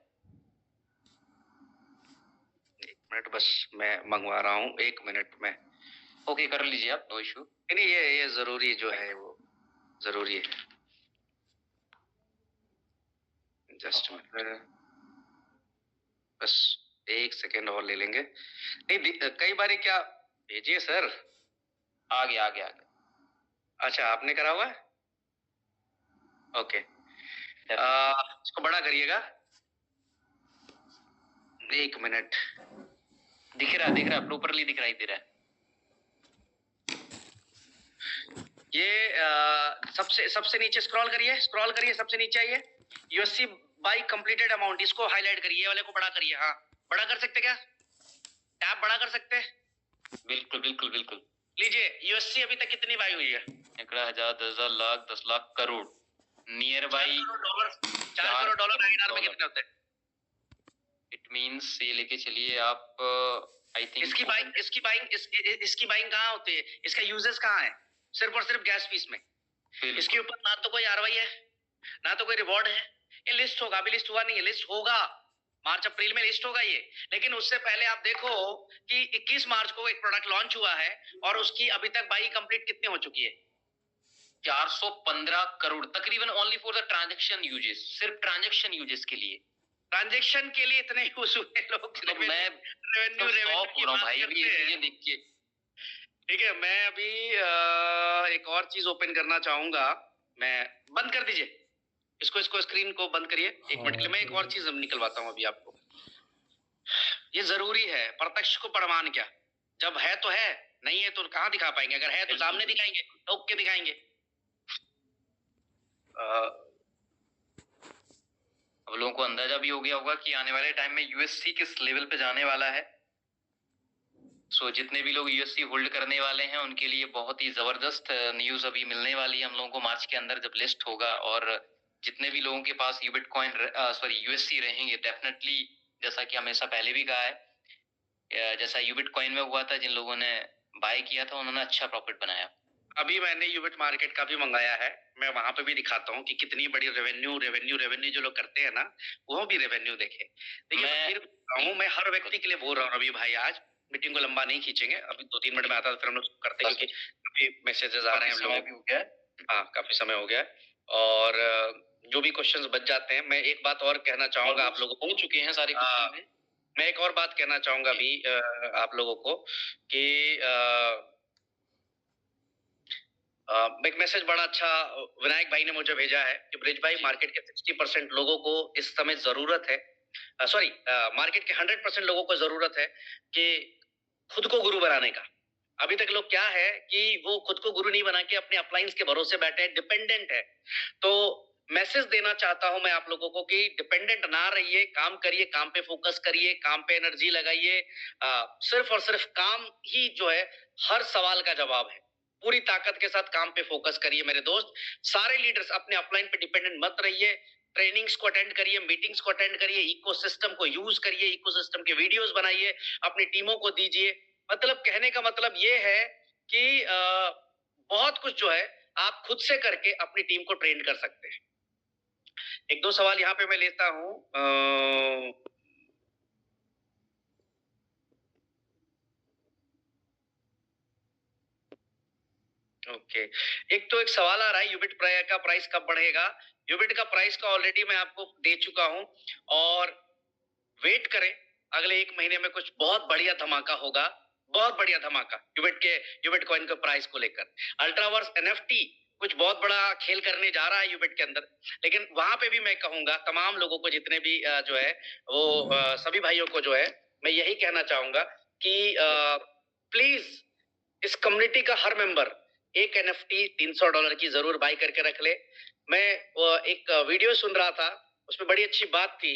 1 मिनट बस मैं मंगवा रहा हूँ, 1 मिनट में। ओके, कर लीजिए आप, नो इशू। नहीं, ये जरूरी जो है वो जरूरी है। जस्ट बस 1 सेकेंड और ले लेंगे। नहीं, कई बार क्या भेजिए सर। आ गया। अच्छा, आपने करा हुआ है? ओके, इसको बड़ा करिएगा। 1 मिनट, दिख रहा है, प्रॉपरली दिखाई दे रहा है। ये सबसे नीचे स्क्रॉल करिए, सबसे नीचे आइए। यूएससी बाई कंप्लीटेड अमाउंट, इसको हाईलाइट करिए, वाले को बड़ा करिए। हाँ, बड़ा कर सकते क्या? टैब बड़ा कर सकते? बिल्कुल। लीजिए, यूएससी अभी तक कितनी बाई हुई है? 1,000, 10,000 lakh, 10 lakh crore, near by 4 crore dollar INR में कितने होते हैं? इट मींस ये लेके चलिए आप, आई थिंक इसकी बाइंग कहाँ होती है? इसका यूजेस कहाँ है? सिर्फ और सिर्फ गैस फीस में। इसके ऊपर ना तो कोई ROI है, ना तो कोई रिवॉर्ड है। ये लिस्ट होगा, अभी लिस्ट हुआ नहीं है, लिस्ट होगा मार्च अप्रैल में, लिस्ट होगा ये। लेकिन उससे पहले आप देखो कि 21 मार्च को एक प्रोडक्ट लॉन्च हुआ है और उसकी अभी तक बाई कंप्लीट कितनी हो चुकी है? 415 करोड़ तकरीबन, only for the transaction uses, सिर्फ ट्रांजैक्शन यूजेस के लिए। ट्रांजैक्शन के लिए इतने यूज हुए लोग, तो मैं रेवेन्यू की बात भाई अभी ये देख के। ठीक है, मैं अभी एक और चीज ओपन करना चाहूंगा। मैं बंद कर दीजिए इसको स्क्रीन को बंद करिए 1 मिनट के लिए। मैं एक और चीज निकलवाता हूँ अभी आपको। ये जरूरी है, प्रत्यक्ष को प्रमाण क्या, जब है तो है, नहीं है तो कहाँ दिखा पाएंगे? अगर है तो सामने दिखाएंगे, ठोक के दिखाएंगे। अब लोगों को अंदाजा भी हो गया होगा कि आने वाले टाइम में यूएससी किस लेवल पे जाने वाला है। सो जितने भी लोग यूएससी होल्ड करने वाले हैं उनके लिए बहुत ही जबरदस्त न्यूज अभी मिलने वाली है हम लोगों को मार्च के अंदर जब लिस्ट होगा। और जितने भी लोगों के पास यूएससी रहेंगे डेफिनेटली, जैसा कि हमेशा पहले भी कहा है, जैसा यूबिट कॉइन में हुआ था, जिन लोगों ने बाय किया था उन्होंने अच्छा प्रॉफिट बनाया। अभी मैंने यूबिट मार्केट का भी मंगाया है, मैं वहां पे भी दिखाता हूँ कि कितनी बड़ी रेवेन्यू जो लोग करते हैं ना, वो भी रेवेन्यू देखे। देखिए मैं हर व्यक्ति के लिए बोल रहा हूँ रवि भाई, आज मीटिंग को लंबा नहीं खींचेंगे, अभी 2-3 मिनट में आता है फिर हम लोग करते हैं, क्योंकि काफी मैसेजेस आ रहे हैं लोगों को। हाँ, काफी समय हो गया और जो भी क्वेश्चंस बच जाते हैं, मैं एक बात और कहना चाहूंगा आप लोगों को, हो चुके हैं सारे क्वेश्चन। मैं एक और बात कहना चाहूंगा अभी आप लोगों को कि एक मैसेज बड़ा अच्छा विनायक भाई ने मुझे भेजा है कि ब्रिज भाई, मार्केट के 60% लोगों को इस समय जरूरत है, मार्केट के 100% लोगों को जरूरत है कि खुद को गुरु बनाने का। अभी तक लोग क्या है कि वो खुद को गुरु नहीं बना के अपने अप्लायंस के भरोसे बैठे हैं, डिपेंडेंट है। तो मैसेज देना चाहता हूं मैं आप लोगों को कि डिपेंडेंट ना रहिए, काम करिए, काम पे फोकस करिए, काम पे एनर्जी लगाइए। सिर्फ और सिर्फ काम ही जो है हर सवाल का जवाब है। पूरी ताकत के साथ काम पे फोकस करिए मेरे दोस्त। सारे लीडर्स अपने अपलाइन पे डिपेंडेंट मत रहिए। ट्रेनिंग्स को अटेंड करिए, मीटिंग्स को अटेंड करिए, इकोसिस्टम को यूज करिए, इकोसिस्टम के वीडियोस बनाइए, अपनी टीमों को दीजिए। मतलब कहने का मतलब ये है कि बहुत कुछ जो है आप खुद से करके अपनी टीम को ट्रेन कर सकते हैं। 1-2 सवाल यहाँ पे मैं लेता हूं। ओके, एक सवाल आ रहा है, यूबिट का प्राइस कब बढ़ेगा? यूबिट का प्राइस का ऑलरेडी मैं आपको दे चुका हूं और वेट करें, अगले 1 महीने में कुछ बहुत बढ़िया धमाका होगा, बहुत बढ़िया धमाका यूबिट कॉइन के प्राइस को लेकर। अल्ट्रावर्स एनएफटी कुछ बहुत बड़ा खेल करने जा रहा है यूबिट के अंदर, लेकिन वहां पे भी मैं कहूंगा तमाम लोगों को, जितने भी जो है वो सभी भाइयों को जो है मैं यही कहना चाहूंगा कि प्लीज इस कम्युनिटी का हर मेंबर एक एनएफटी $300 की जरूर बाय करके रख ले। मैं एक वीडियो सुन रहा था, उसमें बड़ी अच्छी बात थी।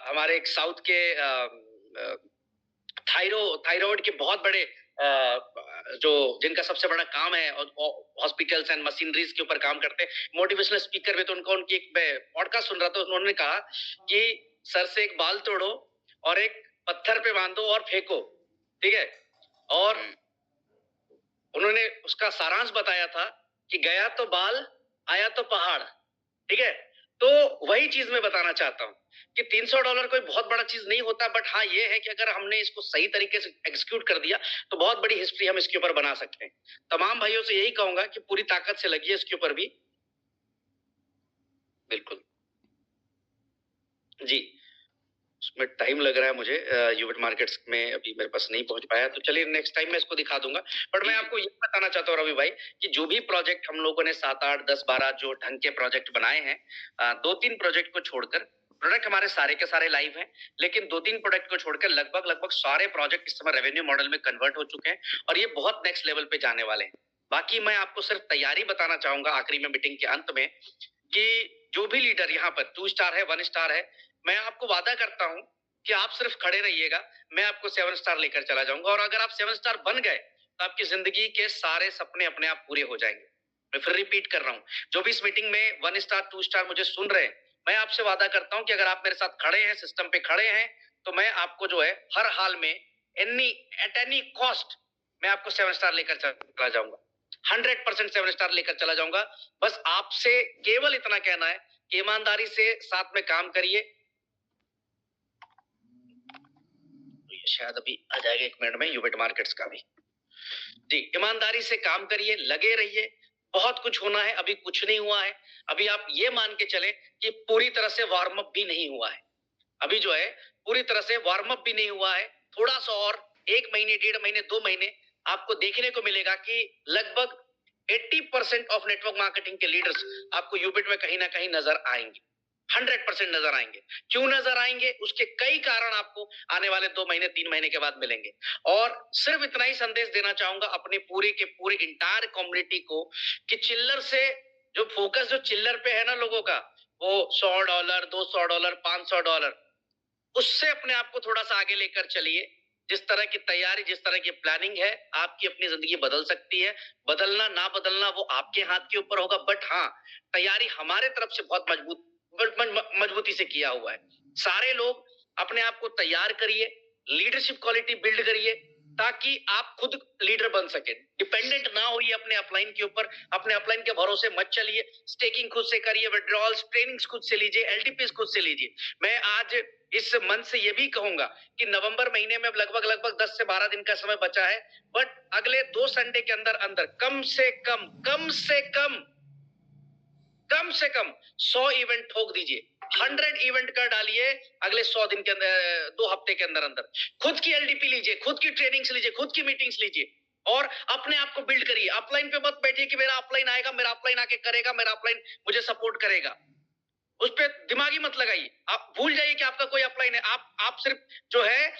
हमारे एक साउथ के थायराइड के बहुत बड़े जो जिनका सबसे बड़ा काम है हॉस्पिटल्स एंड मशीनरीज के ऊपर काम करते हैं, मोटिवेशनल स्पीकर में, तो उनकी एक पॉडकास्ट सुन रहा था, उन्होंने कहा कि सर से एक बाल तोड़ो और एक पत्थर पे बांधो और फेंको, ठीक है। और उन्होंने उसका सारांश बताया था कि गया तो बाल, आया तो पहाड़, ठीक है। तो वही चीज मैं बताना चाहता हूं कि $300 कोई बहुत बड़ा चीज नहीं होता, बट हाँ ये है कि अगर हमने इसको सही तरीके से एग्जीक्यूट कर दिया तो बहुत बड़ी हिस्ट्री हम इसके ऊपर बना सकते हैं। तमाम भाइयों से यही कहूंगा कि पूरी ताकत से लगिए इसके ऊपर भी। बिल्कुल जी, उसमें टाइम लग रहा है मुझे, यूबिट मार्केट्स में अभी मेरे पास नहीं पहुंच पाया, तो चलिए नेक्स्ट टाइम मैं इसको दिखा दूंगा। बट मैं आपको ये बताना चाहता हूँ रवि भाई कि जो भी प्रोजेक्ट हम लोगों ने 7, 8, 10, 12 जो ढंग के प्रोजेक्ट बनाए हैं, 2-3 प्रोजेक्ट को छोड़कर, प्रोडक्ट हमारे सारे के सारे लाइव हैं, लेकिन 2-3 प्रोडक्ट को छोड़कर लगभग सारे प्रोजेक्ट इस समय रेवेन्यू मॉडल में कन्वर्ट हो चुके हैं और ये बहुत नेक्स्ट लेवल पे जाने वाले हैं। बाकी मैं आपको सिर्फ तैयारी बताना चाहूंगा आखिरी में मीटिंग के अंत में कि जो भी लीडर यहाँ पर 2 स्टार है, 1 स्टार है, मैं आपको वादा करता हूं कि आप सिर्फ खड़े रहिएगा, मैं आपको 7 स्टार लेकर चला जाऊंगा। और अगर आप 7 स्टार बन गए तो आपकी जिंदगी के सारे सपने अपने आप पूरे हो जाएंगे। मैं फिर रिपीट कर रहा हूं, जो भी इस मीटिंग में 1 स्टार 2 स्टार मुझे सुन रहे हैं, मैं आपसे वादा करता हूं कि अगर आप मेरे साथ खड़े हैं, सिस्टम पे खड़े हैं, तो मैं आपको जो है हर हाल में एट एनी कॉस्ट मैं आपको 7 स्टार लेकर चला जाऊंगा, 100% 7 स्टार लेकर चला जाऊंगा। बस आपसे केवल इतना कहना है कि ईमानदारी से साथ में काम करिए। शायद अभी आ जाएगा 1 मिनट में यूबिट मार्केट्स का भी जी। ईमानदारी से काम करिए, लगे रहिए, बहुत कुछ होना है, अभी कुछ नहीं हुआ है। अभी आप ये मान के चले कि पूरी तरह से वार्म अप भी नहीं हुआ है, अभी जो है पूरी तरह से वार्म अप भी नहीं हुआ है। थोड़ा सा और 1 महीने, 1.5 महीने, 2 महीने आपको देखने को मिलेगा कि लगभग 80% ऑफ नेटवर्क मार्केटिंग के लीडर्स आपको यूबिट में कहीं ना कहीं नजर आएंगे, 100% नजर आएंगे। क्यों नजर आएंगे, उसके कई कारण आपको आने वाले 2 महीने, 3 महीने के बाद मिलेंगे। और सिर्फ इतना ही संदेश देना चाहूंगा अपने पूरी के पूरी इंटायर कम्युनिटी को कि चिल्लर से जो फोकस जो चिल्लर पे है ना लोगों का, वो $100, $200, $500, उससे अपने आप को थोड़ा सा आगे लेकर चलिए। जिस तरह की तैयारी, जिस तरह की प्लानिंग है, आपकी अपनी जिंदगी बदल सकती है। बदलना ना बदलना वो आपके हाथ के ऊपर होगा, बट हाँ, तैयारी हमारे तरफ से बहुत मजबूती से किया हुआ है। सारे लोग अपने आप को तैयार करिए, लीडरशिप क्वालिटी बिल्ड करिए, ताकि आप खुद लीडर बन सके। डिपेंडेंट ना होइए अपने अपलाइन के ऊपर, अपने अपलाइन के भरोसे मत चलिए। स्टेकिंग खुद से करिए, विड्रॉल्स, ट्रेनिंग्स खुद से लीजिए, एलटीपीज खुद से लीजिए। मैं आज इस मंथ से ये भी कहूंगा कि नवंबर महीने में लगभग 10 से 12 दिन का समय बचा है, बट अगले 2 संडे के अंदर अंदर कम से कम 100 इवेंट ठोक दीजिए। 100 इवेंट कर डालिए अगले 100 दिन के अंदर, 2 हफ्ते के अंदर अंदर। खुद की एलडीपी लीजिए, खुद की ट्रेनिंग्स लीजिए, खुद की मीटिंग्स लीजिए और अपने आप को बिल्ड करिए। अपलाइन पे मत बैठिए कि मेरा अपलाइन आएगा, मेरा अपलाइन आके करेगा, मेरा अपलाइन मुझे सपोर्ट करेगा। उस पे दिमागी मत लगाइए। आप भूल जाइए कि आपका कोई अपलाइन है। आप सिर्फ जो है,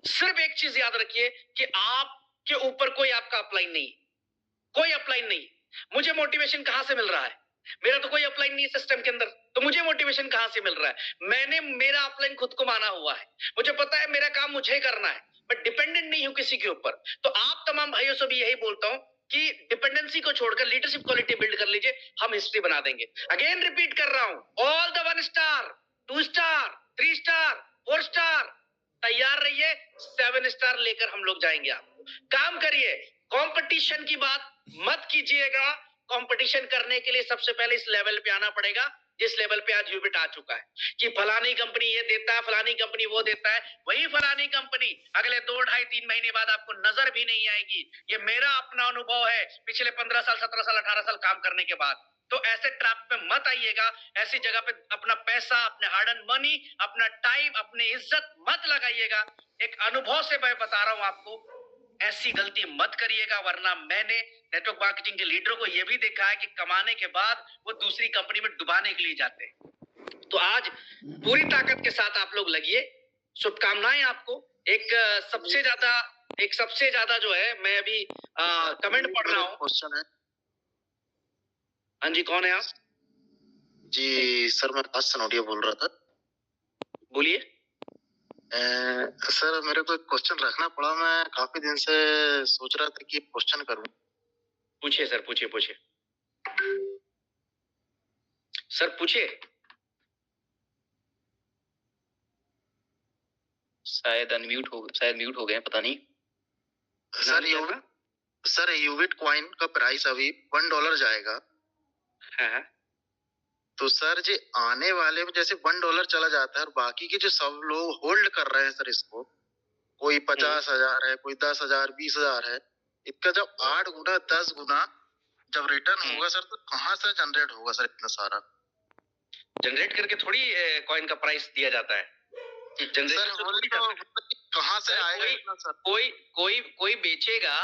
सिर्फ एक चीज याद रखिए कि आपके ऊपर कोई आपका अपलाइन नहीं, कोई अपलाइन नहीं। मुझे मोटिवेशन कहां से मिल रहा है? मेरा तो कोई अपलाइन नहीं है सिस्टम के अंदर, तो मुझे मोटिवेशन कहां से मिल रहा है? मैंने मेरा अपलाइन खुद को माना हुआ है। मुझे पता है मेरा काम मुझे करना है, बट डिपेंडेंट नहीं हूं किसी के ऊपर। तो आप तमाम भाइयों से भी यही बोलता हूं कि डिपेंडेंसी को छोड़कर लीडरशिप क्वालिटी बिल्ड कर लीजिए, हम हिस्ट्री बना देंगे। अगेन रिपीट कर रहा हूं, all the 1 star, 2 star, 3 star, 4 star, तैयार रहिए। 7 स्टार लेकर हम लोग जाएंगे। आपको काम करिए, कंपटीशन की बात मत कीजिएगा। कंपटीशन करने के लिए सबसे पहले इस लेवल पे आना पड़ेगा जिस लेवल पे आज यूबिट आ चुका है कि फलानी कंपनी ये देता है, फलानी कंपनी वो देता है। वही फलानी कंपनी अगले 2, 2.5, 3 महीने बाद आपको नजर भी नहीं आएगी। ये मेरा अपना अनुभव है पिछले 15 साल, 17 साल, 18 साल काम करने के बाद। तो ऐसे ट्रैप पे मत आइएगा। ऐसी जगह पे अपना पैसा, अपने हार्ड एंड मनी, अपना टाइम, अपनी इज्जत मत लगाइएगा। एक अनुभव से मैं बता रहा हूं आपको, ऐसी गलती मत करिएगा, वरना मैंने नेटवर्क मार्केटिंग के लीडरों को यह भी देखा है कि कमाने के बाद वो दूसरी कंपनी में डुबाने के लिए जाते हैं। तो आज पूरी ताकत के साथ आप लोग लगिए। शुभकामनाएं आपको। एक सबसे ज्यादा जो है, मैं अभी कमेंट पढ़ रहा हूँ। क्वेश्चन है। हाँ जी, कौन है आप? जी सर, मैं पास सनोडिया बोल रहा था। बोलिए। सर, मेरे को एक क्वेश्चन रखना पड़ा। मैं काफी दिन से सोच रहा था कि क्वेश्चन करूं। पूछिए सर, पूछिए सर, पूछिए। शायद म्यूट हो गए, पता नहीं। सर यूबिट कॉइन का प्राइस अभी $1 जाएगा। हाँ। तो सर जी, आने वाले में जैसे $1 चला जाता है और बाकी के जो सब लोग होल्ड कर रहे हैं सर इसको, कोई 50,000 है, कोई 10,000, 20,000 है, इसका जब 8 गुना 10 गुना जब रिटर्न होगा सर, तो कहाँ से जनरेट होगा सर इतना सारा? जनरेट करके थोड़ी कॉइन का प्राइस दिया जाता है। सर कहाँ से आएगा इतना सर? कोई बेचेगा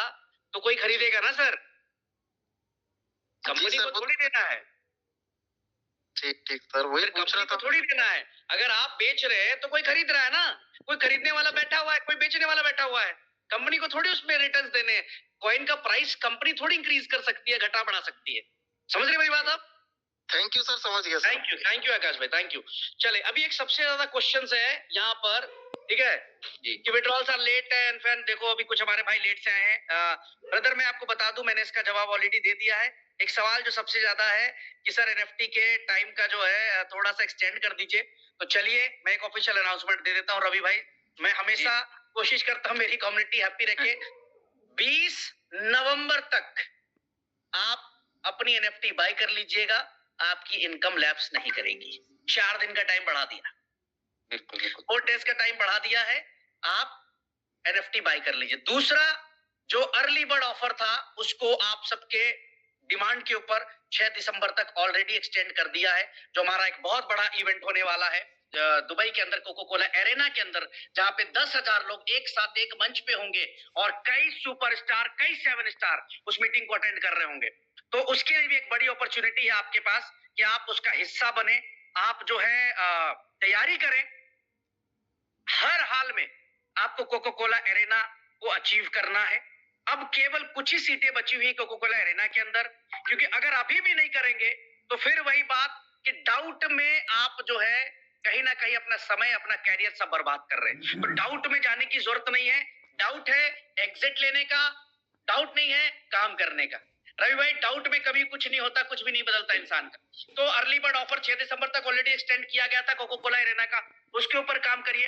तो कोई खरीदेगा ना सर, कंपनी को थोड़ी देना है। ठीक सर, वही पूछ रहा था। थोड़ी देना है। अगर आप बेच रहे हैं तो कोई खरीद रहा है ना, कोई खरीदने वाला बैठा हुआ है, कोई बेचने वाला बैठा हुआ है। कंपनी को थोड़ी उसमें रिटर्न्स देने हैं। कॉइन का प्राइस कंपनी थोड़ी इंक्रीज कर सकती है, घटा बढ़ा सकती है। समझ रहे मेरी बात आप? थैंक यू सर, समझ गया। थैंक यू आकाश भाई, थैंक यू। चले, अभी एक सबसे ज्यादा क्वेश्चंस है यहाँ पर, ठीक है कि withdrawals are late and fan. देखो अभी कुछ हमारे भाई लेट से आए हैं। ब्रदर मैं आपको बता दूं, मैंने इसका जवाब ऑलरेडी दे दिया है। एक सवाल जो सबसे ज्यादा है कि सर एनएफटी के टाइम का जो है थोड़ा सा एक्सटेंड कर दीजिए। तो चलिए मैं एक ऑफिशियल अनाउंसमेंट दे देता हूँ रवि भाई। मैं हमेशा कोशिश करता हूँ मेरी कम्युनिटी हैप्पी रखे। 20 नवंबर तक आप अपनी एनएफटी बाय कर लीजिएगा, आपकी इनकम लैप्स नहीं करेगी। 4 दिन का टाइम बढ़ा दिया, बिल्कुल 4 डेज का टाइम बढ़ा दिया है, आप एनएफटी बाय कर लीजिए। दूसरा जो अर्ली बर्ड ऑफर था उसको आप सबके डिमांड के ऊपर 6 दिसंबर तक ऑलरेडी एक्सटेंड कर दिया है। जो हमारा एक बहुत बड़ा इवेंट होने वाला है दुबई के अंदर, कोको कोला एरेना के अंदर, जहां पे 10,000 लोग एक साथ एक मंच पे होंगे और कई सुपरस्टार, कई 7 स्टार उस मीटिंग को अटेंड कर रहे होंगे। तो उसके लिए भी एक बड़ी अपॉर्चुनिटी है आपके पास कि आप उसका हिस्सा बने। आप जो है तैयारी करें। हर हाल में आपको कोको कोला एरेना को अचीव करना है। अब केवल कुछ ही सीटें बची हुई कोको कोला एरेना के अंदर, क्योंकि अगर अभी भी नहीं करेंगे तो फिर वही बात कि डाउट में आप जो है कहीं ना कहीं अपना समय, अपना कैरियर सब बर्बाद कर रहे हैं। तो डाउट में जाने की जरूरत नहीं है। डाउट है एग्जिट लेने का, डाउट नहीं है काम करने का। रवि भाई, डाउट में कभी कुछ नहीं होता, कुछ भी नहीं बदलता इंसान का। तो अर्ली बर्ड ऑफर 6 दिसंबर तक ऑलरेडी एक्सटेंड किया गया था कोको कोला अरेना का, उसके ऊपर काम करिए।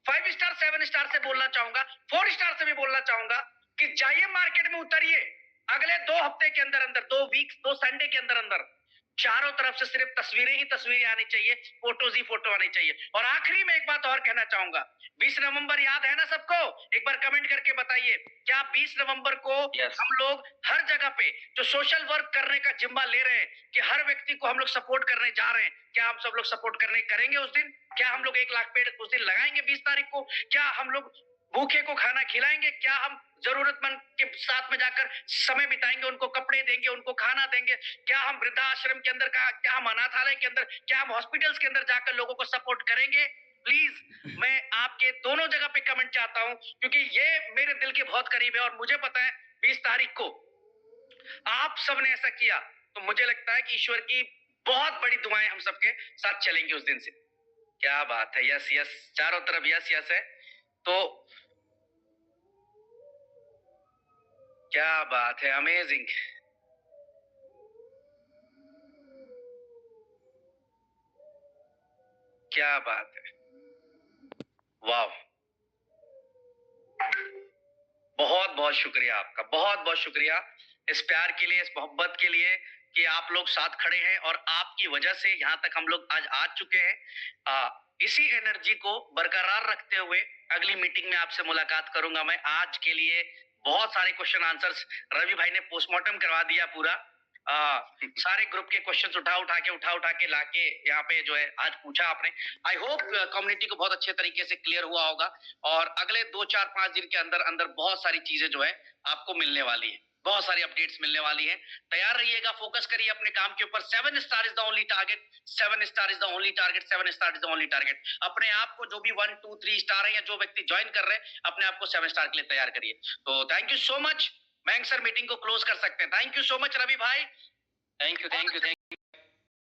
5 स्टार 7 स्टार से बोलना चाहूंगा, 4 स्टार से भी बोलना चाहूंगा कि जाइए मार्केट में, उतरिए। अगले 2 हफ्ते के अंदर अंदर, 2 वीक्स, 2 संडे के अंदर अंदर चारों तरफ से सिर्फ तस्वीरें ही तस्वीरें आनी चाहिए, फोटोज ही फोटो आनी चाहिए। और आखिरी में एक बात और कहना चाहूंगा, 20 नवंबर याद है ना सबको? एक बार कमेंट करके बताइए, क्या 20 नवंबर को हम लोग हर जगह पे जो सोशल वर्क करने का जिम्मा ले रहे हैं कि हर व्यक्ति को हम लोग सपोर्ट करने जा रहे हैं, क्या हम सब लोग सपोर्ट करने करेंगे उस दिन? क्या हम लोग 1 लाख पेड़ उस दिन लगाएंगे 20 तारीख को? क्या हम लोग भूखे को खाना खिलाएंगे? क्या हम जरूरतमंद के साथ में जाकर समय बिताएंगे, उनको कपड़े देंगे, उनको खाना देंगे? क्या हम वृद्धाश्रम के अंदर का, क्या हम अनाथालय के अंदर, क्या हम हॉस्पिटल्स के अंदर जाकर लोगों को सपोर्ट करेंगे? प्लीज मैं आपके दोनों जगह पे कमेंट चाहता हूं, क्योंकि ये मेरे दिल के बहुत करीब है और मुझे पता है 20 तारीख को आप सबने ऐसा किया तो मुझे लगता है कि ईश्वर की बहुत बड़ी दुआएं हम सबके साथ चलेंगी उस दिन से। क्या बात है, यस यस, चारों तरफ यस यस है। तो क्या बात है, अमेजिंग। क्या बात है, वाह, बहुत बहुत शुक्रिया आपका, बहुत बहुत शुक्रिया इस प्यार के लिए, इस मोहब्बत के लिए कि आप लोग साथ खड़े हैं और आपकी वजह से यहाँ तक हम लोग आज आ चुके हैं। इसी एनर्जी को बरकरार रखते हुए अगली मीटिंग में आपसे मुलाकात करूंगा मैं। आज के लिए बहुत सारे क्वेश्चन आंसर्स रवि भाई ने पोस्टमार्टम करवा दिया पूरा। सारे ग्रुप के क्वेश्चंस उठा के लाके यहाँ पे जो है आज पूछा आपने। आई होप कम्युनिटी को बहुत अच्छे तरीके से क्लियर हुआ होगा और अगले 2, 4, 5 दिन के अंदर अंदर बहुत सारी चीजें जो है आपको मिलने वाली है, बहुत सारी अपडेट्स मिलने वाली हैं। तैयार रहिएगा, फोकस करिए अपने काम के ऊपर। 7 star is the only target, 7 star is the only target, 7 star is the only target. अपने आप को जो भी 1, 2, 3 स्टार है या जो व्यक्ति ज्वाइन कर रहे हैं, अपने आप को 7 स्टार के लिए तैयार करिए। तो thank you so much. Mayank sir meeting को क्लोज कर सकते हैं। Thank you so much Ravi भाई। Thank you.